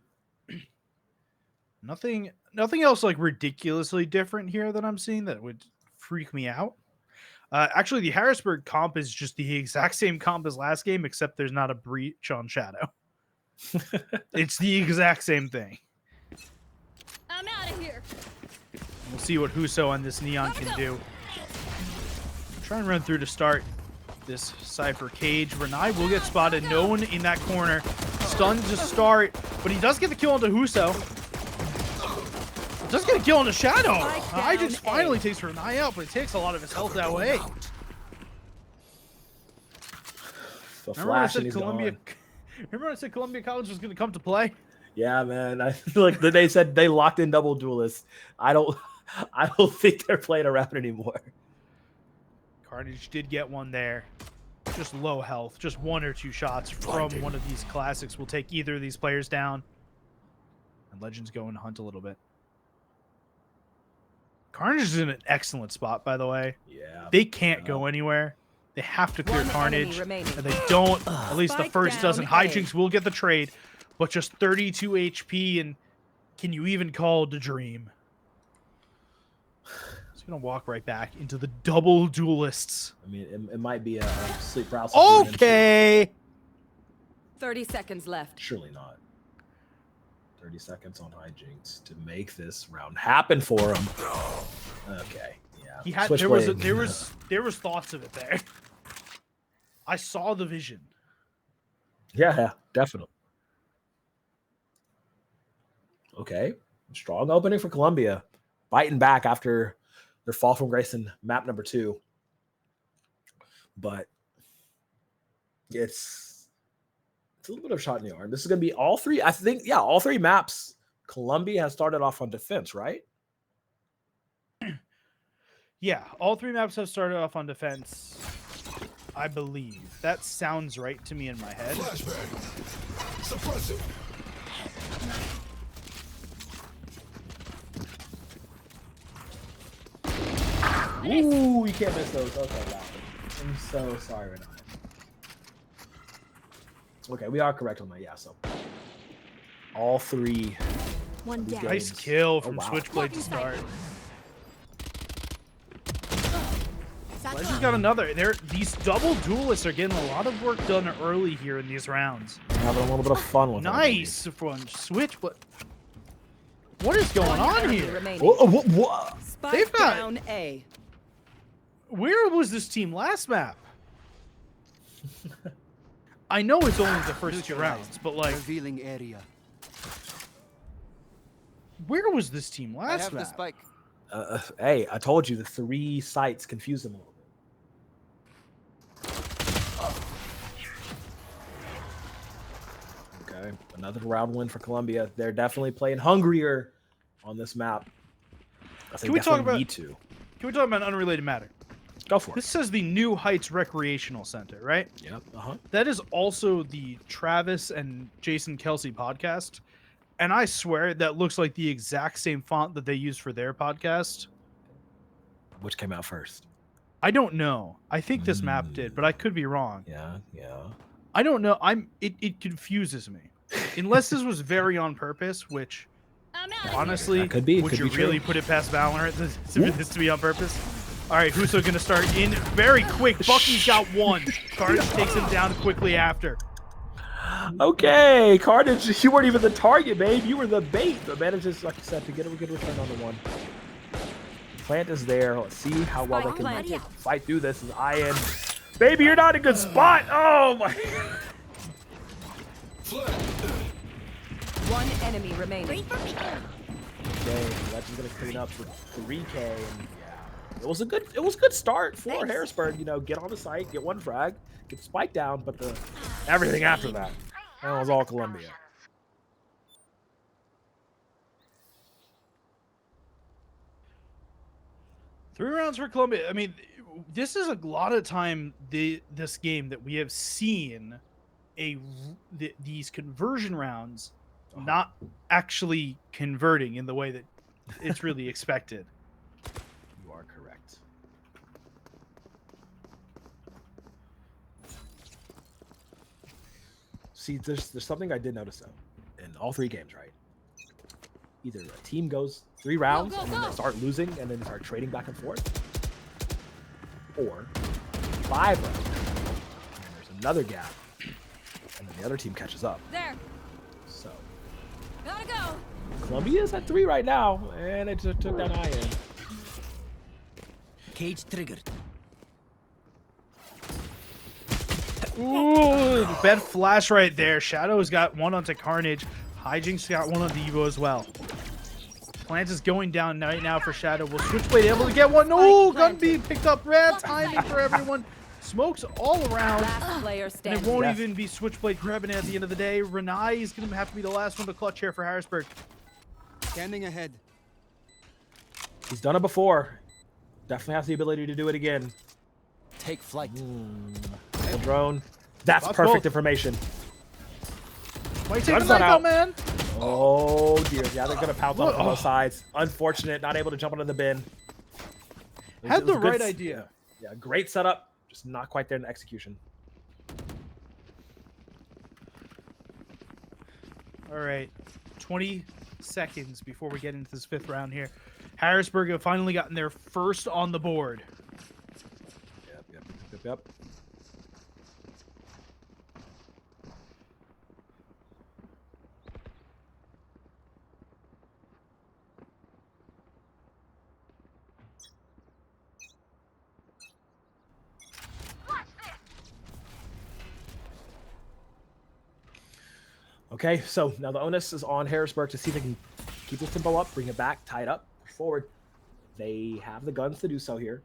Nothing else like ridiculously different here that I'm seeing that would freak me out. Actually, the Harrisburg comp is just the exact same comp as last game, except there's not a breach on Shadow. It's the exact same thing. I'm out of here. We'll see what Huso on this Neon can do. Try and run through to start this Cypher cage. Renai will get spotted. No one in that corner. Stunned to start, but he does get the kill onto Huso. Does get a kill on the Shadow. I just finally takes Renai out, but it takes a lot of his health that way. Remember when I said Columbia College was going to come to play? Yeah, man. I feel like they said they locked in double duelists. I don't think they're playing around anymore. Carnage did get one there. Just low health. Just 1 or 2 shots from one of these classics will take either of these players down. And Legends go and hunt a little bit. Carnage is in an excellent spot, by the way. Yeah. They can't go anywhere. They have to clear One Carnage. enemy remaining. And they don't. At least the Spike first down doesn't. A. Hijinks will get the trade. But just 32 HP. And can you even call it a dream? He's going to walk right back into the double duelists. I mean, it might be a sleep paralysis. Okay. 30 seconds left. Surely not. 30 seconds on Hijinks to make this round happen for him. Okay. Yeah. He had Switchblade. there was thoughts of it there. I saw the vision. Yeah, definitely. Okay. Strong opening for Columbia. Fighting back after their fall from grace in map number 2. But it's a little bit of a shot in the arm. This is going to be all three. I think, yeah, all 3 maps. Columbia has started off on defense, right? Yeah, all 3 maps have started off on defense. I believe. That sounds right to me in my head. Suppressive. Ooh, you can't miss those. Okay, wow. I'm so sorry, Renai. Okay, we are correct on that. Yeah, so all 3. One down. Nice kill from wow. Switchblade to start. Legend's got another. These double duelists are getting a lot of work done early here in these rounds. Having a little bit of fun with it. Nice from Switchblade. What is going One on enemy here? remaining. What? Spike They've got- down A. Where was this team last map? I know it's only the first 2 rounds, but like, Revealing area. where was this team I last have the map? spike. Hey, I told you the 3 sites confused them a little bit. Okay, another round win for Columbia. They're definitely playing hungrier on this map. Can we talk about- need to Can we talk about an unrelated matter? go for This it? says the New Heights Recreational Center, right? Yep. That is also the Travis and Jason Kelsey podcast. And I swear that looks like the exact same font that they use for their podcast. Which came out first? I don't know. I think this map did, but I could be wrong. Yeah. I don't know. It confuses me. Unless this was very on purpose, which I'm out of honestly, That could be. It would could you be true. really put it past Valorant for this to be on purpose? All right, Huso going to start in very quick. Bucky's got 1. Carnage takes him down quickly after. Okay, Carnage, you weren't even the target, babe. You were the bait. But manages, like you said, to get a good return on the 1. Plant is there. Let's see how well they Spike can planted. fight through this. As Ian, baby, you're not in a good spot. Oh my! One enemy remaining. Okay, Legend's gonna clean up for 3K, and yeah, it was a good start for Harrisburg. You know, get on the site, get 1 frag, get the spike down, but the everything after that was all Columbia. Three rounds for Columbia. I mean, this is a lot of time this game that we have seen these conversion rounds not actually converting in the way that it's really expected. You are correct. See, there's something I did notice though in all 3 games, right? Either a team goes 3 rounds go, and then they go. start losing and then start trading back and forth, or 5 rounds and then there's another gap and then the other team catches up. there. So Gotta go. Columbia's at 3 right now, and it just took that eye in. Cage triggered. Ooh, bad flash right there. Shadow's got 1 onto Carnage. Hijinks got 1 on Devo as well. Plant is going down right now for Shadow. Will Switchblade able to get 1? No, gun being picked up. Bad timing for everyone. Smokes all around. Last player And it standing. won't Yes. even be Switchblade grabbing it at the end of the day. Renai is going to have to be the last one to clutch here for Harrisburg. Scanning ahead. He's done it before. Definitely has the ability to do it again. Take flight. The drone. That's That's perfect both. information. Why you taking Gun's the not knife out. out, man? Oh dear. Yeah, they're gonna pounce on it from Oh. both sides. Unfortunate, not able to jump into the bin. Had It was the a good right s- idea. Yeah, great setup, just not quite there in execution. All right, 20 seconds before we get into this 5th round here. Harrisburg have finally gotten their first on the board. Yep. Okay, so now the onus is on Harrisburg to see if they can keep this tempo up, bring it back, tie it up, push forward. They have the guns to do so here.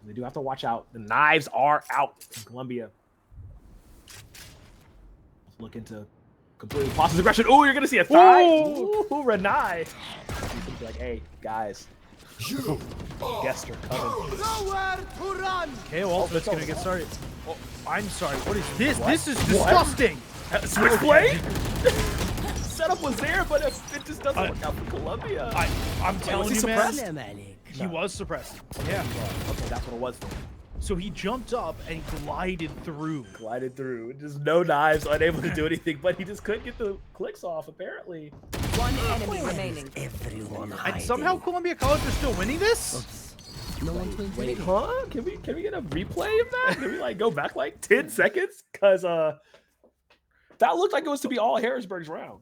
They do have to watch out. The knives are out in Columbia. Looking to completely passive aggression. Oh, you're gonna see a thigh. Ooh. Ooh, Renai. He's gonna be like, hey, guys, guests are coming. Nowhere to run! Okay, well, that's going to get started. Oh, I'm sorry. What is this? What? This is What? disgusting. Switchblade? Setup was there, but it just doesn't work out for Columbia. I'm telling was he you, man. suppressed? He was suppressed. Yeah. Okay, that's what it was then. So he jumped up and glided through. Glided through. Just no knives, unable to do anything, but he just couldn't get the clicks off, apparently. One enemy remaining. Everyone And somehow Columbia College is still winning this? No one's been Wait, huh? Can we get a replay of that? Can we like go back like 10 seconds? Because that looked like it was to be all Harrisburg's round.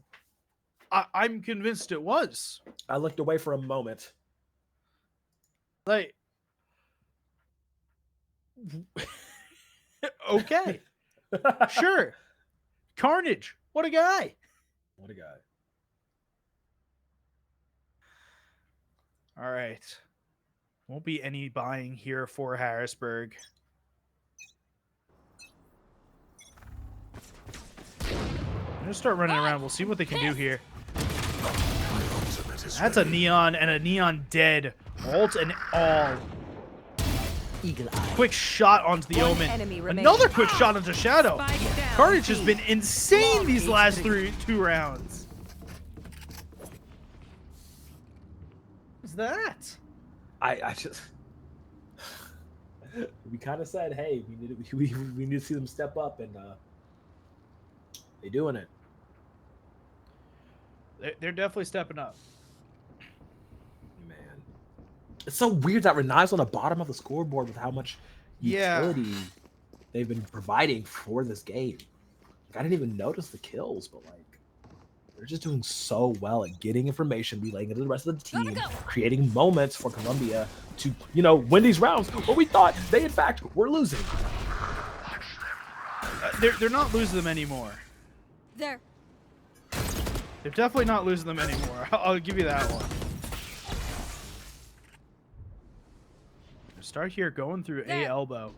I'm convinced it was. I looked away for a moment. Like, okay, sure. Carnage, what a guy. What a guy. All right. Won't be any buying here for Harrisburg. I'm gonna start running around. We'll see what they can do here. That's a neon and a neon dead. Ult and all. Eagle eye. Quick shot onto the One Omen. enemy remaining. Another quick shot onto Shadow. Spike down. Carnage has been insane these last two rounds. What's that? I just we kind of said, hey, we need to see them step up, and they're doing it. They're definitely stepping up. Man, it's so weird that Renai's on the bottom of the scoreboard with how much Yeah. utility they've been providing for this game. Like, I didn't even notice the kills, but like they're just doing so well at getting information, relaying it to the rest of the team, creating moments for Columbia to, win these rounds where we thought they, in fact, were losing. They're not losing them anymore. There. They're definitely not losing them anymore. I'll give you that one. Start here, going through A There. elbow.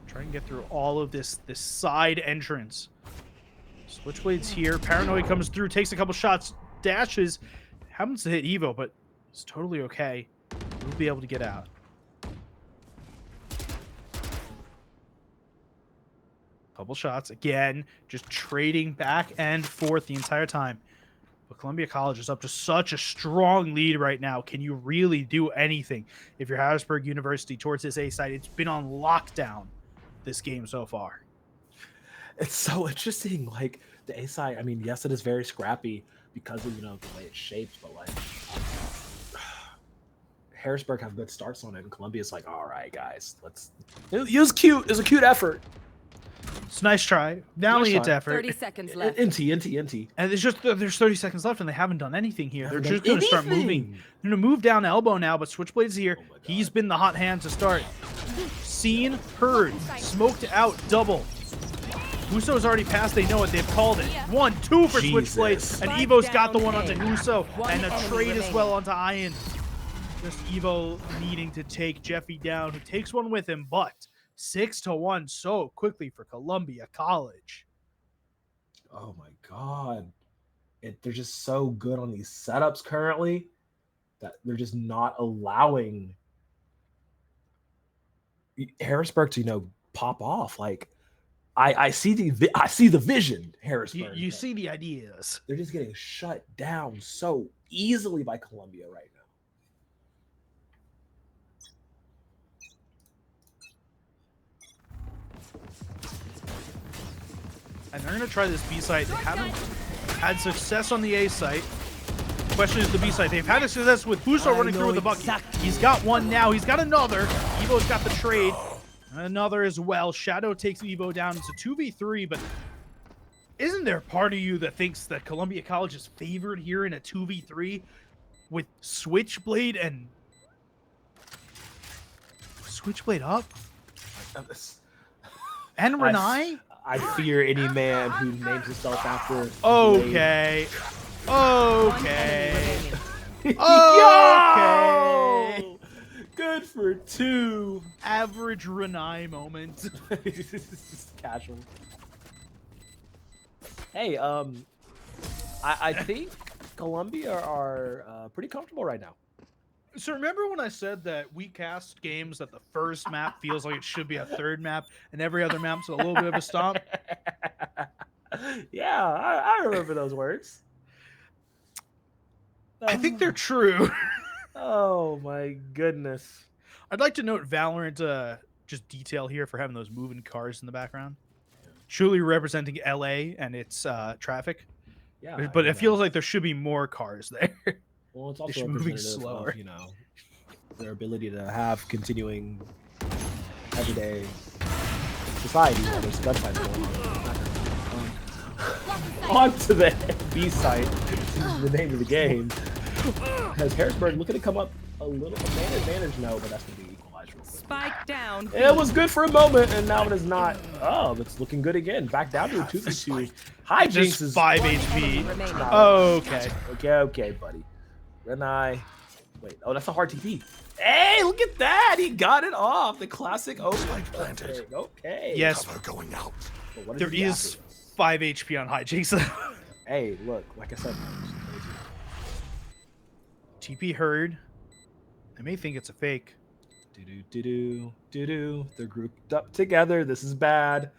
Try and get through all of this side entrance. Switchblade's here. Paranoid comes through, takes a couple shots, dashes. Happens to hit Evo, but it's totally okay. We'll be able to get out. Couple shots again, just trading back and forth the entire time. But Columbia College is up to such a strong lead right now. Can you really do anything if you're Harrisburg University towards this A side? It's been on lockdown this game so far. It's so interesting. Like the A side, I mean, yes, it is very scrappy because of the way it's shaped, but like Harrisburg have good starts on it, and Columbia's like, all right, guys, it was cute. It was a cute effort. It's a nice try. Valiant Nice try. effort. 30 seconds left. NT. And there's 30 seconds left, and they haven't done anything here. They're Haven't just done going to start moving. anything. They're going to move down elbow now, but Switchblade's here. Oh my God. He's been the hot hand to start. Seen, heard, smoked out, double. Huso's already passed. They know it. They've called it. 1-2 for Jesus. Switchblade. And Spike Evo's got the down one onto A. Huso. One And a enemy trade as remaining. well onto Ian. Just Evo needing to take Jeffy down, who takes one with him, but 6-1 so quickly for Columbia College. Oh my God. They're just so good on these setups currently that they're just not allowing Harrisburg to, pop off. Like, I see the vision, Harrisburg. You see the ideas. They're just getting shut down so easily by Columbia right now. And they're gonna try this B site. They haven't had success on the A site. Question is the B site. They've had a success with Buso running through with the bucket. He's got one now. He's got another. Evo's got the trade. Another as well. Shadow takes Evo down. It's a 2v3, but isn't there part of you that thinks that Columbia College is favored here in a 2v3 with Switchblade and Switchblade up and Renai? I fear any man who names himself after. Okay. One Okay. enemy remaining. Okay. Yo! Good for 2. Average Renai moment. Casual. Hey, I think Columbia are pretty comfortable right now. So remember when I said that we cast games that the first map feels like it should be a third map and every other map's a little bit of a stomp? Yeah, I remember those words. I think they're true. Oh my goodness. I'd like to note Valorant just detail here for having those moving cars in the background. Truly representing LA and its traffic. Yeah, But it feels like there should be more cars there. well, it's they also should moving representative slower. of, their ability to have continuing everyday society where there's gunfights going on. On to the B site, the name of the game. Has Harrisburg looking to come up a little advantage? No, but that's going to be equalized real quick. Spike down. It was good for a moment, and now it is not. Oh, it's looking good again. Back down to a 2v2. Hijinks Just is 5 One HP. enemy remaining. Okay. Okay, buddy. Renai. Wait, oh, that's a hard TP. Hey, look at that! He got it off. The classic open. Okay. Yes, going out. But what there he is after? 5 HP on Hijinks. Hey, look, like I said. TP heard. I may think it's a fake. Do. They're grouped up together. This is bad.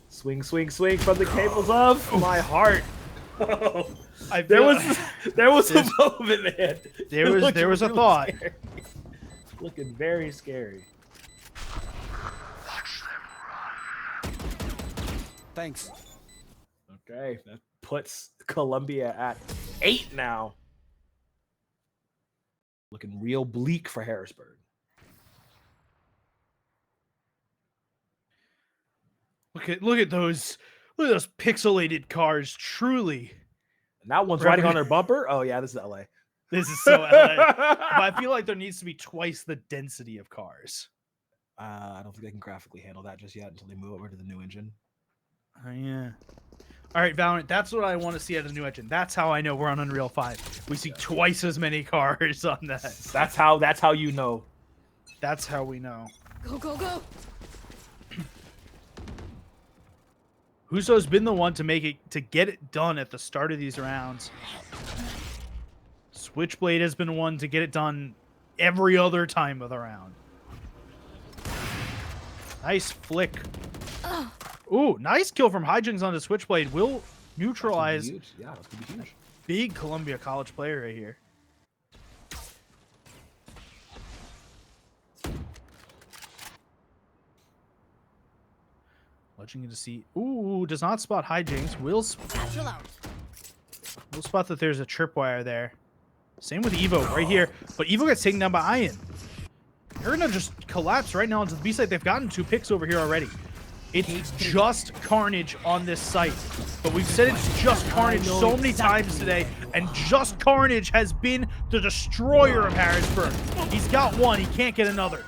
Swing from the cables of my heart. There was a moment, man. There was a really thought. Scary. Looking very scary. Thanks. Okay, that puts Columbia at 8 now. Looking real bleak for Harrisburg. Look at those pixelated cars. Truly, And that one's riding on their bumper. Oh yeah, this is LA. this is so LA. But I feel like there needs to be twice the density of cars. I don't think they can graphically handle that just yet until they move over to the new engine. Oh, yeah. All right, Valorant. That's what I want to see out of the new engine. That's how I know we're on Unreal 5. We see twice as many cars on that. That's how you know. That's how we know. Go, go, go. Huso's been the one to get it done at the start of these rounds. Switchblade has been one to get it done every other time of the round. Nice flick. Ooh, nice kill from Hijinks onto Switchblade. Will neutralize Huge. Yeah, that's gonna be huge. big Columbia College player right here. Watching to see. Ooh, does not spot Hijinks. Will Satchel out. spot that there's a tripwire there. Same with Evo right here. But Evo gets taken down by Ian. They're gonna just collapse right now onto the B site. They've gotten 2 picks over here already. It's just Carnage on this site. But we've said it's just Carnage so many times today. And just Carnage has been the destroyer of Harrisburg. He's got one. He can't get another.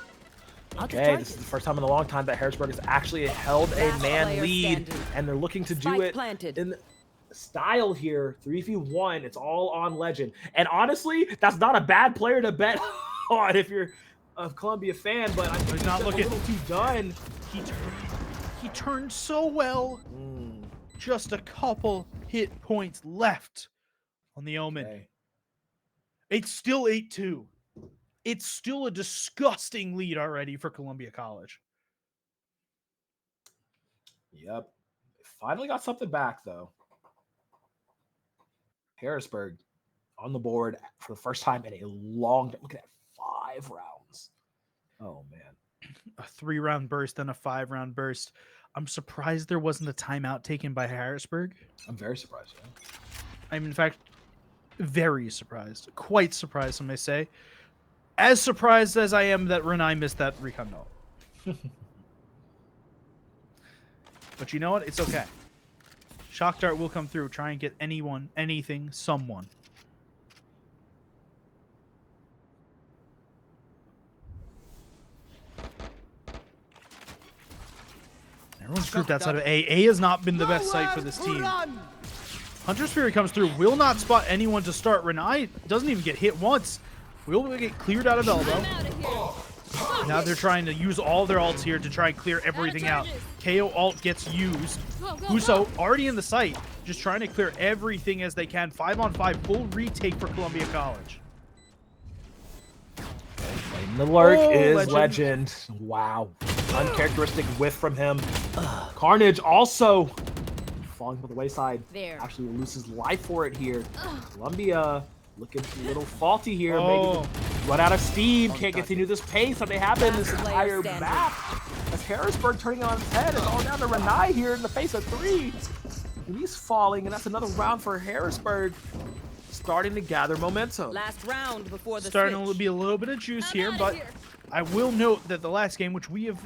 Okay, this is the first time in a long time that Harrisburg has actually held a Last man player lead, standing. and they're looking to do Spike it planted. in style here. 3v1, it's all on Legend. And honestly, that's not a bad player to bet on if you're a Columbia fan, but I think He's not a looking. little too done. He turned so well. Just a couple hit points left on the Omen. Okay. It's still 8-2. It's still a disgusting lead already for Columbia College. Yep. Finally got something back, though. Harrisburg on the board for the first time in a long time. Look at that, 5 rounds. Oh, man. A 3-round burst and a 5-round burst. I'm surprised there wasn't a timeout taken by Harrisburg. I'm very surprised. Yeah. I'm, in fact, very surprised. Quite surprised, I may say. As surprised as I am that Renai missed that recon note. But you know what? It's okay. Shock Dart will come through. Try and get anyone, anything, someone. Everyone's grouped outside of A. A has not been the best site for this team. Hunter's Fury comes through. Will not spot anyone to start. Renai doesn't even get hit once. Will get cleared out of elbow. I'm out of here. Now they're trying to use all their ults here to try and clear everything out. KO ult gets used. Go, go, Huso go. already in the site, just trying to clear everything as they can. 5-on-5, full retake for Columbia College. And the lurk Oh, is Legend. legend. Wow. Uncharacteristic whiff from him. Carnage also falling to the wayside. There. Actually loses life for it here. Columbia looking a little faulty here. Oh. Maybe run out of steam. Can't continue this pace that they have in this Last player entire standing. map. As Harrisburg turning on his head. It's all down to Renai here in the face of 3. And he's falling, and that's another round for Harrisburg. Starting to gather momentum. Last round before the Starting switch. to be a little bit of juice I'm here, outta but here. I will note that the last game, which we have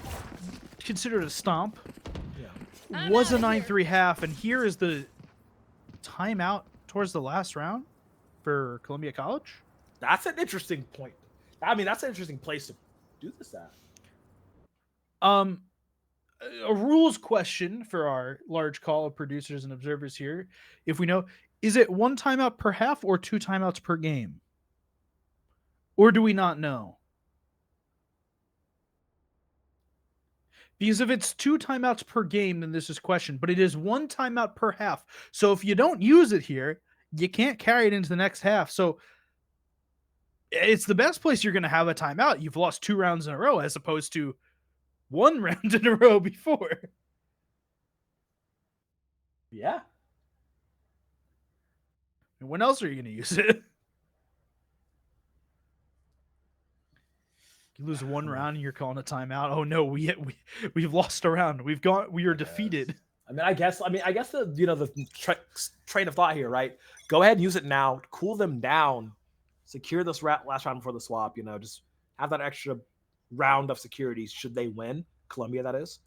considered a stomp, I'm was a outta here. 9-3 half, and here is the timeout towards the last round for Columbia College. That's an interesting point. I mean, that's an interesting place to do this at. A rules question for our large call of producers and observers here. If we know, is it 1 timeout per half or 2 timeouts per game? Or do we not know? Because if it's 2 timeouts per game, then this is questioned. But it is 1 timeout per half. So if you don't use it here, you can't carry it into the next half. So it's the best place you're going to have a timeout. You've lost 2 rounds in a row as opposed to 1 round in a row before. Yeah. And when else are you going to use it? You lose 1 round and you're calling a timeout. Oh no, we've lost a round. We are defeated. I mean, I guess the train of thought here, right? Go ahead and use it now. Cool them down. Secure this last round before the swap. Just have that extra round of security should they win. Columbia, that is.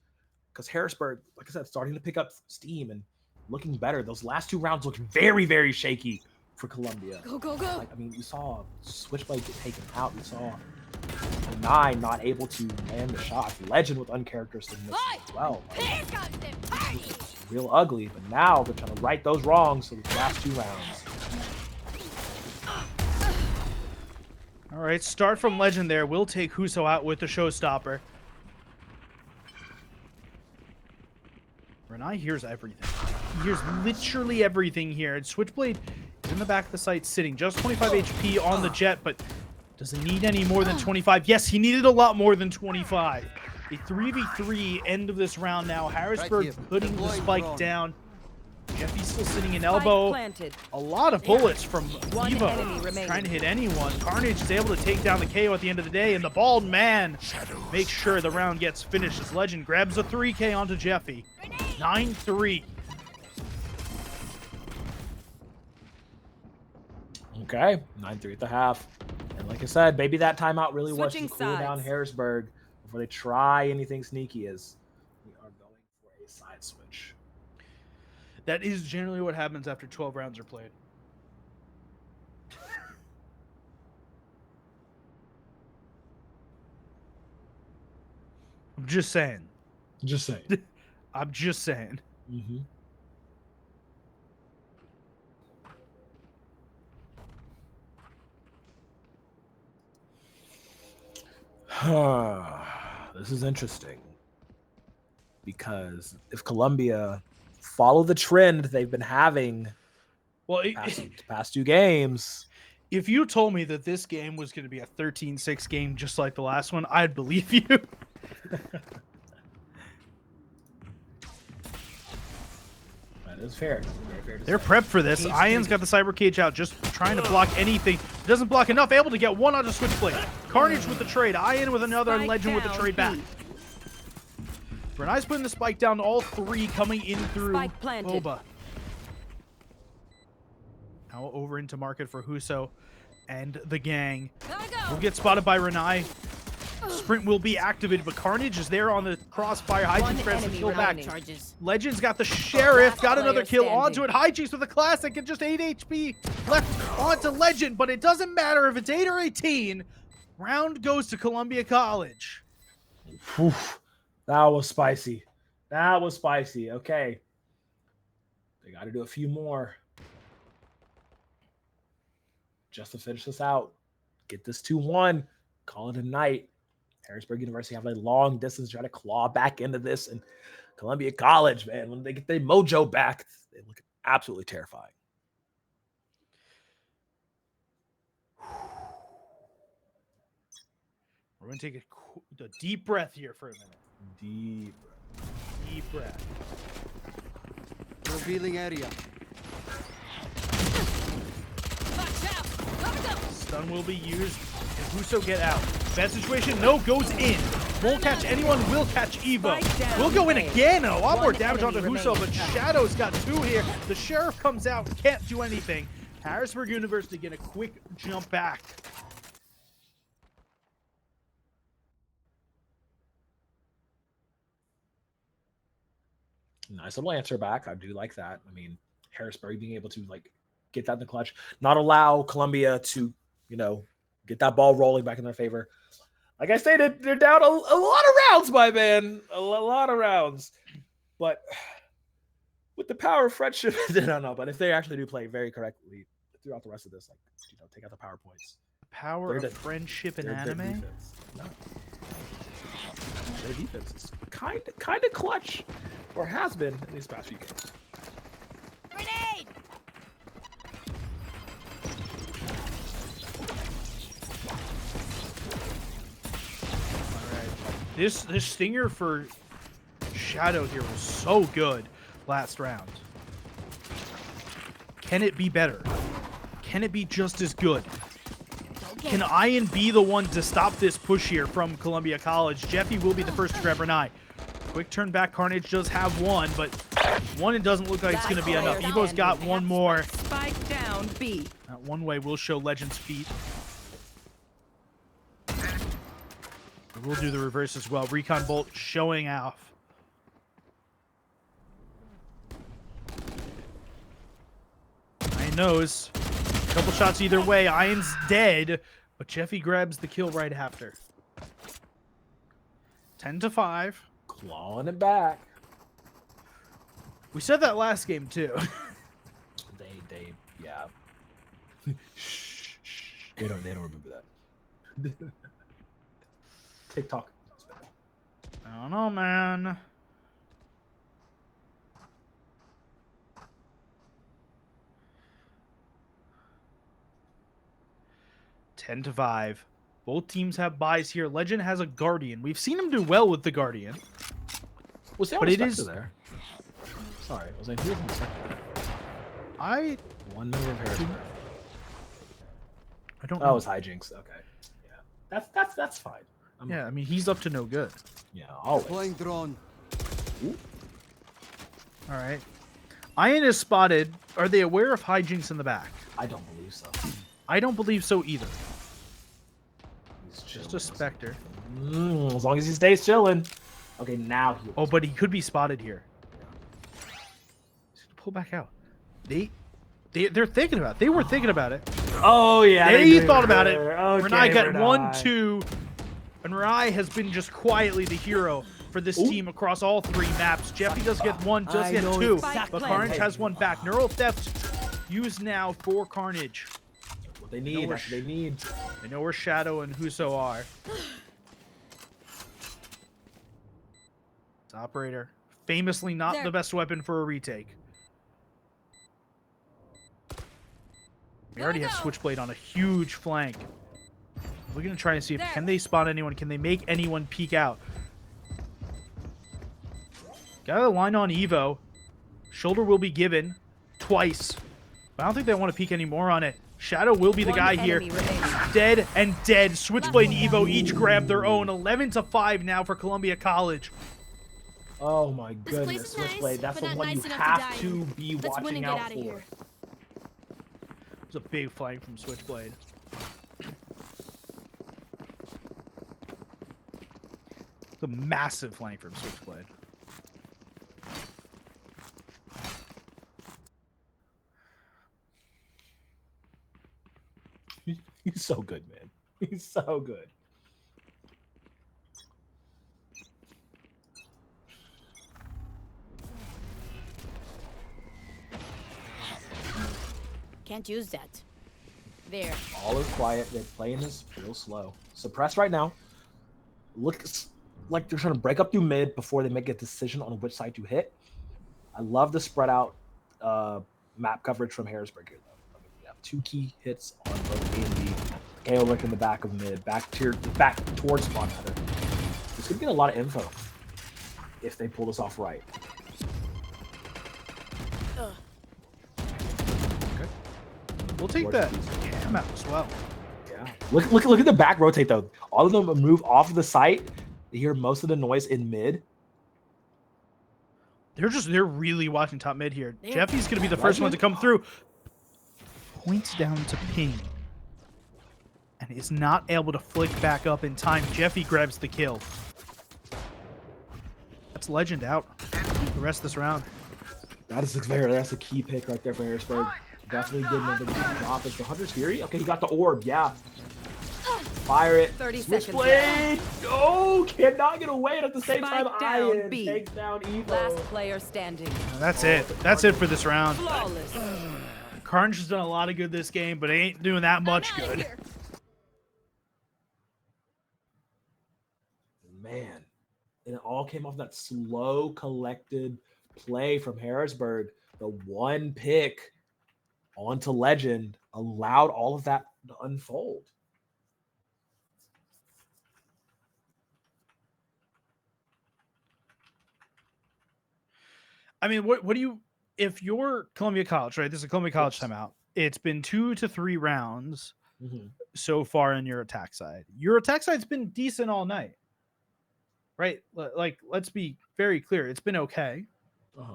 Because Harrisburg, like I said, starting to pick up steam and looking better. Those last 2 rounds looked very, very shaky for Columbia. Go, go, go. I mean, you saw Switchblade get taken out. You saw 9 not able to land the shots. Legend with uncharacteristic misses as well. Here comes the party. Real ugly, but now they're trying to right those wrongs for the last 2 rounds. All right, start from Legend there. We'll take Huso out with the showstopper. Renai hears everything. He hears literally everything here. And Switchblade is in the back of the site sitting. Just 25 HP on the jet, but doesn't need any more than 25. Yes, he needed a lot more than 25. A 3v3 end of this round now. Harrisburg putting the spike down. Jeffy's still sitting in elbow. Planted. A lot of bullets from One Evo enemy remaining. trying to hit anyone. Carnage is able to take down the KO at the end of the day, and the bald man makes sure the round gets finished as Legend grabs a 3K onto Jeffy. 9-3. Okay, 9-3 at the half. And like I said, maybe that timeout really was to Switching cool down sides. Harrisburg before they try anything sneaky. As we are going for a side switch. That is generally what happens after 12 rounds are played. I'm just saying. Just saying. I'm just saying. Mm-hmm. This is interesting because if Columbia follow the trend they've been having Well, past 2 games, if you told me that this game was going to be a 13-6 game just like the last one, I'd believe you. That is fair. Very fair to They're say. prepped for this. Ian's got the cyber cage out, just trying to block anything. Doesn't block enough, able to get one on the switchblade. Carnage with the trade. Ian with another, Spike Legend with the down, trade back. B. Renai's putting the spike down, all three coming in through Spike planted. Boba. Now over into market for Huso and the gang. Gotta Will go. get spotted by Renai. Sprint will be activated, but Carnage is there on the crossfire. One Hijinks grabs the enemy kill back. remaining. Charges. Legend's got the Sheriff, got another player kill onto standing. it. Hijinks with a classic and just 8 HP left onto Legend, but it doesn't matter if it's 8 or 18. Round goes to Columbia College. Whew. That was spicy. That was spicy. Okay. They got to do a few more. Just to finish this out. Get this 2-1. Call it a night. Harrisburg University have a long distance trying to claw back into this. And Columbia College, man, when they get their mojo back, they look absolutely terrifying. We're going to take a deep breath here for a minute. Deep. Deep breath. Revealing area. Watch out. Gotta go. Stun will be used. And Huso get out. Bad situation, no, goes in. Won't catch anyone, will catch Evo. Spike down, We'll go in A. again. A lot more One damage onto enemy Huso, but remaining. Shadow's got 2 here. The Sheriff comes out, can't do anything. Harrisburg University get a quick jump back. Nice little answer back. I do like that. I mean, Harrisburg being able to like get that in the clutch, not allow Columbia to, get that ball rolling back in their favor. Like I stated, they're down a lot of rounds, my man. A lot of rounds. But with the power of friendship, I don't know. But if they actually do play very correctly throughout the rest of this, take out the power points. Power They're of the- friendship in Their anime? defense. No. Their defense is kind of clutch, or has been in these past few games. Grenade. This stinger for Shadow here was so good last round. Can it be better? Can it be just as good? Can Ian be the one to stop this push here from Columbia College? Jeffy will be the first to grab Renai. Quick turn back. Carnage does have one, but one it doesn't look like it's going to be enough. Player Evo's got standing. one more. Spike down B. That one way will show Legend's feet. We'll do the reverse as well. Recon Bolt showing off. Ian knows. A couple shots either way. Ian's dead, but Jeffy grabs the kill right after. 10-5. Clawing it back. We said that last game too. Yeah. They don't remember that. TikTok. I don't know, man. Ten to 5. Both teams have buys here. Legend has a Guardian. We've seen him do well with the Guardian. Was But it is- there? Sorry, was I here from the Spectre? I 1 million Harrisburg. don't That know. was hijinks. Okay. Yeah. That's fine. Yeah, I mean he's up to no good. Yeah, always. Deploying drone. All right. Ian is spotted. Are they aware of hijinks in the back? I don't believe so. I don't believe so either. He's Just chilling. a Spectre. As long as he stays chilling. Okay, now he. Oh, but he could be spotted here. He's gonna pull back out. They're thinking about it. They were thinking about it. Oh yeah. They thought about it. Okay, Renai got Renai. 1-2, and Renai has been just quietly the hero for this team across all 3 maps. Jeffy does get 1, does I get know 2, exactly. but Carnage has 1 back. Neural Theft used now for Carnage. What they need. we're That's what they need. They know where Shadow and Huso are. It's Operator. Famously not There. the best weapon for a retake. We already have Gotta go. Switchblade on a huge flank. We're going to try and see if There. can they spot anyone? Can they make anyone peek out? Got a line on Evo. Shoulder will be given twice. But I don't think they want to peek anymore on it. Shadow will be the One guy here. enemy remaining. Dead and dead. Switchblade and Evo each grab their own. 11-5 now for Columbia College. Oh my This place goodness, is nice, Switchblade. That's but the not one nice you enough to have die to in. be Let's win watching and get out out of for. here. It's a big flank from Switchblade. It's a massive flank from Switchblade. He's so good, man. He's so good. Can't use that. There. All is quiet. They're playing this real slow. Suppressed right now. Looks like they're trying to break up through mid before they make a decision on which side to hit. I love the spread out map coverage from Harrisburg here, though. I mean, we have 2 key hits on both A and B. KO look in the back of mid, back towards spawn rather. It's gonna get a lot of info if they pull this off right. We'll take that cam out as well. Yeah. Look at the back rotate though. All of them move off of the site. You hear most of the noise in mid. They're really watching top mid here. Yeah. Jeffy's gonna be the first one to come through. Points down to ping. And is not able to flick back up in time. Jeffy grabs the kill. That's Legend out the rest of this round. That's a key pick right there for Harrisburg. Definitely good number to drop is the Hunter's Fury. Okay, he got the orb, yeah. Fire it. 30 seconds Switchblade! Oh, cannot get away and at the same time. Spike down Ian B. takes down Evo. Last player standing. And that's it. That's it for this round. Flawless. Carnage has done a lot of good this game, but it ain't doing that much I'm outta good. here. Man, and it all came off that slow, collected play from Harrisburg. The one pick onto Legend allowed all of that to unfold. I mean, what do you, if you're Columbia College, right? This is a Columbia College Yes. timeout. It's been 2 to 3 rounds Mm-hmm. so far in your attack side. Your attack side's been decent all night, right? Like, let's be very clear. It's been okay. Uh-huh.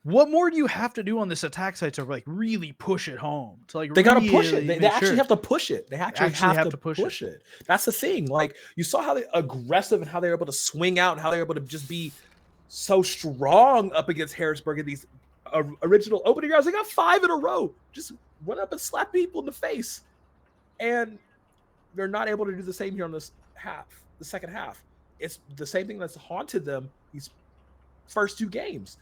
What more do you have to do on this attack side to like really push it home? To like They gotta push it. really They make actually sure? have to push it. They actually have to push push it. That's the thing. Like you saw how they aggressive and how they're able to swing out and how they're able to just be so strong up against Harrisburg in these original opening rounds. They got 5 in a row. Just went up and slapped people in the face, and they're not able to do the same here on this half, the second half. It's the same thing that's haunted them these first 2 games.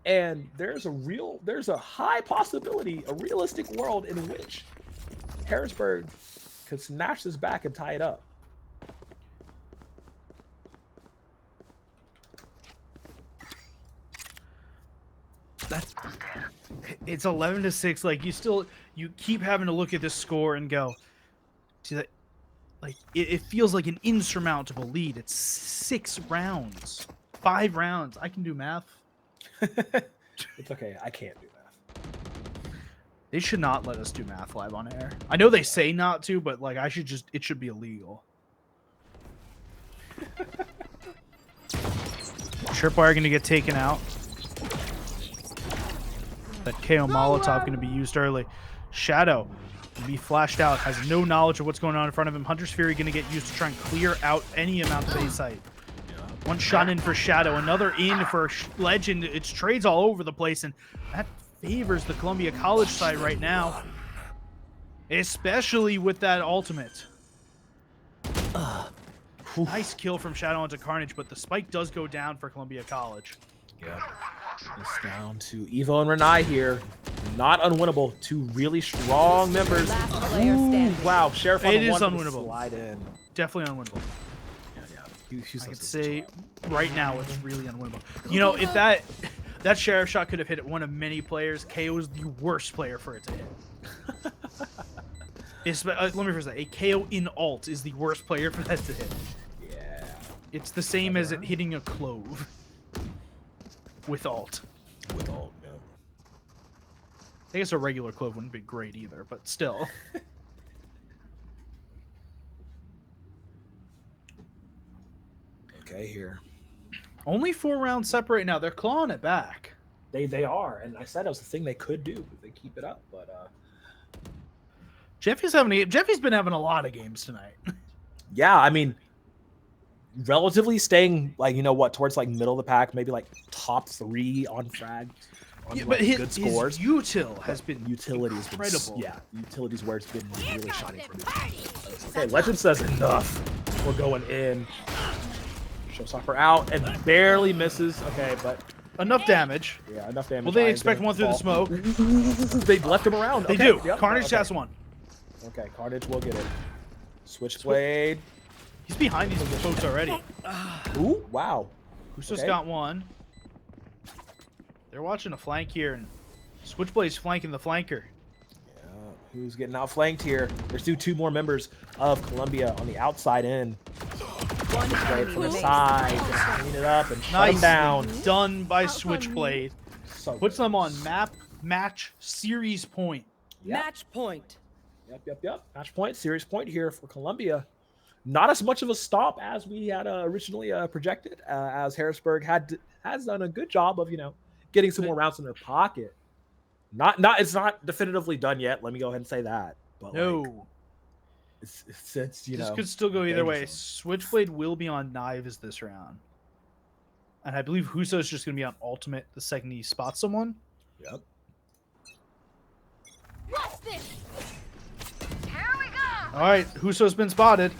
And there's a high possibility, a realistic world in which Harrisburg could snatch this back and tie it up. It's 11-6. Like you keep having to look at this score and go, see that, like it feels like an insurmountable lead. It's 6 rounds, 5 rounds. I can do math. It's okay. I can't do that. They should not let us do math live on air. I know they say not to, but like it should be illegal. Tripwire going to get taken out. That KO Molotov going to be used early. Shadow will be flashed out. Has no knowledge of what's going on in front of him. Hunter's Fury going to get used to try and clear out any amount of A site. One shot in for Shadow. Another in for Legend. It's trades all over the place, and that favors the Columbia College side right now. Especially with that ultimate. Nice kill from Shadow onto Carnage, but the spike does go down for Columbia College. Yeah. It's down to Evo and Renai here. Not unwinnable. 2 really strong members. Last player standing. Wow, Sheriff on It the is one to unwinnable. slide in. Definitely unwinnable. Yeah. I could say right now it's really unwinnable. You know, if that Sheriff shot could have hit one of many players, KO is the worst player for it to hit. Let me first say, a KO in alt is the worst player for that to hit. Yeah. It's the same as it hitting a clove with alt. With all, yeah. I guess a regular clove wouldn't be great either, but still. Okay, here. Only 4 rounds separate now. They're clawing it back. They are, and I said it was the thing they could do if they keep it up, but Jeffy's been having a lot of games tonight. yeah, I mean, relatively staying like towards like middle of the pack, maybe like top 3 on frag. On, Yeah, like, but good scores. his util has been Utility has been incredible. yeah, utility's where it's been really shining for me. Okay, Legend says enough. We're going in. Showstopper out and barely misses. Okay, but Enough damage. yeah, enough damage. Will they Iron's expect gonna one through the fall. smoke? They left him around. They Okay, do. yep, Carnage okay. has one. Okay, Carnage will get it. Switchblade. He's behind these folks already. Ooh, wow. Who's Okay. got one? They're watching a flank here, and Switchblade's flanking the flanker. Yeah, who's getting outflanked here? There's 2 more members of Columbia on the outside in. One Switchblade enemy from the remaining. side, just clean it up and shut him Nice. down. Done by Switchblade. So Puts good. them on match series point. Yep. Match point. Yep. Match point, series point here for Columbia. Not as much of a stop as we had originally projected, as Harrisburg has done a good job of getting some more rounds in their pocket. It's not definitively done yet. Let me go ahead and say that. But No. like, it's This could still go either way. dangerous Switchblade will be on knives this round. And I believe Huso's just going to be on ultimate the second he spots someone. Yep. All right, Huso's been spotted.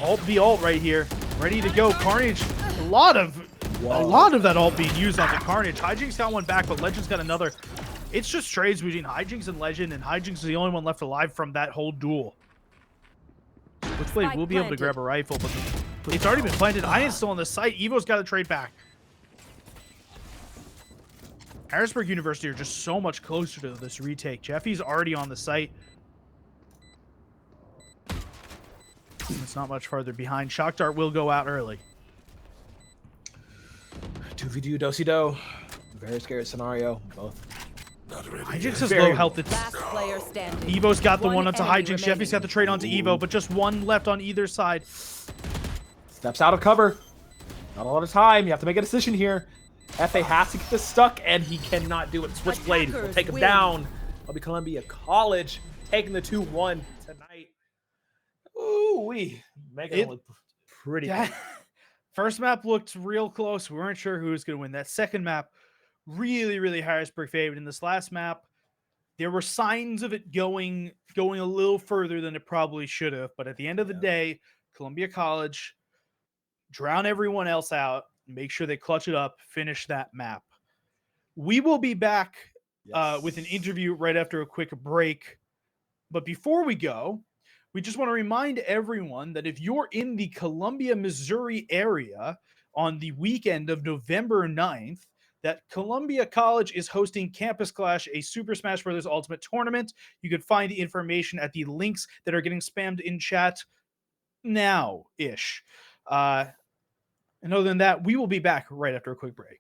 Alt v alt right here. Ready to go. Carnage. A lot of that alt being used on the Carnage. Hijinks got one back, but Legend's got another. It's just trades between Hijinks and Legend, and Hijinks is the only one left alive from that whole duel. Switchblade Spike will be able to planted. grab a rifle, but it's already been planted. Ion's still on the site. Evo's got to trade back. Harrisburg University are just so much closer to this retake. Jeffy's already on the site. It's not much farther behind. Shock Dart will go out early. 2v2 do-si-do. Very scary scenario. Both. Hijinks has Very low health. It's Last player standing. Evo's got the One one onto enemy Hijinks. Jeffy's got the trade onto Evo, but just one left on either side. Steps out of cover. Not a lot of time. You have to make a decision here. FA has to get this stuck, and he cannot do it. Switchblade will Attackers take him win. down. It'll be Columbia College taking the 2-1 tonight. Ooh, we making it look pretty. Yeah. First map looked real close. We weren't sure who was going to win. That second map, really Harrisburg favored. In this last map, there were signs of it going a little further than it probably should have. But at the end of the day, Columbia College drown everyone else out, make sure they clutch it up, finish that map. We will be back with an interview right after a quick break. But before we go, we just want to remind everyone that if you're in the Columbia, Missouri area on the weekend of November 9th, that Columbia College is hosting Campus Clash, a Super Smash Bros. Ultimate tournament. You can find the information at the links that are getting spammed in chat now-ish. And other than that, we will be back right after a quick break.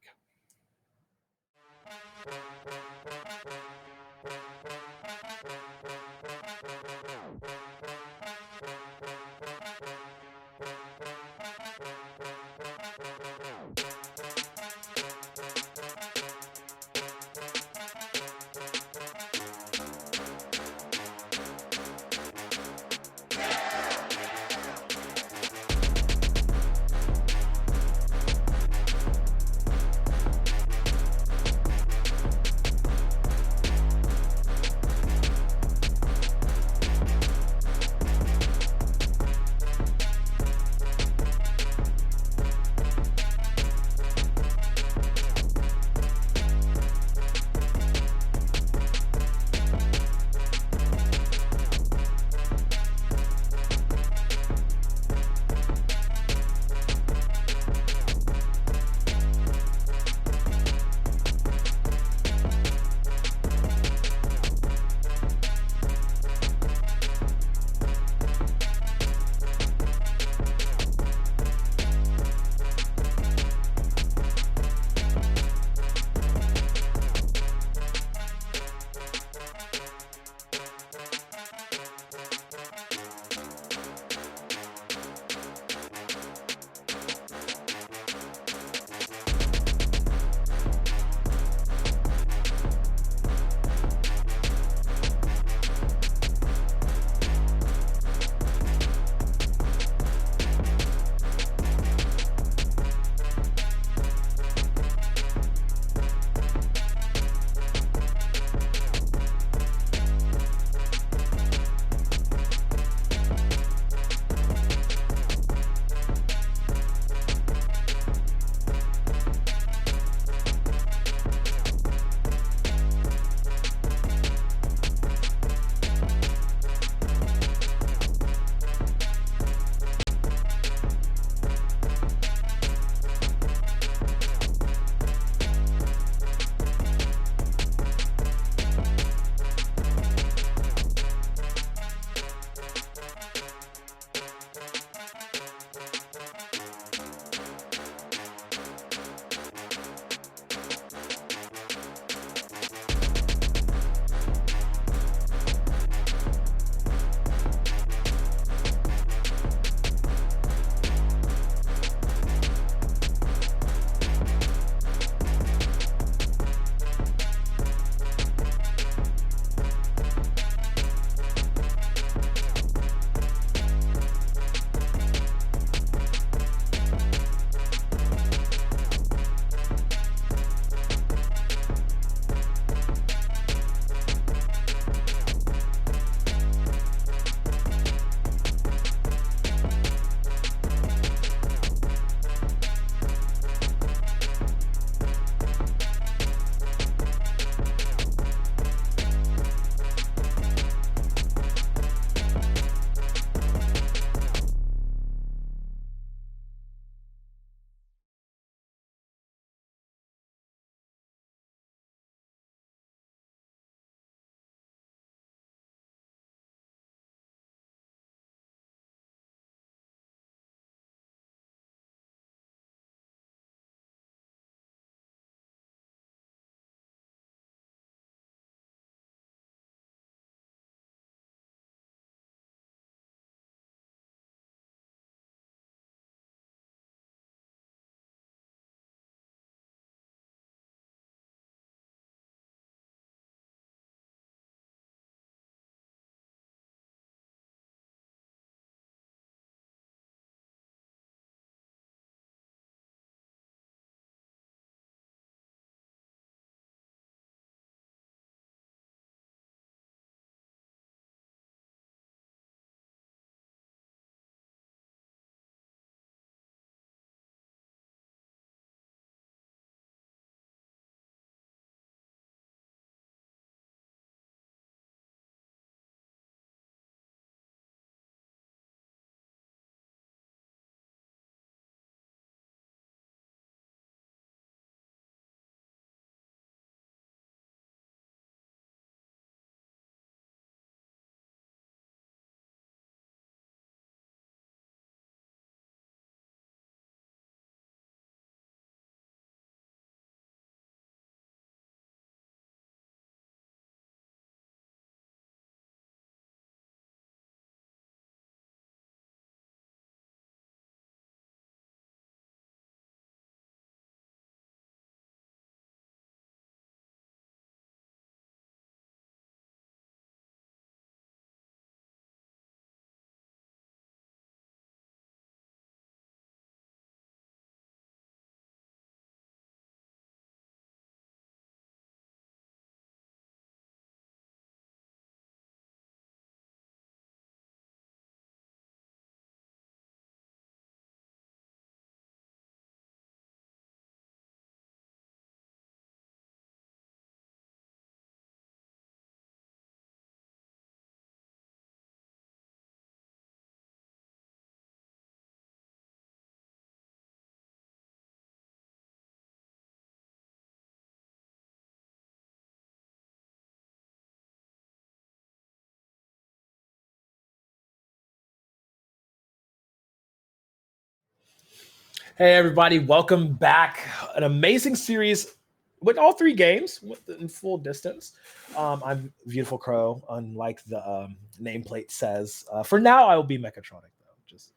Hey, everybody, welcome back. An amazing series with all three games in full distance. I'm Beautiful Crow, unlike the nameplate says. For now, I will be Mechatronic, though, just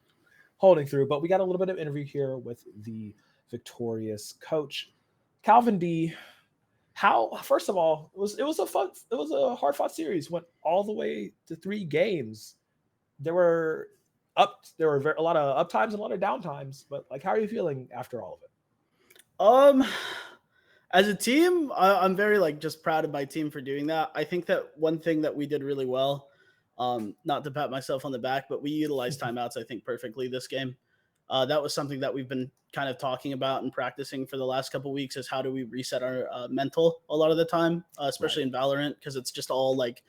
holding through. But we got a little bit of interview here with the victorious coach, Calvin D. First of all, it was a hard fought series. Went all the way to 3 games. There were a lot of up times and a lot of down times, but like, how are you feeling after all of it? As a team, I'm very like just proud of my team for doing that. I think that one thing that we did really well, not to pat myself on the back, but we utilized timeouts, I think, perfectly this game. That was something that we've been kind of talking about and practicing for the last couple of weeks is how do we reset our mental a lot of the time, especially in Valorant, because it's just all like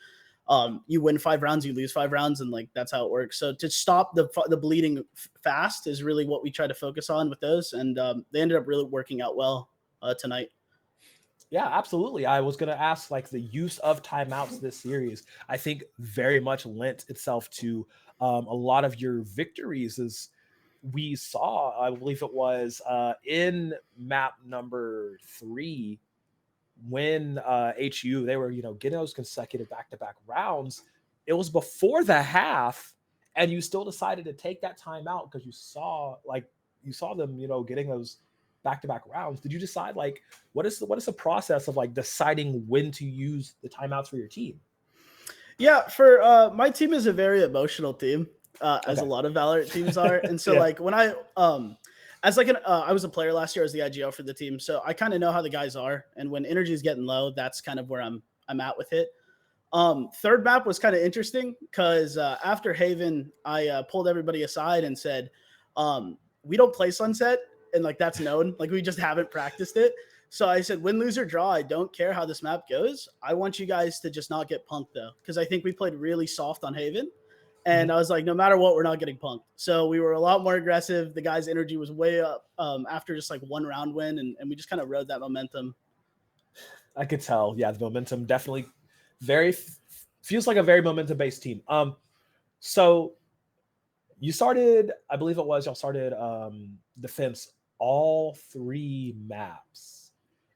you win 5 rounds, you lose 5 rounds, and like that's how it works. So to stop the bleeding fast is really what we try to focus on with those, and they ended up really working out well tonight. Yeah, absolutely. I was going to ask, like, the use of timeouts this series, I think very much lent itself to a lot of your victories. As we saw, I believe it was in map number 3, when HU, they were, getting those consecutive back-to-back rounds. It was before the half, and you still decided to take that timeout because you saw them, getting those back-to-back rounds. Did you decide, like, what is the process of like deciding when to use the timeouts for your team? Yeah, for my team is a very emotional team, as a lot of Valorant teams are. And so like when I I was a player last year as the IGL for the team, so I kind of know how the guys are. And when energy is getting low, that's kind of where I'm at with it. Third map was kind of interesting because after Haven, I pulled everybody aside and said, we don't play Sunset, and like that's known. Like we just haven't practiced it. So I said, win, lose, or draw, I don't care how this map goes. I want you guys to just not get punked, though, because I think we played really soft on Haven. And I was like, no matter what, we're not getting punked. So we were a lot more aggressive. The guys' energy was way up after just like 1 round win, and we just kind of rode that momentum. I could tell. Yeah, the momentum definitely feels like a very momentum-based team. So you started, I believe it was, y'all started defense all 3 maps.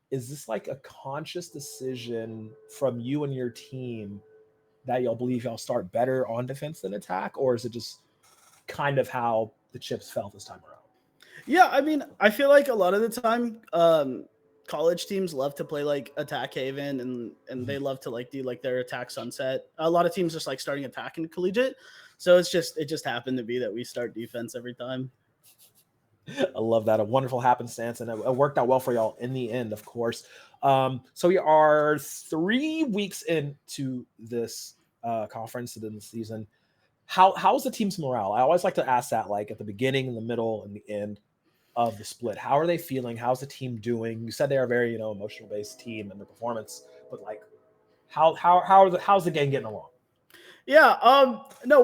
Is this like a conscious decision from you and your team that y'all believe y'all start better on defense than attack, or is it just kind of how the chips fell this time around? Yeah, I mean, I feel like a lot of the time, college teams love to play like attack Haven, and they love to like do like their attack Sunset. A lot of teams just like starting attack in Collegiate, so it just happened to be that we start defense every time. I love that. A wonderful happenstance, and it worked out well for y'all in the end, of course. So we are 3 weeks into this conference in the season. How's the team's morale? I always like to ask that, like at the beginning, in the middle, and the end of the split. How are they feeling? How's the team doing? You said they're a very emotional based team in their performance, but like how's the gang getting along? Yeah, no,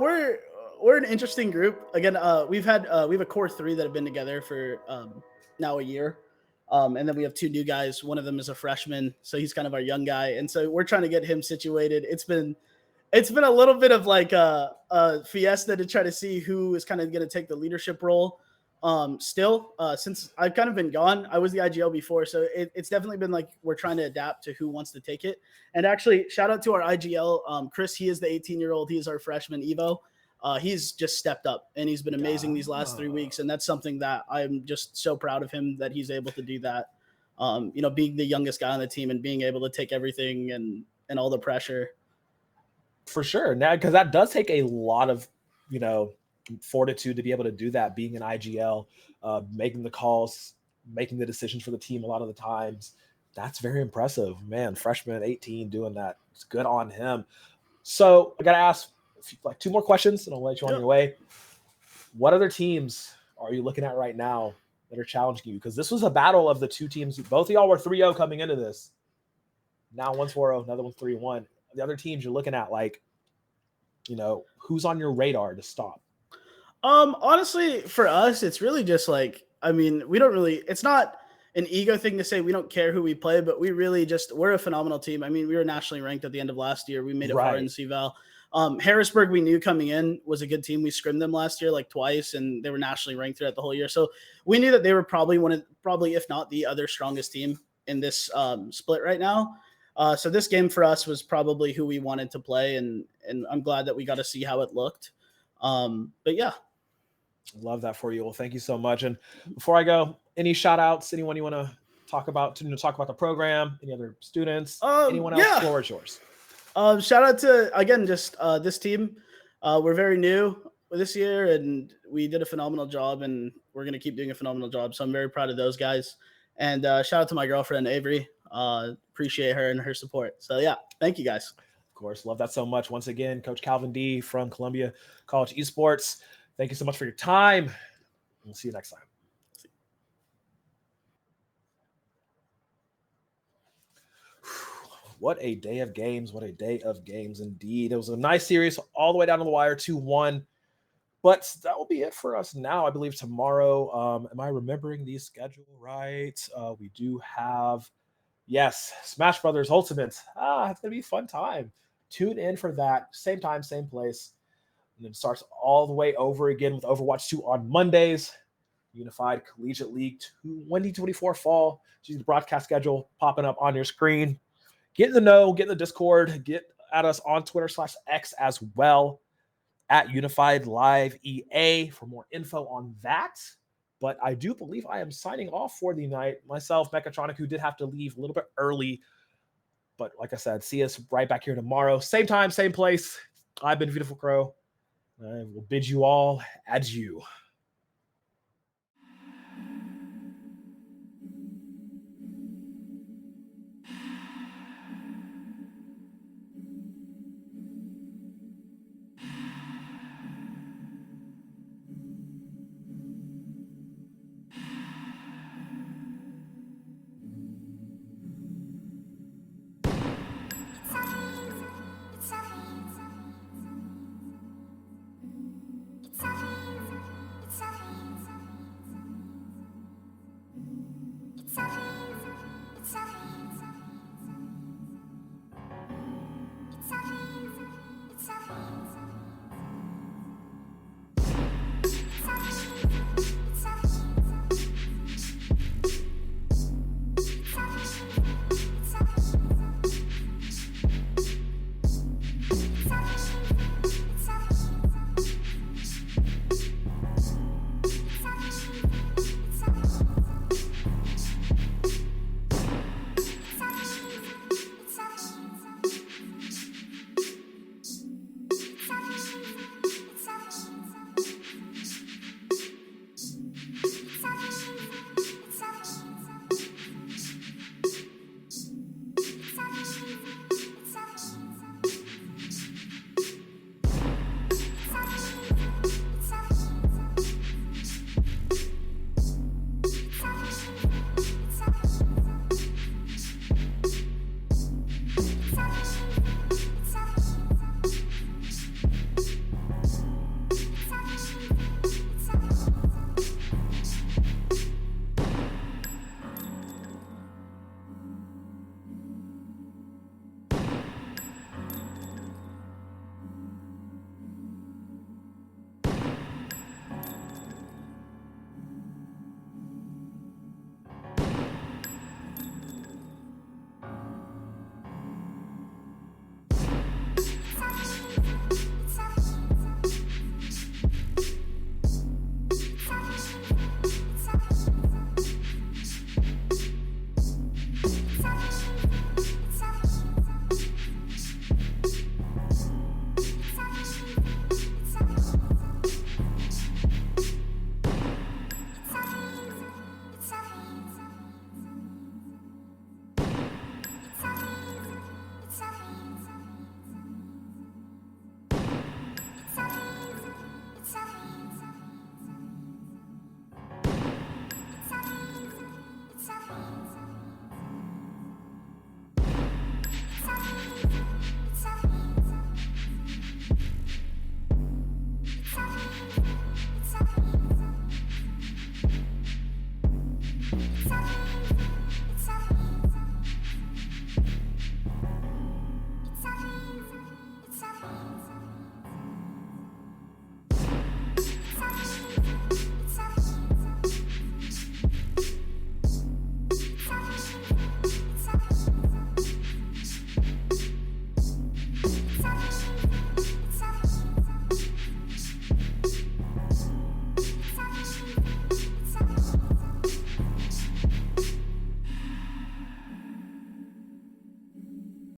we're an interesting group. Again, we have a core 3 that have been together for now a year. And then we have 2 new guys. One of them is a freshman, so he's kind of our young guy. And so we're trying to get him situated. It's been a little bit of like a fiesta to try to see who is kind of going to take the leadership role. Since I've kind of been gone, I was the IGL before, so it's definitely been like we're trying to adapt to who wants to take it. And actually, shout out to our IGL, Chris. He is the 18-year-old. He is our freshman Evo. He's just stepped up, and he's been amazing these last 3 weeks, and that's something that I'm just so proud of him that he's able to do that. Being the youngest guy on the team and being able to take everything and all the pressure. For sure. Now, because that does take a lot of, fortitude to be able to do that, being an IGL, making the calls, making the decisions for the team a lot of the times. That's very impressive, man. Freshman 18 doing that. It's good on him. So I got to ask like 2 more questions and I'll let you on your way. What other teams are you looking at right now that are challenging you? Because this was a battle of the 2 teams. Both of y'all were 3-0 coming into this. Now one's 4-0, another one's 3-1. The other teams you're looking at, like, who's on your radar to stop? Honestly, for us, it's really just like, I mean, it's not an ego thing to say we don't care who we play, but we're a phenomenal team. I mean, we were nationally ranked at the end of last year. We made it far in CVAL. Harrisburg, we knew coming in was a good team. We scrimmed them last year like twice, and they were nationally ranked throughout the whole year. So we knew that they were probably if not the other strongest team in this split right now. So this game for us was probably who we wanted to play, and I'm glad that we got to see how it looked. But yeah. Love that for you. Well, thank you so much. And before I go, any shout outs, anyone you want to talk about the program, any other students, anyone else? Yeah. Floor is yours. Shout out to, again, just this team. We're very new this year, and we did a phenomenal job, and we're going to keep doing a phenomenal job. So I'm very proud of those guys. And shout out to my girlfriend, Avery. Appreciate her and her support. So, yeah, thank you, guys. Of course, love that so much. Once again, Coach Calvin D from Columbia College Esports. Thank you so much for your time. We'll see you next time. What a day of games. What a day of games indeed. It was a nice series all the way down to the wire, 2-1. But that will be it for us now. I believe tomorrow, am I remembering the schedule right? We do have, yes, Smash Brothers Ultimate. It's going to be a fun time. Tune in for that. Same time, same place. And then starts all the way over again with Overwatch 2 on Mondays. Unified Collegiate League 2024 fall. See the broadcast schedule popping up on your screen. Get in the know, get in the Discord, get at us on Twitter/X as well at Unified Live EA for more info on that. But I do believe I am signing off for the night. Myself, Mechatronic, who did have to leave a little bit early. But like I said, see us right back here tomorrow. Same time, same place. I've been Beautiful Crow. I will bid you all adieu.